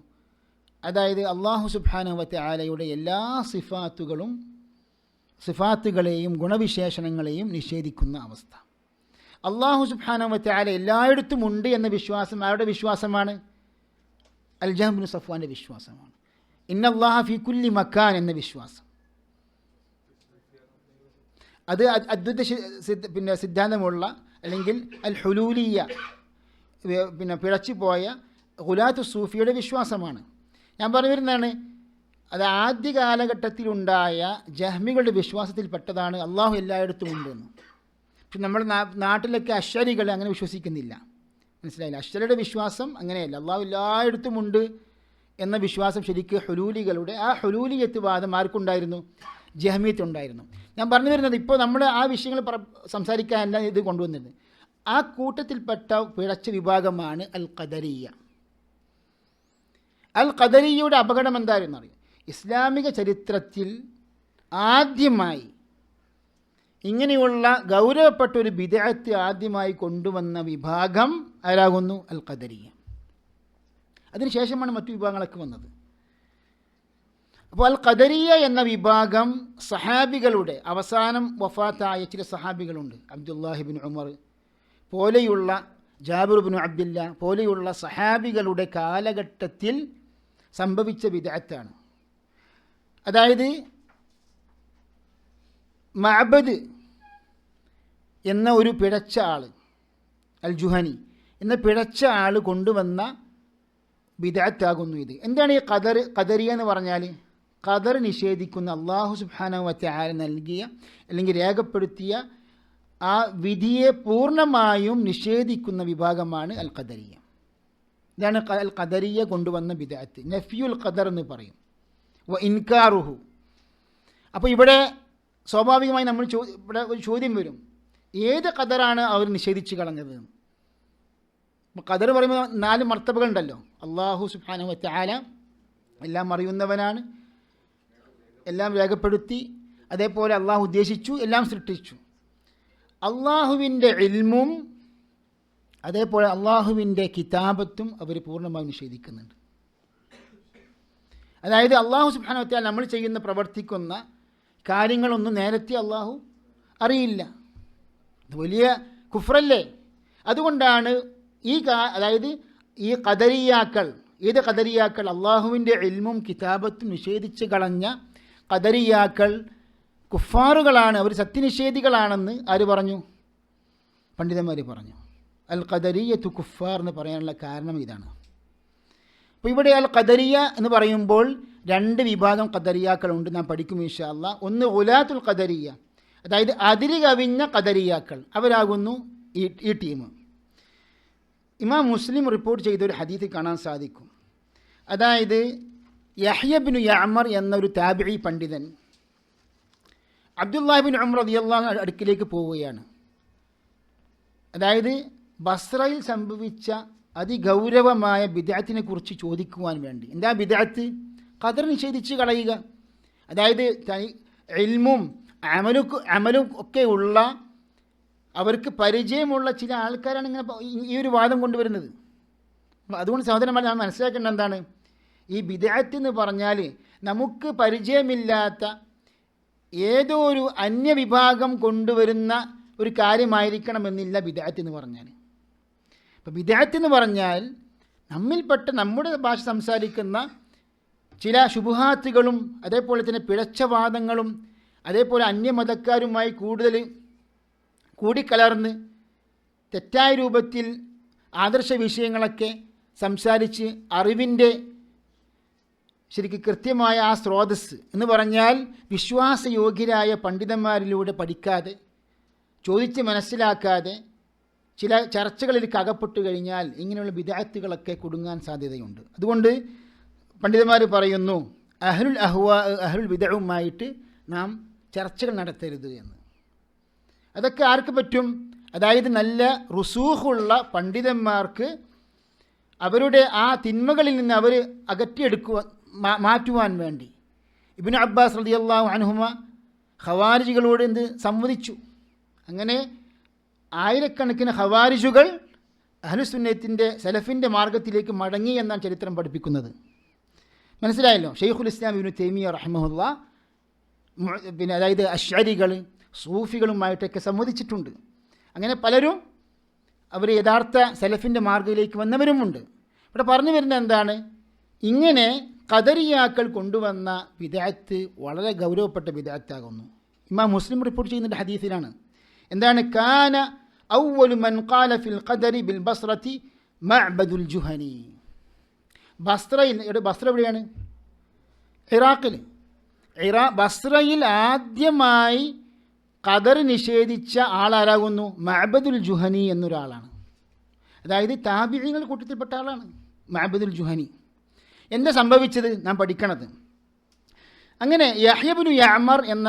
അതായത് അല്ലാഹു സുബ്ഹാനഹു വ തആലയുടെ എല്ലാ സിഫാത്തുകളെയും ഗുണവിശേഷണങ്ങളെയും നിഷേധിക്കുന്ന അവസ്ഥ. അല്ലാഹു സുബ്ഹാനഹു വ തആല എല്ലായിടത്തും ഉണ്ട് എന്ന വിശ്വാസം ആരുടെ വിശ്വാസമാണ്? അൽ ജഹ്മു ഇബ്നു സഫ്വാൻ്റെ വിശ്വാസമാണ്. ഇന്നല്ലാഹ ഫീ കുല്ലി മക്കാൻ എന്ന വിശ്വാസം. അത് അദ്വൈത സിദ്ധാന്തമുള്ള അല്ലെങ്കിൽ അൽ ഹുലൂലിയ പിഴച്ചു പോയ ഗുലാത്തു സൂഫിയുടെ വിശ്വാസമാണ്. ഞാൻ പറഞ്ഞു വരുന്നതാണ്, അത് ആദ്യ കാലഘട്ടത്തിലുണ്ടായ ജഹ്മികളുടെ വിശ്വാസത്തിൽപ്പെട്ടതാണ് അള്ളാഹു എല്ലായിടത്തും ഉണ്ടെന്ന്. പക്ഷെ നമ്മുടെ നാട്ടിലൊക്കെ അശ്ശരികൾ അങ്ങനെ വിശ്വസിക്കുന്നില്ല. മനസ്സിലായില്ല? അശ്ശരിയുടെ വിശ്വാസം അങ്ങനെയല്ല, അള്ളാഹു എല്ലായിടത്തും ഉണ്ട് എന്ന വിശ്വാസം ശരിക്കും ഹുലൂലികളുടെ ആ ഹുലൂലിയത്ത് വാദം ആർക്കുണ്ടായിരുന്നു? ജഹ്മിയത്തുണ്ടായിരുന്നു. ഞാൻ പറഞ്ഞു വരുന്നത് ഇപ്പോൾ നമ്മൾ ആ വിഷയങ്ങൾ സംസാരിക്കാനല്ല ഇത് കൊണ്ടുവന്നത്. ആ കൂട്ടത്തിൽപ്പെട്ട പിഴച്ച വിഭാഗമാണ് അൽ ഖദരിയ. അൽ ഖദരിയയുടെ അപകടം എന്തായിരുന്നു അറിയാം? ഇസ്ലാമിക ചരിത്രത്തിൽ ആദ്യമായി ഇങ്ങനെയുള്ള ഗൗരവപ്പെട്ട ഒരു ബിദ്അത്ത് ആദ്യമായി കൊണ്ടുവന്ന വിഭാഗം ആരാകുന്നു? അൽ ഖദരിയ. അതിനുശേഷമാണ് മറ്റു വിഭാഗങ്ങളൊക്കെ വന്നത്. അപ്പോൾ അൽ ഖദരിയ എന്ന വിഭാഗം സഹാബികളുടെ അവസാനം വഫാത്തായ ചില സഹാബികളുണ്ട്. അബ്ദുല്ലാഹി ഇബ്നു ഉമർ പോലെയുള്ള, ജാബിർ ഇബ്നു അബ്ദില്ല പോലെയുള്ള സഹാബികളുടെ കാലഘട്ടത്തിൽ സംഭവിച്ച ബിദ്അത്താണ്. അതായത് മഅബദ് എന്ന ഒരു പിഴച്ച ആൾ, അൽ ജുഹനി എന്ന പിഴച്ച ആൾ കൊണ്ടുവന്ന ബിദ്അത്താകുന്നു ഇത്. എന്താണ് ഈ ഖദരിയ എന്ന് പറഞ്ഞാൽ? ഖദർ നിഷേധിക്കുന്ന, അല്ലാഹു സുബ്ഹാനഹു വ തആല നൽകിയ അല്ലെങ്കിൽ രേഖപ്പെടുത്തിയ ആ വിധിയെ പൂർണ്ണമായും നിഷേധിക്കുന്ന വിഭാഗമാണ് അൽ ഖദരിയ. ഇതാണ് അൽ ഖദരിയ കൊണ്ടുവന്ന ബിദ്അത്ത്. നഫ്യുൽ ഖദർ എന്ന് പറയും, വ ഇൻകാറുഹു. അപ്പോൾ ഇവിടെ സ്വാഭാവികമായി ഇവിടെ ഒരു ചോദ്യം വരും, ഏത് ഖദറാണ് അവർ നിഷേധിച്ച് കളഞ്ഞത്? ഖദർ പറയുമ്പോൾ 4 മർത്തബകളുണ്ടല്ലോ. അല്ലാഹു സുബ്ഹാനഹു വ തആല എല്ലാം അറിയുന്നവനാണ്, എല്ലാം രേഖപ്പെടുത്തി, അതേപോലെ അള്ളാഹു ഉദ്ദേശിച്ചു, എല്ലാം സൃഷ്ടിച്ചു. അള്ളാഹുവിൻ്റെ ഇൽമും അതേപോലെ അള്ളാഹുവിൻ്റെ കിതാബത്തും അവർ പൂർണ്ണമായും നിഷേധിക്കുന്നുണ്ട്. അതായത് അള്ളാഹു സുബ്ഹാനഹു വ തആല നമ്മൾ ചെയ്യുന്ന പ്രവർത്തിക്കുന്ന കാര്യങ്ങളൊന്നും നേരത്തെ അള്ളാഹു അറിയില്ല. ഇത് വലിയ കുഫ്രല്ലേ? അതുകൊണ്ടാണ് അതായത് ഈ ഖദരിയാക്കൾ, ഏത് ഖദരിയാക്കൾ? അള്ളാഹുവിൻ്റെ ഇൽമും കിതാബത്തും നിഷേധിച്ച് കളഞ്ഞ ഖദരിയാക്കൾ കുഫാറുകളാണ്, അവർ സത്യനിഷേധികളാണെന്ന് ആര് പറഞ്ഞു? പണ്ഡിതന്മാർ പറഞ്ഞു. അൽ ഖദരിയ്യത്തു കുഫാർ എന്ന് പറയാനുള്ള കാരണം ഇതാണ്. അപ്പോൾ ഇവിടെ അൽ ഖദരിയ എന്ന് പറയുമ്പോൾ 2 വിഭാഗം ഖദരിയാക്കളുണ്ട്, നാം പഠിക്കും ഇൻഷാ അല്ലാഹ്. ഒന്ന് ഗുലാത്തുൽ ഖദരിയ, അതായത് അതിര് കവിഞ്ഞ ഖദരിയാക്കൾ, അവരാകുന്നു ഈ ടീം. ഇമാം മുസ്ലിം റിപ്പോർട്ട് ചെയ്തൊരു ഹദീത്ത് കാണാൻ സാധിക്കും. അതായത് യഹ്യ ഇബ്നു യഅ്മർ എന്നൊരു താബിഈ പണ്ഡിതൻ അബ്ദുല്ലാഹി ഇബ്നു ഉമർ റളിയല്ലാഹു അൻഹു അടുക്കിലേക്ക് പോവുകയാണ്. അതായത് ബസ്രയിൽ സംഭവിച്ച അതിഗൗരവമായ ബിദ്അത്തിനെ കുറിച്ച് ചോദിക്കുവാൻ വേണ്ടി. എന്താ ബിദ്അത്ത്? ഖദർ നിഷേധിച്ച് കളയുക. അതായത് ഇൽമും അമലും ഒക്കെ ഉള്ള അവർക്ക് പരിചയമുള്ള ചില ആൾക്കാരാണ് ഇങ്ങനെ ഈ ഒരു വാദം കൊണ്ടുവരുന്നത്. അതുകൊണ്ട് സഹോദരന്മാർ ഞാൻ മനസ്സിലാക്കേണ്ടത് എന്താണ്? ഈ ബിദ്അത്ത് എന്ന് പറഞ്ഞാൽ നമുക്ക് പരിചയമില്ലാത്ത ഏതോ ഒരു അന്യവിഭാഗം കൊണ്ടുവരുന്ന ഒരു കാര്യമായിരിക്കണമെന്നില്ല ബിദ്അത്ത് എന്ന് പറഞ്ഞാൽ. ഇപ്പോൾ ബിദ്അത്ത് എന്ന് പറഞ്ഞാൽ നമ്മിൽപ്പെട്ട നമ്മുടെ ഭാഷ സംസാരിക്കുന്ന ചില ശുബുഹാത്തുകളും അതേപോലെ തന്നെ പിഴച്ച വാദങ്ങളും അതേപോലെ അന്യമതക്കാരുമായി കൂടുതൽ കൂടിക്കലർന്ന് തെറ്റായ രൂപത്തിൽ ആദർശ വിഷയങ്ങളൊക്കെ സംസാരിച്ച് അറിവിൻ്റെ ശരിക്കും കൃത്യമായ ആ സ്രോതസ്സ് എന്ന് പറഞ്ഞാൽ വിശ്വാസയോഗ്യരായ പണ്ഡിതന്മാരിലൂടെ പഠിക്കാതെ ചോദിച്ച് മനസ്സിലാക്കാതെ ചില ചർച്ചകളിലേക്ക് അകപ്പെട്ടു കഴിഞ്ഞാൽ ഇങ്ങനെയുള്ള ബിദ്അത്തുകളൊക്കെ കുടുങ്ങാൻ സാധ്യതയുണ്ട്. അതുകൊണ്ട് പണ്ഡിതന്മാർ പറയുന്നു അഹ്ലുൽ ബിദ്അവുമായിട്ട് നാം ചർച്ചകൾ നടത്തരുത് എന്ന്. അതൊക്കെ ആർക്ക് പറ്റും? അതായത് നല്ല റുസൂഖുള്ള പണ്ഡിതന്മാർക്ക് അവരുടെ ആ തിന്മകളിൽ നിന്ന് അവർ മാറ്റുവാൻ വേണ്ടി. ഇബ്നു അബ്ബാസ് റളിയല്ലാഹു അൻഹുമ ഖവാരിജികളോട് സംവദിച്ചു. അങ്ങനെ ആയിരക്കണക്കിന് ഖവാരിജുകൾ അഹ്ലുസുന്നത്തിൻ്റെ സലഫിൻ്റെ മാർഗത്തിലേക്ക് മടങ്ങി എന്നാണ് ചരിത്രം പഠിപ്പിക്കുന്നത്. മനസ്സിലായല്ലോ? ഷെയ്ഖുൽ ഇസ്ലാം ഇബ്നു തൈമിയ്യ റഹിമഹുല്ലാ അതായത് അശ്അരികൾ സൂഫികളുമായിട്ടൊക്കെ സംവദിച്ചിട്ടുണ്ട്. അങ്ങനെ പലരും അവർ യഥാർത്ഥ സലഫിൻ്റെ മാർഗത്തിലേക്ക് വന്നവരുമുണ്ട്. ഇവിടെ പറഞ്ഞു വരുന്നത് എന്താണ്? ഇങ്ങനെ ഖദരിയാക്കൾ കൊണ്ടുവന്ന ബിദ്അത്ത് വളരെ ഗൗരവപ്പെട്ട ബിദ്അത്താകുന്നു. ഇമാം മുസ്ലിം റിപ്പോർട്ട് ചെയ്യുന്ന ഹദീസിലാണ്. എന്താണ്? കാന അവ്വലു മൻ ഖാല ഫിൽ ഖദരി ബിൽ ബസ്റതി മഅബദുൽ ജുഹനി. ബസ്ര എവിടെയാണ്? ഇറാഖിൽ. ബസ്രയിൽ ആദ്യമായി ഖദർ നിഷേധിച്ച ആളാരാകുന്നു? മഅബദുൽ ജുഹനി എന്നൊരാളാണ്. അതായത് താബിഈങ്ങളുടെ കൂട്ടത്തിൽപ്പെട്ട ആളാണ് മഅബദുൽ ജുഹനി. എന്താ സംഭവിച്ചത്? നാം പഠിക്കണത്. അങ്ങനെ യഹ്യ ഇബ്നു യഅ്മർ എന്ന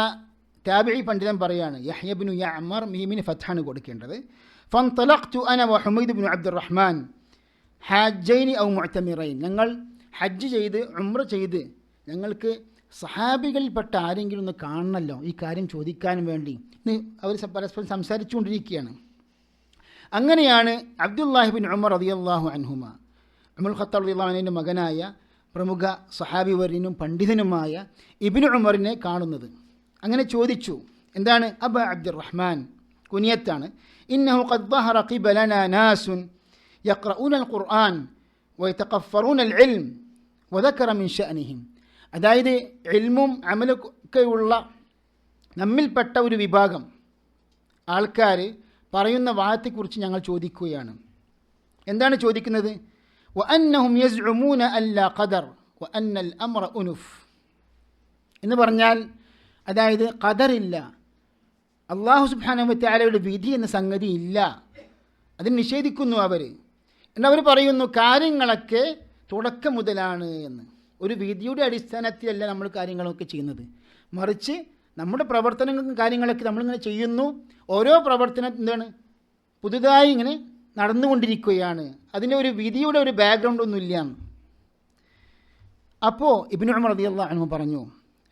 താബിഈ പണ്ഡിതൻ പറയാണ്, യഹ്യ ഇബ്നു യഅ്മർ മീമിന് ഫത്ഹാണ് കൊടുക്കേണ്ടത്. ഫൻതലഖ്തു അന വഹുമൈദ് ഇബ്നു അബ്ദുറഹ്മാൻ ഹജ്ജൈനി ഔ മുഅ്തമിറൈൻ. ഞങ്ങൾ ഹജ്ജ് ചെയ്ത് ഉംറ ചെയ്ത് ഞങ്ങൾക്ക് സഹാബികളിൽപ്പെട്ട ആരെങ്കിലും ഒന്ന് കാണണമല്ലോ ഈ കാര്യം ചോദിക്കാൻ വേണ്ടി അവർ പരസ്പരം സംസാരിച്ചുകൊണ്ടിരിക്കുകയാണ്. അങ്ങനെയാണ് അബ്ദുല്ലാഹി ബിൻ ഉമർ റളിയല്ലാഹു അൻഹുമ, ഉമർ ഖത്താബ് റളിയല്ലാഹു അൻഹുവിൻ്റെ മകനായ പ്രമുഖ സഹാബി വര്യനും പണ്ഡിതനുമായ ഇബ്നു ഉമറിനെ കാണുന്നത്. അങ്ങനെ ചോദിച്ചു, എന്താണ്? അബ അബ്ദുറഹ്മാൻ, കുനിയത്താണ്. ഇന്നഹു ഖദ് ളഹറ ഖിബലനാ നാസുൻ യഖ്റഊന അൽ ഖുർആൻ വയതഖഫറൂന അൽ ഇൽം വദക്കറ മിൻ ശഅനിഹിം. അതായത് ഇൽമും അമലൊക്കെയുള്ള നമ്മിൽപ്പെട്ട ഒരു വിഭാഗം ആൾക്കാർ പറയുന്ന വാദത്തെക്കുറിച്ച് ഞങ്ങൾ ചോദിക്കുകയാണ്. എന്താണ് ചോദിക്കുന്നത്? വഅന്നഹും യസ്ഉമൂന അല്ലാ ഖദർ വഅന്നൽ അംറ ഉനുഫ് എന്ന് പറഞ്ഞാൽ, അതായത് ഖദറില്ല, അല്ലാഹു സുബ്ഹാനഹു വ തആലയുടെ വിധി എന്ന സംഗതി ഇല്ല, അതിന് നിഷേധിക്കുന്നു അവർ. എന്നവർ പറയുന്നു കാര്യങ്ങളൊക്കെ തുടക്കം മുതലാണ് എന്ന്. ഒരു വിധിയുടെ അടിസ്ഥാനത്തിലല്ല നമ്മൾ കാര്യങ്ങളൊക്കെ ചെയ്യുന്നത്, മറിച്ച് നമ്മുടെ പ്രവർത്തനങ്ങളും കാര്യങ്ങളൊക്കെ നമ്മളിങ്ങനെ ചെയ്യുന്നു. ഓരോ പ്രവർത്തനം എന്താണ് പുതുതായി ഇങ്ങനെ നടന്നുകൊണ്ടിരിക്കുകയാണ്, അതിൻ്റെ ഒരു വിധിയുടെ ഒരു ബാക്ക്ഗ്രൗണ്ട് ഒന്നുമില്ല. അപ്പോൾ ഇബ്നു ഉമർ റളിയല്ലാഹു അൻഹു പറഞ്ഞു,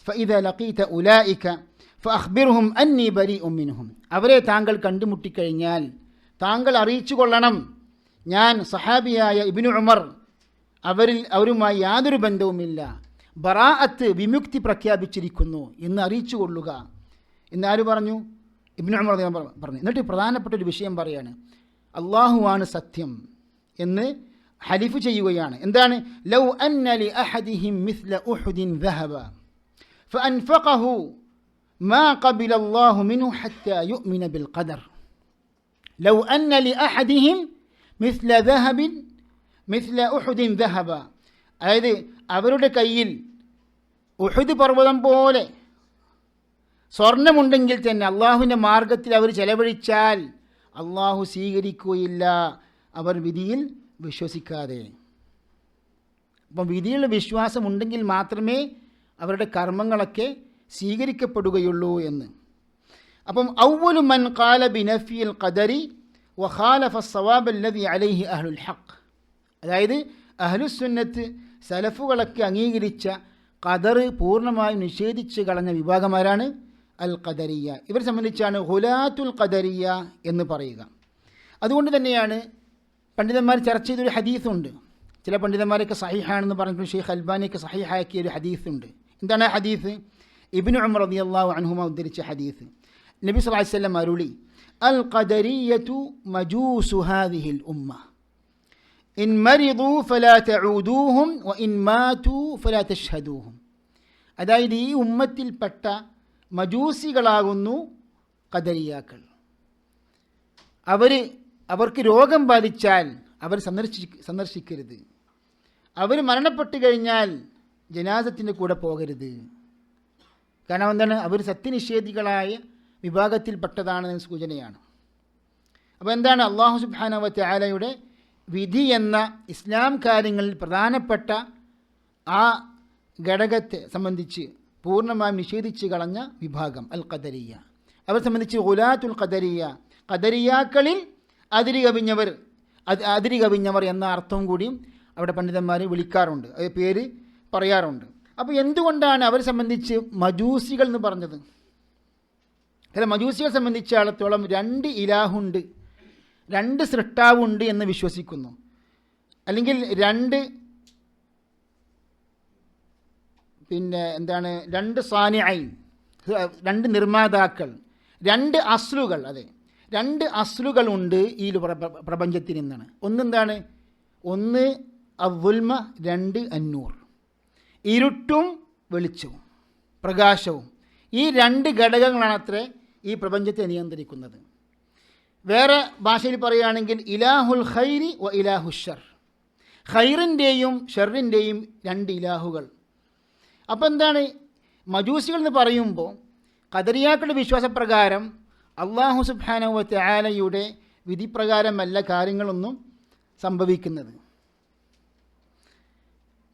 ഫഇദാ ലഖീത ഉലൈക ഫഅഖ്ബിർഹും അന്നി ബരീഉം മിൻഹും. അവരെ താങ്കൾ കണ്ടുമുട്ടിക്കഴിഞ്ഞാൽ താങ്കൾ അറിയിച്ചു കൊള്ളണം, ഞാൻ സഹാബിയായ ഇബ്നു ഉമർ അവരുമായി യാതൊരു ബന്ധവുമില്ല, ബറാഅത്ത് വിമുക്തി പ്രഖ്യാപിച്ചിരിക്കുന്നു എന്ന് അറിയിച്ചു കൊള്ളുക എന്നാര് പറഞ്ഞു? ഇബ്നു ഉമർ പറഞ്ഞു. എന്നിട്ട് പ്രധാനപ്പെട്ട ഒരു വിഷയം പറയാണ്, അള്ളാഹുവാണ് സത്യം എന്ന് ഹലിഫ് ചെയ്യുകയാണ്. എന്താണ്? ലൗ അന്ന ലി അഹദിഹിം മിസ്ല ഉഹുദിൻ ദഹബ ഫഅൻഫഖഹു മാ ഖബില അല്ലാഹു മിൻഹു ഹത്താ യുഅ്മിന ബിൽ ഖദർ. ലൗ അന്ന ലി അഹദിഹിം മിസ്ല ദഹബിൻ മിസ്ല ഉഹുദിൻ ദഹബ. അതായത് അവരുടെ കയ്യിൽ ഉഹുദ് പർവ്വതം പോലെ സ്വർണമുണ്ടെങ്കിൽ തന്നെ അള്ളാഹുവിൻ്റെ മാർഗത്തിൽ അവർ ചെലവഴിച്ചാൽ അള്ളാഹു സ്വീകരിക്കുകയില്ല, അവർ വിധിയിൽ വിശ്വസിക്കാതെ. അപ്പം വിധിയിൽ വിശ്വാസമുണ്ടെങ്കിൽ മാത്രമേ അവരുടെ കർമ്മങ്ങളൊക്കെ സ്വീകരിക്കപ്പെടുകയുള്ളൂ എന്ന്. അപ്പം അവ്വലു മൻ ഖാല ബിനഫിൽ ഖദരി വഖാലഫ അസ്സവാബ് അല്ലദി അലൈഹി അഹ്ലുൽ ഹഖ്. അതായത് അഹ്ലുസുന്നത്ത് സലഫുകളൊക്കെ അംഗീകരിച്ച ഖദർ പൂർണ്ണമായും നിഷേധിച്ച് കളഞ്ഞ വിഭാഗമാരാണ് അൽ ഖദരിയ. ഇവരെ സംബന്ധിച്ചാണ് ഹുലാത്തുൽ ഖദരിയ എന്ന് പറയുക. അതുകൊണ്ട് തന്നെയാണ് പണ്ഡിതന്മാർ ചർച്ച ചെയ്തൊരു ഹദീസുണ്ട്. ചില പണ്ഡിതന്മാരൊക്കെ സഹീഹാണെന്ന് പറഞ്ഞിട്ട് ഷെയ്ഖ് അൽബാനിയൊക്കെ സഹീഹാക്കിയ ഒരു ഹദീസുണ്ട്. എന്താണ് ആ ഹദീസ്? ഇബ്നു ഉമർ റളിയല്ലാഹു അൻഹുമ ഉദ്ധരിച്ച ഹദീസ്. നബി സ്വല്ലല്ലാഹു അലൈഹി വസല്ലം അരുളി, അൽ ഖദരിയ്യതു മജൂസു ഹാദിഹിൽ ഉമ്മ ഇൻ മരിദു ഫലാ തഊദൂഹും വ ഇൻ മാതു ഫലാ തശ്ഹദൂഹും. അതായത് ഈ ഉമ്മത്തിൽപ്പെട്ട മജൂസികളാകുന്നു ഖദരിയാക്കൾ. അവർക്ക് രോഗം ബാധിച്ചാൽ അവർ സന്ദർശിക്കരുത്. അവർ മരണപ്പെട്ടു കഴിഞ്ഞാൽ ജനാസത്തിൻ്റെ കൂടെ പോകരുത്. കാരണം എന്താണ്? അവർ സത്യനിഷേധികളായ വിഭാഗത്തിൽപ്പെട്ടതാണെന്ന സൂചനയാണ്. അപ്പോൾ എന്താണ്? അല്ലാഹു സുബ്ഹാനഹു വ തആലയുടെ വിധി എന്ന ഇസ്ലാം കാര്യങ്ങളിൽ പ്രധാനപ്പെട്ട ആ ഘടകത്തെ സംബന്ധിച്ച് പൂർണ്ണമായും നിഷേധിച്ച് കളഞ്ഞ വിഭാഗം അൽ ഖദരിയ. അവരെ സംബന്ധിച്ച് ഗുലാത്തുൽ ഖദരിയ, ഖദരിയാക്കളിൽ അതിരി കവിഞ്ഞവർ എന്ന അർത്ഥവും കൂടിയും അവിടെ പണ്ഡിതന്മാർ വിളിക്കാറുണ്ട്, അത് പേര് പറയാറുണ്ട്. അപ്പോൾ എന്തുകൊണ്ടാണ് അവരെ സംബന്ധിച്ച് മജൂസികൾ എന്ന് പറഞ്ഞത്? അല്ല, മജൂസികളെ സംബന്ധിച്ചിടത്തോളം 2 ഇലാഹുണ്ട്, 2 സൃഷ്ടാവുണ്ട് എന്ന് വിശ്വസിക്കുന്നു. അല്ലെങ്കിൽ 2 സാനിഐൻ, 2 നിർമ്മാതാക്കൾ, 2 അസ്ലുകൾ. അതെ, 2 അസ്ലുകളുണ്ട് ഈ പ്രപഞ്ചത്തിൽ നിന്നാണ്. ഒന്നെന്താണ്? ഒന്ന് അവ്വുൽമ, 2 അന്നൂർ, ഇരുട്ടും വെളിച്ചവും പ്രകാശവും. ഈ 2 ഘടകങ്ങളാണത്രേ ഈ പ്രപഞ്ചത്തെ നിയന്ത്രിക്കുന്നത്. വേറെ ഭാഷയിൽ പറയുകയാണെങ്കിൽ ഇലാഹുൽ ഖൈരി വ ഇലാഹു ഷർ, ഖൈറിൻ്റെയും ഷറിൻ്റെയും 2 ഇലാഹുകൾ. അപ്പോൾ എന്താണ്? മജൂസികൾ എന്ന് പറയുമ്പോൾ ഖദരിയാക്കളുടെ വിശ്വാസപ്രകാരം അല്ലാഹു സുബ്ഹാനഹു വ തആലയുടെ വിധിപ്രകാരമല്ല കാര്യങ്ങളൊന്നും സംഭവിക്കുന്നത്.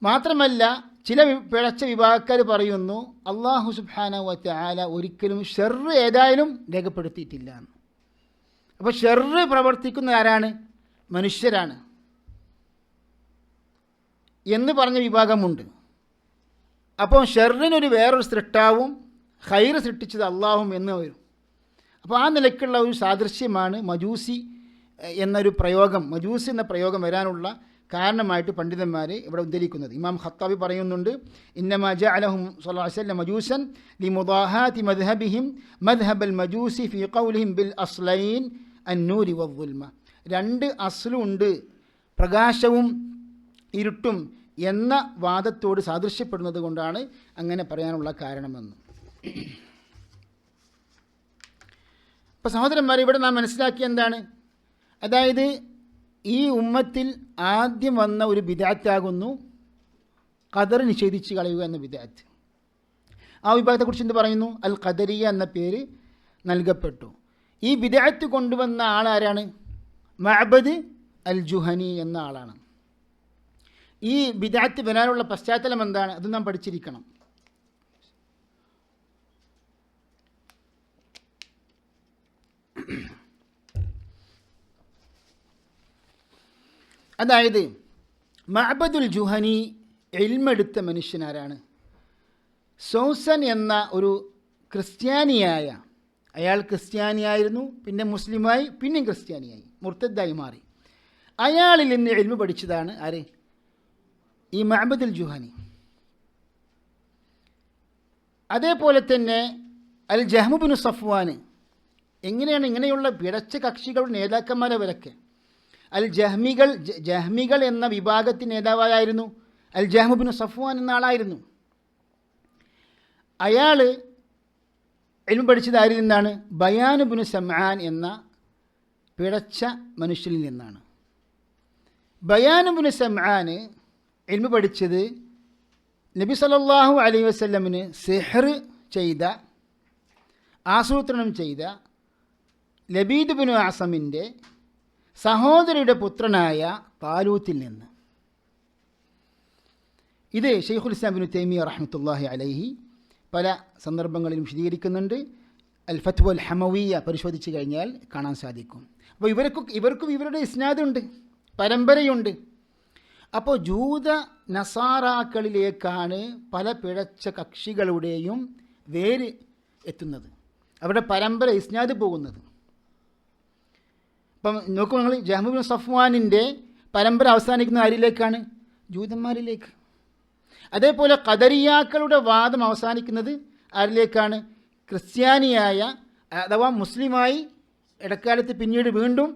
മാത്രമല്ല ചില പിഴച്ച വിഭാഗക്കാർ പറയുന്നു അല്ലാഹു സുബ്ഹാനഹു വ തആല ഒരിക്കലും ഷർറ് ഏതായാലും രേഖപ്പെടുത്തിയിട്ടില്ല. അപ്പോൾ ഷർറ് പ്രവർത്തിക്കുന്ന ആരാണ്? മനുഷ്യരാണ് എന്ന് പറഞ്ഞ വിഭാഗമുണ്ട്. അപ്പോൾ ഷർറിനൊരു വേറൊരു സൃഷ്ടാവും ഖൈർ സൃഷ്ടിച്ചത് അള്ളാഹും എന്ന് വരും. അപ്പോൾ ആ നിലയ്ക്കുള്ള ഒരു സാദൃശ്യമാണ് മജൂസി എന്നൊരു പ്രയോഗം, മജൂസ് എന്ന പ്രയോഗം വരാനുള്ള കാരണമായിട്ട് പണ്ഡിതന്മാർ ഇവിടെ ഉദ്ധരിക്കുന്നത്. ഇമാം ഖത്താബി പറയുന്നുണ്ട്, ഇന്നമാ ജഅലഹും സ്വല്ലല്ലാഹു അലൈഹി വസല്ലം മജൂസൻ ലിമുദാഹാതി മദ്ഹബിഹിം മദ്ഹബൽ മജൂസി ഫീ ഖൗലിഹിം ബിൽ അസ്ലൈൻ അന്നൂരി വദ്ദുൽമ. 2 അസ്ലുണ്ട്, പ്രകാശവും ഇരുട്ടും എന്ന വാദത്തോട് സാദൃശ്യപ്പെടുന്നത് കൊണ്ടാണ് അങ്ങനെ പറയാനുള്ള കാരണമെന്ന്. അപ്പോൾ സഹോദരന്മാർ, ഇവിടെ നാം മനസ്സിലാക്കിയ എന്താണ്? അതായത് ഈ ഉമ്മത്തിൽ ആദ്യം വന്ന ഒരു ബിദ്അത്താകുന്നു ഖദർ നിഷേധിച്ച് കളയുക എന്ന ബിദ്അത്ത്. ആ വിഭാഗത്തെക്കുറിച്ച് എന്ത് പറയുന്നു? അൽ ഖദരിയ എന്ന പേര് നൽകപ്പെട്ടു. ഈ ബിദ്അത്ത് കൊണ്ടുവന്ന ആളാരാണ്? മഅബദ് അൽ ജുഹനി എന്ന ആളാണ്. ഈ ബിദ്അത്ത് വരാനുള്ള പശ്ചാത്തലം എന്താണ്? അത് നാം പഠിച്ചിരിക്കണം. അതായത് മഅബദുൽ ജുഹനി ഇൽമെടുത്ത മനുഷ്യനാരാണ്? സൗസൻ എന്ന ഒരു ക്രിസ്ത്യാനിയായ, അയാൾ ക്രിസ്ത്യാനിയായിരുന്നു, പിന്നെ മുസ്ലിമായി, പിന്നെയും ക്രിസ്ത്യാനിയായി, മുർത്തദ്ദായി മാറി. അയാളിൽ നിന്ന് ഇൽമ് പഠിച്ചതാണ് ആര്? ഈ മഅബദുൽ ജുഹനി. അതേപോലെ തന്നെ അൽ ജഹ്മു ബിൻ സഫ്വാൻ. എങ്ങനെയാണ് ഇങ്ങനെയുള്ള പിഴച്ച കക്ഷികളുടെ നേതാക്കന്മാരവരൊക്കെ? അൽ ജഹ്മികൾ എന്ന വിഭാഗത്തിൻ്റെ നേതാവായിരുന്നു അൽ ജഹ്മു ബിൻ സഫ്വാൻ എന്ന ആളായിരുന്നു. അയാൾ ഇൽമു പഠിച്ചത് ആരിൽ നിന്നാണ്? ബയാൻ ബിൻ സമആൻ എന്ന പിഴച്ച മനുഷ്യനിൽ നിന്നാണ്. ബയാൻ ബിൻ സമആൻ ഇൽമു പഠിച്ചത് നബി സല്ലല്ലാഹു അലൈഹി വസല്ലമിന് സിഹ്ർ ചെയ്ത, ആസൂത്രണം ചെയ്ത ലബീദ് ബിൻ അസമിൻ്റെ സഹോദരിയുടെ പുത്രനായ താലൂത്തിൽ നിന്ന്. ഇത് ശൈഖുൽ ഇസ്ലാം ഇബ്നു തൈമിയ്യ റഹ്മത്തുള്ളാഹി അലൈഹി പല സന്ദർഭങ്ങളിലും വിശദീകരിക്കുന്നുണ്ട്. അൽ ഫത്വ അൽ ഹമവിയ്യ പരിശോധിച്ച് കഴിഞ്ഞാൽ കാണാൻ സാധിക്കും. അപ്പോൾ ഇവർക്കും ഇവരുടെ ഇസ്നാദുണ്ട്, പരമ്പരയുണ്ട്. അപ്പോൾ ജൂത നസാറാക്കളിലേക്കാണ് പല പിഴച്ച കക്ഷികളുടെയും വേര് എത്തുന്നത്, അവരുടെ പരമ്പര ഇസ്നാദ് പോകുന്നത്. ഇപ്പം നോക്കൂ, നിങ്ങൾ ജഹ്മു ബിൻ സഫ്വാനിൻ്റെ പരമ്പര അവസാനിക്കുന്ന ആരിലേക്കാണ്? ജൂതന്മാരിലേക്ക്. അതേപോലെ ഖദരിയാക്കളുടെ വാദം അവസാനിക്കുന്നത് ആരിലേക്കാണ്? ക്രിസ്ത്യാനിയായ അഥവാ മുസ്ലിമായി ഇടക്കാലത്ത് പിന്നീട് വീണ്ടും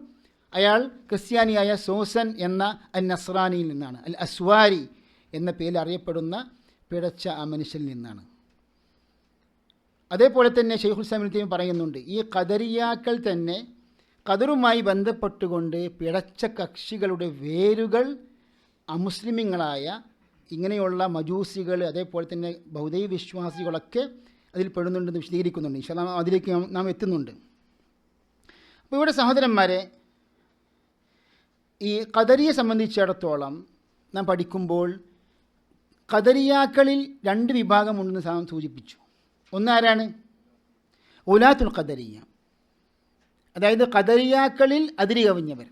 അയാൾ ക്രിസ്ത്യാനിയായ സോസൻ എന്ന അൽ നസ്രാനിയിൽ നിന്നാണ്, അൽ അസ്വാരി എന്ന പേരിൽ അറിയപ്പെടുന്ന പിഴച്ച ആ മനുഷ്യനിൽ നിന്നാണ്. അതേപോലെ തന്നെ ശൈഖുൽ ഇസ്ലാം ഇബ്നു തൈമിയ്യ പറയുന്നുണ്ട്, ഈ ഖദരിയാക്കൾ തന്നെ ഖദറുമായി ബന്ധപ്പെട്ടുകൊണ്ട് പിഴച്ച കക്ഷികളുടെ വേരുകൾ അമുസ്ലിമീങ്ങളായ ഇങ്ങനെയുള്ള മജൂസികൾ, അതേപോലെ തന്നെ ബൗദ്ധ വിശ്വാസികളൊക്കെ അതിൽ പെടുന്നുണ്ടെന്ന് വിശദീകരിക്കുന്നുണ്ട്. ഇൻഷാ അല്ലാഹ് അതിലേക്ക് നാം എത്തുന്നുണ്ട്. അപ്പോൾ ഇവിടെ സഹോദരന്മാരെ, ഈ ഖദരിയെ സംബന്ധിച്ചിടത്തോളം നാം പഠിക്കുമ്പോൾ ഖദരിയാക്കളിൽ 2 വിഭാഗമുണ്ടെന്ന് നാം സൂചിപ്പിച്ചു. ഒന്നാരാണ്? ഉലാത്തുൽ ഖദരിയ, അതായത് ഖദരിയാക്കളിൽ അതിരി കവിഞ്ഞവർ.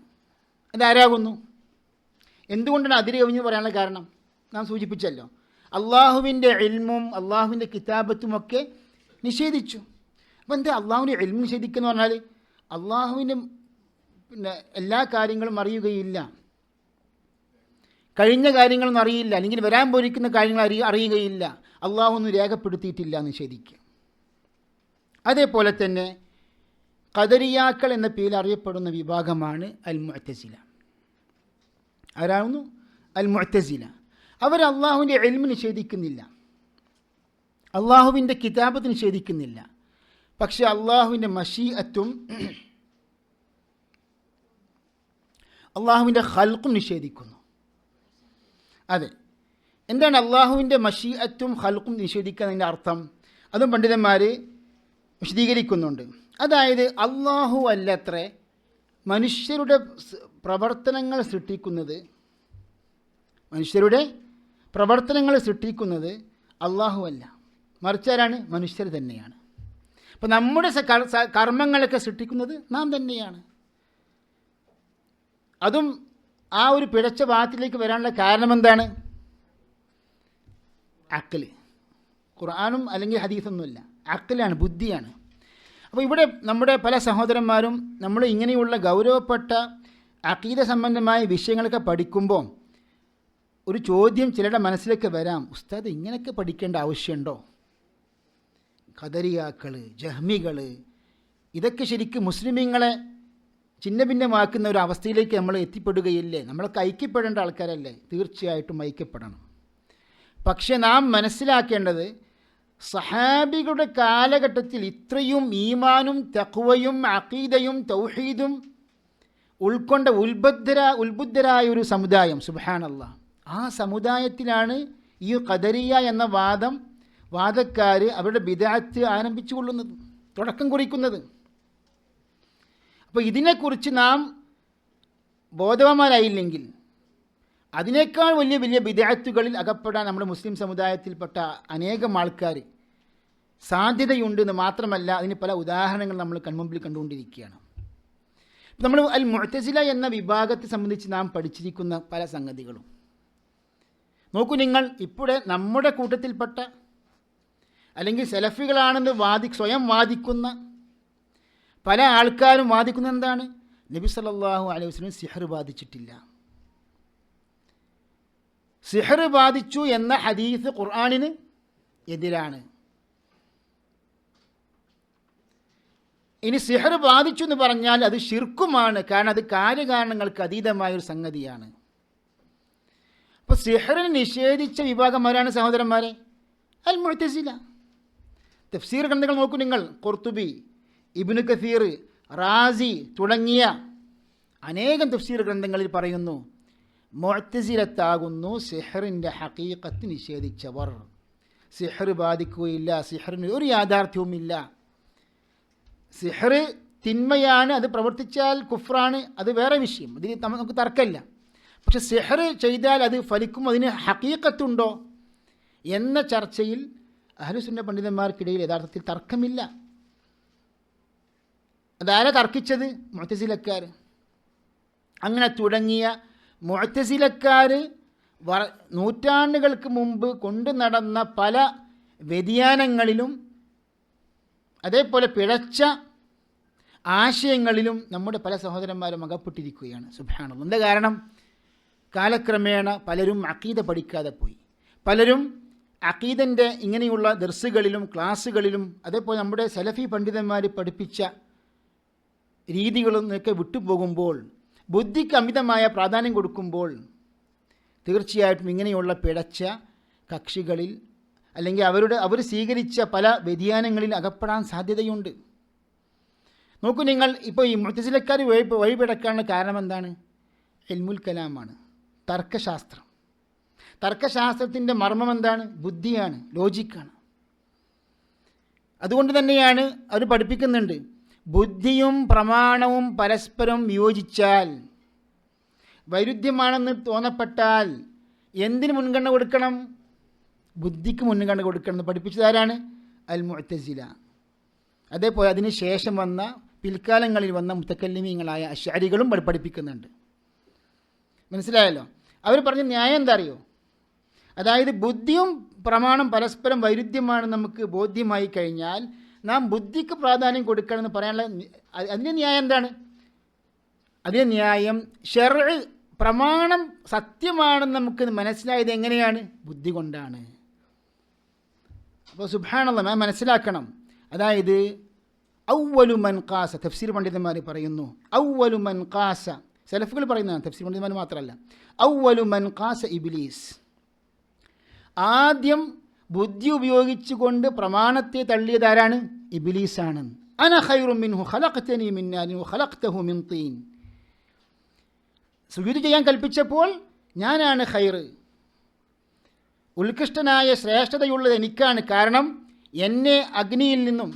അതാരാകുന്നു? എന്തുകൊണ്ടാണ് അതിരി കവിഞ്ഞ് പറയാനുള്ള കാരണം നാം സൂചിപ്പിച്ചല്ലോ. അള്ളാഹുവിൻ്റെ ഇൽമും അള്ളാഹുവിൻ്റെ കിതാബത്തുമൊക്കെ നിഷേധിച്ചു. അപ്പോൾ എന്താ അള്ളാഹുവിൻ്റെ ഇൽമു നിഷേധിക്കുക എന്ന് പറഞ്ഞാൽ? അള്ളാഹുവിൻ്റെ എല്ലാ കാര്യങ്ങളും അറിയുകയില്ല, കഴിഞ്ഞ കാര്യങ്ങളൊന്നും അറിയില്ല, അല്ലെങ്കിൽ വരാൻ പോയിരിക്കുന്ന കാര്യങ്ങൾ അറിയുകയില്ല, അള്ളാഹു ഒന്നും രേഖപ്പെടുത്തിയിട്ടില്ല എന്ന് നിഷേധിക്കുക. അതേപോലെ തന്നെ ഖദരിയാക്കൾ എന്ന പേരിൽ അറിയപ്പെടുന്ന വിഭാഗമാണ് അൽ മുഅ്തസില. ആരാകുന്നു? അൽ മുഅ്തസില. അവർ അള്ളാഹുവിൻ്റെ ഇൽമ് നിഷേധിക്കുന്നില്ല, അള്ളാഹുവിൻ്റെ കിതാബത്ത് നിഷേധിക്കുന്നില്ല, പക്ഷെ അള്ളാഹുവിൻ്റെ മശീഅത്തും അള്ളാഹുവിൻ്റെ ഖൽഖും നിഷേധിക്കുന്നു. അതെ, എന്താണ് അള്ളാഹുവിൻ്റെ മശീഅത്തും ഖൽഖും നിഷേധിക്കുന്നതിൻ്റെ അർത്ഥം? അതും പണ്ഡിതന്മാർ വിശദീകരിക്കുന്നുണ്ട്. അതായത് അള്ളാഹു അല്ലത്രേ മനുഷ്യരുടെ പ്രവർത്തനങ്ങൾ സൃഷ്ടിക്കുന്നത്, മനുഷ്യരുടെ പ്രവർത്തനങ്ങൾ സൃഷ്ടിക്കുന്നത് അള്ളാഹു അല്ല, മറിച്ചാരാണ്? മനുഷ്യർ തന്നെയാണ്. അപ്പോൾ നമ്മുടെ കർമ്മങ്ങളൊക്കെ സൃഷ്ടിക്കുന്നത് നാം തന്നെയാണ്. അതും ആ ഒരു പിഴച്ച ഭാഗത്തിലേക്ക് വരാനുള്ള കാരണം എന്താണ്? അഖ്ല്. ഖുർആനും അല്ലെങ്കിൽ ഹദീസൊന്നുമില്ല, അഖ്ലാണ്, ബുദ്ധിയാണ്. അപ്പോൾ ഇവിടെ നമ്മുടെ പല സഹോദരന്മാരും നമ്മൾ ഇങ്ങനെയുള്ള ഗൗരവപ്പെട്ട അഖീദ സംബന്ധമായ വിഷയങ്ങളൊക്കെ പഠിക്കുമ്പോൾ ഒരു ചോദ്യം ചിലരുടെ മനസ്സിലേക്ക് വരാം, ഉസ്താദ് ഇങ്ങനെയൊക്കെ പഠിക്കേണ്ട ആവശ്യമുണ്ടോ? ഖദരിയാക്കൾ, ജഹ്മികൾ, ഇതൊക്കെ ശരിക്കും മുസ്ലിമീങ്ങളെ ചിന്ന ഭിന്നമാക്കുന്ന ഒരു അവസ്ഥയിലേക്ക് നമ്മൾ എത്തിപ്പെടുകയില്ലേ? നമ്മളൊക്കെ ഐക്യപ്പെടേണ്ട ആൾക്കാരല്ലേ? തീർച്ചയായിട്ടും ഐക്യപ്പെടണം. പക്ഷെ നാം മനസ്സിലാക്കേണ്ടത്, സഹാബികളുടെ കാലഘട്ടത്തിൽ ഇത്രയും ഈമാനും തഖ്വയും അഖീദയും തൗഹീദും ഉൾക്കൊണ്ട ഉത്ബുദ്ധരായ ഒരു സമുദായം, സുബ്ഹാനല്ലാഹ്, ആ സമുദായത്തിലാണ് ഈ ഖദരിയ എന്ന വാദക്കാർ അവരുടെ ബിദ്അത്ത് ആരംഭിച്ചു കൊള്ളുന്നത്, തുടക്കം കുറിക്കുന്നത്. അപ്പോൾ ഇതിനെക്കുറിച്ച് നാം ബോധവാന്മാരായില്ലെങ്കിൽ അതിനേക്കാൾ വലിയ വലിയ ബിദ്അത്തുകളിൽ അകപ്പെടാൻ നമ്മുടെ മുസ്ലിം സമുദായത്തിൽപ്പെട്ട അനേകം ആൾക്കാർ സാധ്യതയുണ്ടെന്ന് മാത്രമല്ല, അതിന് പല ഉദാഹരണങ്ങൾ നമ്മൾ കൺമുമ്പിൽ കണ്ടുകൊണ്ടിരിക്കുകയാണ്. നമ്മൾ അൽ മുഅ്തസില എന്ന വിഭാഗത്തെ സംബന്ധിച്ച് നാം പഠിച്ചിരിക്കുന്ന പല സംഗതികളും നോക്കൂ. നിങ്ങൾ ഇവിടെ നമ്മുടെ കൂട്ടത്തിൽപ്പെട്ട അല്ലെങ്കിൽ സലഫികളാണെന്ന് സ്വയം വാദിക്കുന്ന പല ആൾക്കാരും വാദിക്കുന്ന എന്താണ്? നബി സല്ലല്ലാഹു അലൈഹി വസല്ലം സിഹർ ബാധിച്ചിട്ടില്ല, സിഹർ ബാധിച്ചു എന്ന ഹദീസ് ഖുർആനിന് എതിരാണ്. ഇനി സിഹർ ബാധിച്ചു എന്ന് പറഞ്ഞാൽ അത് ശിർക്കുമാണ്, കാരണം അത് കാര്യകാരണങ്ങൾക്ക് അതീതമായൊരു സംഗതിയാണ്. അപ്പോൾ സിഹറിനെ നിഷേധിച്ച വിഭാഗം ആരാണ് സഹോദരന്മാരെ? അൽ മുഅ്തസില. തഫ്സീർ ഗ്രന്ഥങ്ങൾ നോക്കൂ നിങ്ങൾ, ഖുർത്തുബി, ഇബ്നു കസീർ, റാസി തുടങ്ങിയ അനേകം തഫ്സീർ ഗ്രന്ഥങ്ങളിൽ പറയുന്നു, മുഅ്തസിലത്താകുന്നു സിഹറിൻ്റെ ഹഖീഖത്ത് നിഷേധിച്ചവർ. സിഹർ ബാധിക്കുകയില്ല, സിഹറിന് ഒരു യാഥാർത്ഥ്യവുമില്ല, സിഹർ തിന്മയാണ്, അത് പ്രവർത്തിച്ചാൽ കുഫ്രാണ്, അത് വേറെ വിഷയം, അതിന് നമുക്ക് തർക്കമില്ല. പക്ഷെ സിഹർ ചെയ്താൽ അത് ഫലിക്കും, അതിന് ഹഖീഖത്തുണ്ടോ എന്ന ചർച്ചയിൽ അഹ്ലുസുന്ന പണ്ഡിതന്മാർക്കിടയിൽ യഥാർത്ഥത്തിൽ തർക്കമില്ല. അതാരാ തർക്കിച്ചത്? മുഅ്തസിലക്കാർ. അങ്ങനെ തുടങ്ങിയ മുഅ്തസിലക്കാർ നൂറ്റാണ്ടുകൾക്ക് മുമ്പ് കൊണ്ടു നടന്ന പല വ്യതിയാനങ്ങളിലും അതേപോലെ പിഴച്ച ആശയങ്ങളിലും നമ്മുടെ പല സഹോദരന്മാരും അകപ്പെട്ടിരിക്കുകയാണ്. സുബ്ഹാനല്ലാഹ്. എന്താ കാരണം? കാലക്രമേണ പലരും അഖീദ പഠിക്കാതെ പോയി. പലരും അഖീദൻ്റെ ഇങ്ങനെയുള്ള ദർസുകളിലും ക്ലാസ്സുകളിലും അതേപോലെ നമ്മുടെ സലഫി പണ്ഡിതന്മാർ പഠിപ്പിച്ച രീതികളൊക്കെ വിട്ടുപോകുമ്പോൾ, ബുദ്ധിക്ക് അമിതമായ പ്രാധാന്യം കൊടുക്കുമ്പോൾ തീർച്ചയായിട്ടും ഇങ്ങനെയുള്ള പിഴച്ച കക്ഷികളിൽ അല്ലെങ്കിൽ അവർ സ്വീകരിച്ച പല വ്യതിയാനങ്ങളിൽ അകപ്പെടാൻ സാധ്യതയുണ്ട്. നോക്കൂ നിങ്ങൾ, ഇപ്പോൾ ഈ മുഅ്തസിലക്കാർ വഴിപിടക്കാനുള്ള കാരണം എന്താണ്? ഇൽമുൽ കലാമാണ്, തർക്കശാസ്ത്രം. തർക്കശാസ്ത്രത്തിൻ്റെ മർമ്മം എന്താണ്? ബുദ്ധിയാണ്, ലോജിക്കാണ്. അതുകൊണ്ട് തന്നെയാണ് അവർ പഠിപ്പിക്കുന്നുണ്ട്, ബുദ്ധിയും പ്രമാണവും പരസ്പരം വിയോജിച്ചാൽ, വൈരുദ്ധ്യമാണെന്ന് തോന്നപ്പെട്ടാൽ എന്തിന് മുൻഗണന കൊടുക്കണം? ബുദ്ധിക്ക് മുൻഗണന കൊടുക്കണം എന്ന് പഠിപ്പിച്ചതാരാണ്? അൽ മുഅ്തസില. അതേപോലെ അതിന് ശേഷം വന്ന പിൽക്കാലങ്ങളിൽ വന്ന മുതക്കല്ലിമീങ്ങളായ അശ്അരികളും പഠിപ്പിക്കുന്നുണ്ട്. മനസ്സിലായല്ലോ? അവർ പറഞ്ഞ ന്യായം എന്താ അറിയോ? അതായത് ബുദ്ധിയും പ്രമാണം പരസ്പരം വൈരുദ്ധ്യമാണ് നമുക്ക് ബോധ്യമായി കഴിഞ്ഞാൽ നാം ബുദ്ധിക്ക് പ്രാധാന്യം കൊടുക്കണമെന്ന് പറയാനുള്ള അതിൻ്റെ ന്യായം എന്താണ്? അതിൻ്റെ ന്യായം ശർഅ് പ്രമാണം സത്യമാണെന്ന് നമുക്ക് മനസ്സിലായത് എങ്ങനെയാണ്? ബുദ്ധി കൊണ്ടാണ്. അപ്പോൾ സുബ്ഹാനല്ലാഹ്, നാം മനസ്സിലാക്കണം. അതായത് അവ്വലു മൻ ഖാസ, തഫ്സീർ പണ്ഡിതന്മാർ പറയുന്നു, അവ്വലു മൻ ഖാസ, സലഫുകൾ പറയുന്നതാണ്, തഫ്സീർ പണ്ഡിതന്മാർ മാത്രമല്ല, അവ്വലു മൻ ഖാസ ഇബ്ലീസ്. ആദ്യം ബുദ്ധി ഉപയോഗിച്ചുകൊണ്ട് പ്രമാണത്തെ തള്ളിയതാരാണ്? ഇബ്ലീസാണ്. അന ഖൈറും മിൻഹു ഖലഖ്തനി മിൻ നാരിൻ വഖലഖ്തഹു മിൻ തീൻ. സുജൂദ് ചെയ്യാൻ കൽപ്പിച്ചപ്പോൾ ഞാനാണ് ഖൈർ, ഉത്കൃഷ്ടനായ ശ്രേഷ്ഠതയുള്ളത് എനിക്കാണ്. കാരണം എന്നെ അഗ്നിയിൽ നിന്നും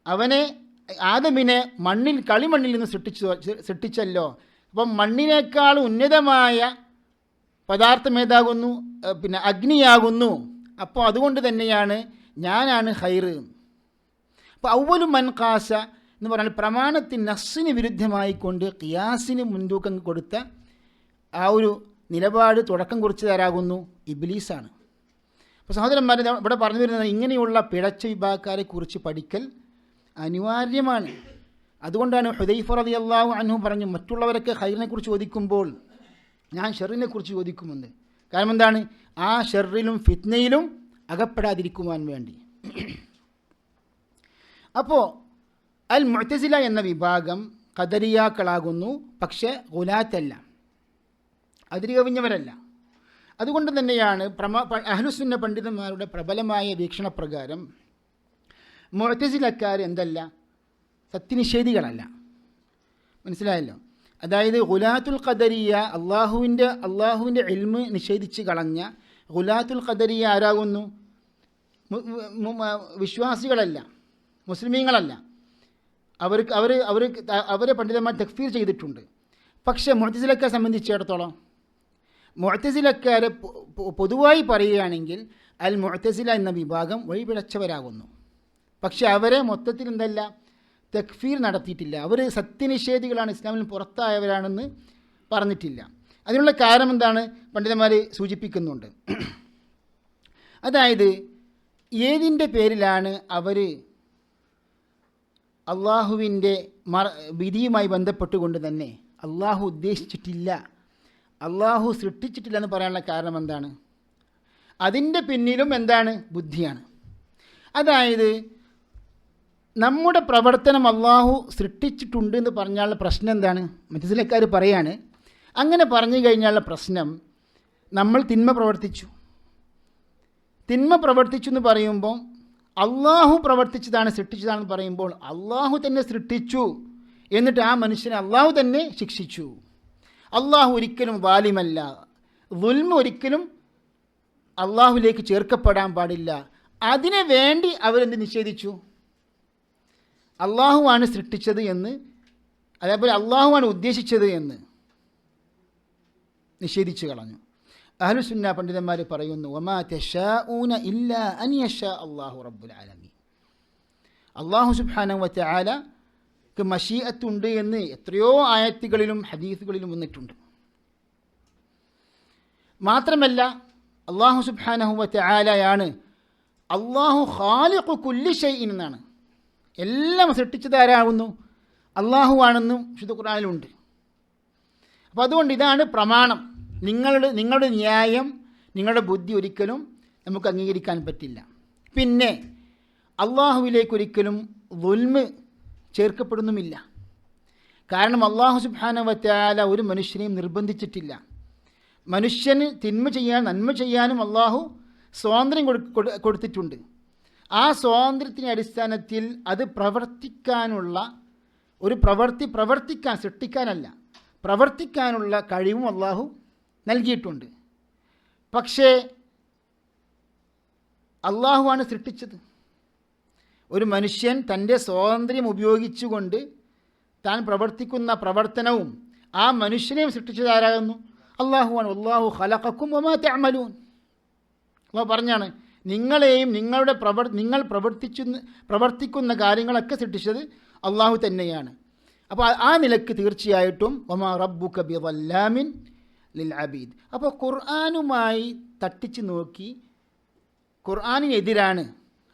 അവനെ ആദമിനെ കളിമണ്ണിൽ നിന്ന് സൃഷ്ടിച്ചല്ലോ. അപ്പം മണ്ണിനേക്കാൾ ഉന്നതമായ പദാർത്ഥം ഏതാകുന്നു? പിന്നെ അഗ്നിയാകുന്നു. അപ്പോൾ അതുകൊണ്ട് തന്നെയാണ് ഞാനാണ് ഖൈർ. അപ്പോൾ അവ്വലു മൻ ഖാസ എന്ന് പറഞ്ഞാൽ പ്രമാണത്തിന് നസ്സിന് വിരുദ്ധമായിക്കൊണ്ട് ഖിയാസിന് മുൻതൂക്കം കൊടുത്ത ആ ഒരു നിലപാട് തുടക്കം കുറിച്ചതാരാകുന്നു? ഇബ്ലീസാണ്. അപ്പോൾ സഹോദരന്മാരെ, ഇവിടെ പറഞ്ഞു വരുന്നത് ഇങ്ങനെയുള്ള പിഴച്ച വിഭാഗക്കാരെ കുറിച്ച് പഠിക്കൽ അനിവാര്യമാണ്. അതുകൊണ്ടാണ് ഹുദൈഫ റളിയല്ലാഹു അൻഹു പറഞ്ഞു, മറ്റുള്ളവരൊക്കെ ഖൈറിനെ കുറിച്ച് ചോദിക്കുമ്പോൾ ഞാൻ ഷെറിനെ കുറിച്ച് ചോദിക്കുമെന്ന്. കാരണം എന്താണ്? ആ ഷെറിലും ഫിത്നയിലും അകപ്പെടാതിരിക്കുവാൻ വേണ്ടി. അപ്പോൾ അൽ മുഅ്തസില എന്ന വിഭാഗം ഖദരിയാക്കളാകുന്നു, പക്ഷേ ഗുലാത്തല്ല, അതിരി കവിഞ്ഞവരല്ല. അതുകൊണ്ട് തന്നെയാണ് അഹ്ലുസുന്ന പണ്ഡിതന്മാരുടെ പ്രബലമായ വീക്ഷണപ്രകാരം മുഅ്തസിലക്കാർ എന്തല്ല? സത്യനിഷേധികളല്ല. മനസ്സിലായല്ലോ? അതായത് ഗുലാത്തുൽ ഖദരിയ, അള്ളാഹുവിൻ്റെ ഇൽമ് നിഷേധിച്ച് കളഞ്ഞ ഗുലാത്തുൽ ഖദരിയ ആരാകുന്നു? വിശ്വാസികളല്ല, മുസ്ലിമീങ്ങളല്ല. അവരെ പണ്ഡിതന്മാർ തക്ഫീർ ചെയ്തിട്ടുണ്ട്. പക്ഷേ മുഅ്തസിലക്കാരെ സംബന്ധിച്ചിടത്തോളം, മുഅ്തസിലക്കാരെ പൊതുവായി പറയുകയാണെങ്കിൽ അൽ മുഅ്തസില എന്ന വിഭാഗം വഴിപിഴച്ചവരാകുന്നു. പക്ഷെ അവരെ മൊത്തത്തിൽ എന്തല്ല? തക്ഫീർ നടത്തിയിട്ടില്ല. അവർ സത്യനിഷേധികളാണ്, ഇസ്ലാമിൽ പുറത്തായവരാണെന്ന് പറഞ്ഞിട്ടില്ല. അതിനുള്ള കാരണം എന്താണ്? പണ്ഡിതന്മാർ സൂചിപ്പിക്കുന്നുണ്ട്. അതായത് ഏതിൻ്റെ പേരിലാണ് അവർ അള്ളാഹുവിൻ്റെ വിധിയുമായി ബന്ധപ്പെട്ടുകൊണ്ട് തന്നെ അള്ളാഹു ഉദ്ദേശിച്ചിട്ടില്ല, അള്ളാഹു സൃഷ്ടിച്ചിട്ടില്ല എന്ന് പറയാനുള്ള കാരണം എന്താണ്? അതിൻ്റെ പിന്നിലും എന്താണ്? ബുദ്ധിയാണ്. അതായത് നമ്മുടെ പ്രവർത്തനം അള്ളാഹു സൃഷ്ടിച്ചിട്ടുണ്ട് എന്ന് പറഞ്ഞാലുള്ള പ്രശ്നം എന്താണ്? മുഅ്തസിലക്കാർ പറയാണ്, അങ്ങനെ പറഞ്ഞു കഴിഞ്ഞാലുള്ള പ്രശ്നം, നമ്മൾ തിന്മ പ്രവർത്തിച്ചു എന്ന് പറയുമ്പോൾ അള്ളാഹു പ്രവർത്തിച്ചതാണ്, സൃഷ്ടിച്ചതാണെന്ന് പറയുമ്പോൾ അള്ളാഹു തന്നെ സൃഷ്ടിച്ചു, എന്നിട്ട് ആ മനുഷ്യനെ അള്ളാഹു തന്നെ ശിക്ഷിച്ചു. അള്ളാഹു ഒരിക്കലും വാലിമല്ല, ദുൽമ ഒരിക്കലും അള്ളാഹുലേക്ക് ചേർക്കപ്പെടാൻ പാടില്ല. അതിനു വേണ്ടി അവരെന്ത് നിഷേധിച്ചു? അള്ളാഹുവാണ് സൃഷ്ടിച്ചത് എന്ന്, അതേപോലെ അള്ളാഹുവാണ് ഉദ്ദേശിച്ചത് എന്ന് നിഷേധിച്ചു കളഞ്ഞു. അഹ്ലുസുന്ന പണ്ഡിതന്മാർ പറയുന്നു, വമാ തശാഊന ഇല്ലാ അൻ യശാ അല്ലാഹു റബ്ബുൽ ആലമീൻ. അള്ളാഹു സുബ്ഹാനഹു വതആലക്ക് മശീഅത്തുണ്ട് എന്ന് എത്രയോ ആയത്തുകളിലും ഹദീസുകളിലും വന്നിട്ടുണ്ട്. മാത്രമല്ല അള്ളാഹു സുബ്ഹാനഹു വ തആലയാണ് അള്ളാഹു ഖാലിഖു കുല്ലി ഷൈഇൻ എന്നാണ്. എല്ലാം സൃഷ്ടിച്ചത് ആരാകുന്നു? അള്ളാഹു ആണെന്നും വിശുദ്ധ ഖുർആനിലുണ്ട്. അപ്പോൾ അതുകൊണ്ട് ഇതാണ് പ്രമാണം. നിങ്ങളുടെ ന്യായം, നിങ്ങളുടെ ബുദ്ധി ഒരിക്കലും നമുക്ക് അംഗീകരിക്കാൻ പറ്റില്ല. പിന്നെ അള്ളാഹുവിലേക്കൊരിക്കലും ദുൽമ് ചേർക്കപ്പെടുന്നുമില്ല. കാരണം അള്ളാഹു സുബ്ഹാനഹു വ തആല ഒരു മനുഷ്യനെയും നിർബന്ധിച്ചിട്ടില്ല. മനുഷ്യന് തിന്മ ചെയ്യാൻ നന്മ ചെയ്യാനും അള്ളാഹു സ്വാതന്ത്ര്യം കൊടുത്തിട്ടുണ്ട്. ആ സ്വാതന്ത്ര്യത്തിൻ്റെ അടിസ്ഥാനത്തിൽ അത് പ്രവർത്തിക്കാനുള്ള ഒരു പ്രവർത്തിക്കാൻ സൃഷ്ടിക്കാനല്ല, പ്രവർത്തിക്കാനുള്ള കഴിവും അള്ളാഹു നൽകിയിട്ടുണ്ട്. പക്ഷേ അള്ളാഹുവാണ് സൃഷ്ടിച്ചത്. ഒരു മനുഷ്യൻ തൻ്റെ സ്വാതന്ത്ര്യം ഉപയോഗിച്ചുകൊണ്ട് താൻ പ്രവർത്തിക്കുന്ന പ്രവർത്തനവും ആ മനുഷ്യനെയും സൃഷ്ടിച്ചതാരാകുന്നു? അള്ളാഹുവാണ്. അല്ലാഹു ഖലഖക്കും വമാ തഅമലൂൻ. അള്ളാഹു പറഞ്ഞാണ്, നിങ്ങളെയും നിങ്ങൾ പ്രവർത്തിക്കുന്ന കാര്യങ്ങളൊക്കെ സൃഷ്ടിച്ചത് അള്ളാഹു തന്നെയാണ്. അപ്പോൾ ആ നിലക്ക് തീർച്ചയായിട്ടും വമാ റബ്ബുക ബിളല്ലാമിൻ ലിൽ അബീദ്. അപ്പോൾ ഖുർആനുമായി തട്ടിച്ച് നോക്കി ഖുർആനിനെതിരാണ്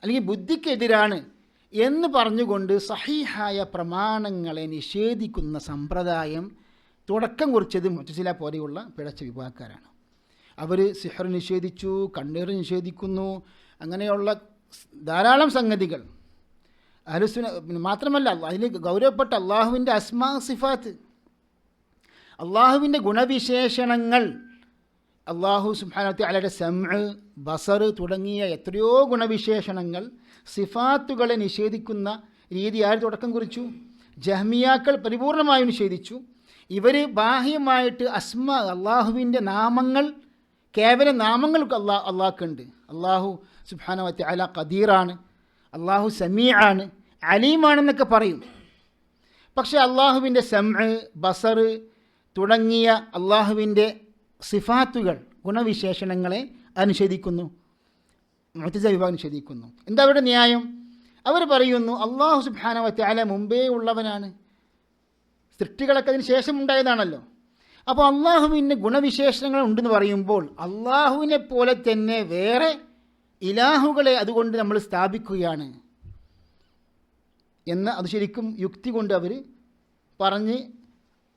അല്ലെങ്കിൽ ബുദ്ധിക്കെതിരാണ് എന്ന് പറഞ്ഞുകൊണ്ട് സഹീഹായ പ്രമാണങ്ങളെ നിഷേധിക്കുന്ന സമ്പ്രദായം തുടക്കം കുറിച്ചത് മുഅ്തസില പോലെയുള്ള പിഴച്ച വിഭാഗക്കാരാണ്. അവർ സിഹർ നിഷേധിച്ചു, കണ്ണീർ നിഷേധിക്കുന്നു, അങ്ങനെയുള്ള ധാരാളം സംഗതികൾ. അഹ്ലുസുന്ന മാത്രമല്ല, അതിൽ ഗൗരവപ്പെട്ട അള്ളാഹുവിൻ്റെ അസ്മാ സിഫാത്ത്, അള്ളാഹുവിൻ്റെ ഗുണവിശേഷണങ്ങൾ, അള്ളാഹു സുബ്ഹാനഹു വ തആലയുടെ സമഅ്, ബസർ തുടങ്ങിയ എത്രയോ ഗുണവിശേഷണങ്ങൾ, സിഫാത്തുകളെ നിഷേധിക്കുന്ന രീതി ആര് തുടക്കം കുറിച്ചു? ജഹ്മിയാക്കൾ പരിപൂർണമായും നിഷേധിച്ചു. ഇവർ ബാഹ്യമായിട്ട് അള്ളാഹുവിൻ്റെ നാമങ്ങൾ, കേവല നാമങ്ങൾക്ക് അള്ളാഹ്ക്കുണ്ട്. അള്ളാഹു സുബ്ഹാനഹു വ തആല ഖദീറാണ്, അള്ളാഹു സമീആണ്, അലീമാണെന്നൊക്കെ പറയും. പക്ഷേ അള്ളാഹുവിൻ്റെ സമഅ്, ബസർ തുടങ്ങിയ അള്ളാഹുവിൻ്റെ സിഫാത്തുകൾ, ഗുണവിശേഷണങ്ങളെ നിഷേധിക്കുന്നു. മുഅ്തസില വിഭാഗം നിഷേധിക്കുന്നു. എന്താ അവരുടെ ന്യായം? അവർ പറയുന്നു അള്ളാഹു സുബ്ഹാനഹു വ തആല മുമ്പേ ഉള്ളവനാണ്, സൃഷ്ടികളൊക്കെ അതിന് ശേഷം ഉണ്ടായതാണല്ലോ. അപ്പോൾ അള്ളാഹുവിൻ്റെ ഗുണവിശേഷണങ്ങൾ ഉണ്ടെന്ന് പറയുമ്പോൾ അള്ളാഹുവിനെ പോലെ തന്നെ വേറെ ഇലാഹുകളെ അതുകൊണ്ട് നമ്മൾ സ്ഥാപിക്കുകയാണ് എന്ന് അത് ശരിക്കും യുക്തി കൊണ്ട്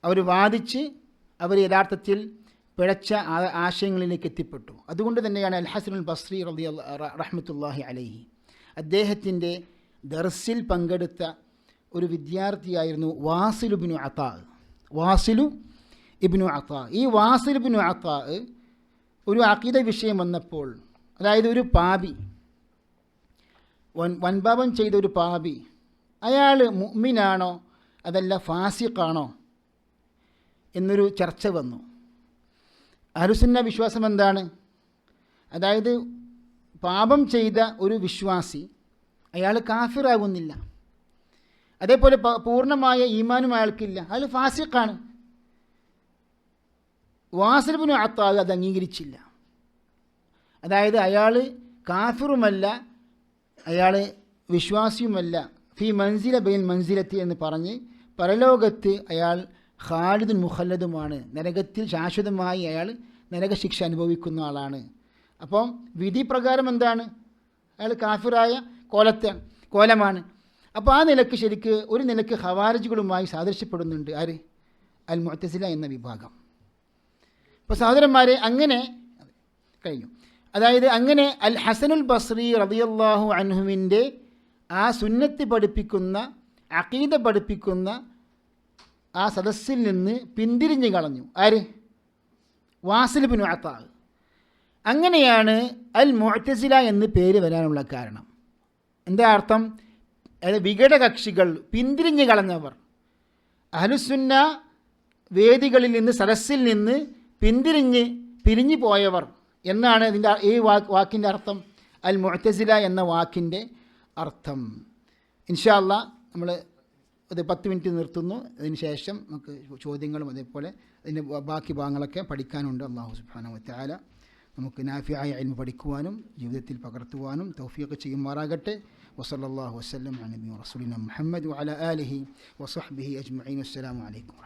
അവർ വാദിച്ച് അവർ യഥാർത്ഥത്തിൽ പിഴച്ച ആശയങ്ങളിലേക്ക് എത്തിപ്പെട്ടു. അതുകൊണ്ട് തന്നെയാണ് അൽ ഹസനുൽ ബസ്രി റഹ്മത്തുള്ളാഹി അലൈഹി അദ്ദേഹത്തിൻ്റെ ദർസിൽ പങ്കെടുത്ത ഒരു വിദ്യാർത്ഥിയായിരുന്നു വാസിൽ ഇബ്നു അതാ. ഈ വാസിൽ ഇബ്നു അതാ ഒരു അഖീദ വിഷയം വന്നപ്പോൾ, അതായത് ഒരു പാപി, വൻപാപം ചെയ്ത ഒരു പാപി, അയാൾ മുഅ്മിനാണോ അതല്ല ഫാസിഖാണോ എന്നൊരു ചർച്ച വന്നു. അഹ്ലുസുന്ന വിശ്വാസം എന്താണ്? അതായത് പാപം ചെയ്ത ഒരു വിശ്വാസി അയാൾ കാഫിറാകുന്നില്ല, അതേപോലെ പൂർണ്ണമായ ഈമാനും അയാൾക്കില്ല, അയാൾ ഫാസിഖാണ്. വാസിൽ ഇബ്നു അത്താ അത് അംഗീകരിച്ചില്ല. അതായത് അയാൾ കാഫിറുമല്ല, അയാൾ വിശ്വാസിയുമല്ല, ഫി മൻസില ബൈൻ മൻസിലത്തി എന്ന് പറഞ്ഞ് പരലോകത്ത് അയാൾ ഖാലിദുൻ മുഖല്ലദുമാണ്, നരകത്തിൽ ശാശ്വതമായി അയാൾ നരകശിക്ഷ അനുഭവിക്കുന്ന ആളാണ്. അപ്പം വിധി പ്രകാരം എന്താണ്? അയാൾ കാഫിറായ കോലമാണ്. അപ്പോൾ ആ നിലക്ക് ശരിക്ക് ഒരു നിലക്ക് ഖവാരിജുകളുമായി സാദൃശ്യപ്പെടുന്നുണ്ട് ആര്? അൽ മുഅ്തസില എന്ന വിഭാഗം. അപ്പോൾ സഹോദരന്മാരെ, അങ്ങനെ കഴിഞ്ഞു. അതായത് അങ്ങനെ അൽ ഹസനുൽ ബസ്രി റളിയല്ലാഹു അൻഹുവിൻ്റെ ആ സുന്നത്ത് പഠിപ്പിക്കുന്ന, അഖീദ പഠിപ്പിക്കുന്ന ആ സദസ്സിൽ നിന്ന് പിന്തിരിഞ്ഞു കളഞ്ഞു ആര്? വാസിൽ ഇബ്നു അത്താ. അങ്ങനെയാണ് അൽ മുഅ്തസില എന്ന് പേര് വരാനുള്ള കാരണം. എന്താ അർത്ഥം? അതായത് വിഘടകക്ഷികൾ, പിന്തിരിഞ്ഞു കളഞ്ഞവർ, അഹ്ലുസുന്ന വേദികളിൽ നിന്ന്, സദസ്സിൽ നിന്ന് പിരിഞ്ഞു പോയവർ എന്നാണ് ഇതിൻ്റെ ഈ വാക്കിൻ്റെ അർത്ഥം. അൽ മുഅ്തസില എന്ന വാക്കിൻ്റെ അർത്ഥം. ഇൻഷാ അല്ലാഹ് നമ്മൾ അത് 10 മിനിറ്റ് നിർത്തുന്നു. അതിന് ശേഷം നമുക്ക് ചോദ്യങ്ങളും അതേപോലെ അതിൻ്റെ ബാക്കി ഭാഗങ്ങളൊക്കെ പഠിക്കാനുണ്ട്. അല്ലാഹു സുബ്ഹാനഹു വ തആല നമുക്ക് നാഫിയായ ഇൽമു പഠിക്കുവാനും ജീവിതത്തിൽ പകർത്തുവാനും തൗഫീഖ് ചെയ്യുമാറാകട്ടെ. വസല്ലല്ലാഹു വസല്ലം അലാ നബിയിന റസൂലിന മുഹമ്മദ് വഅലാ ആലിഹി വസഹ്ബിഹി അജ്മഈൻ. അസ്സലാമു അലൈക്കും.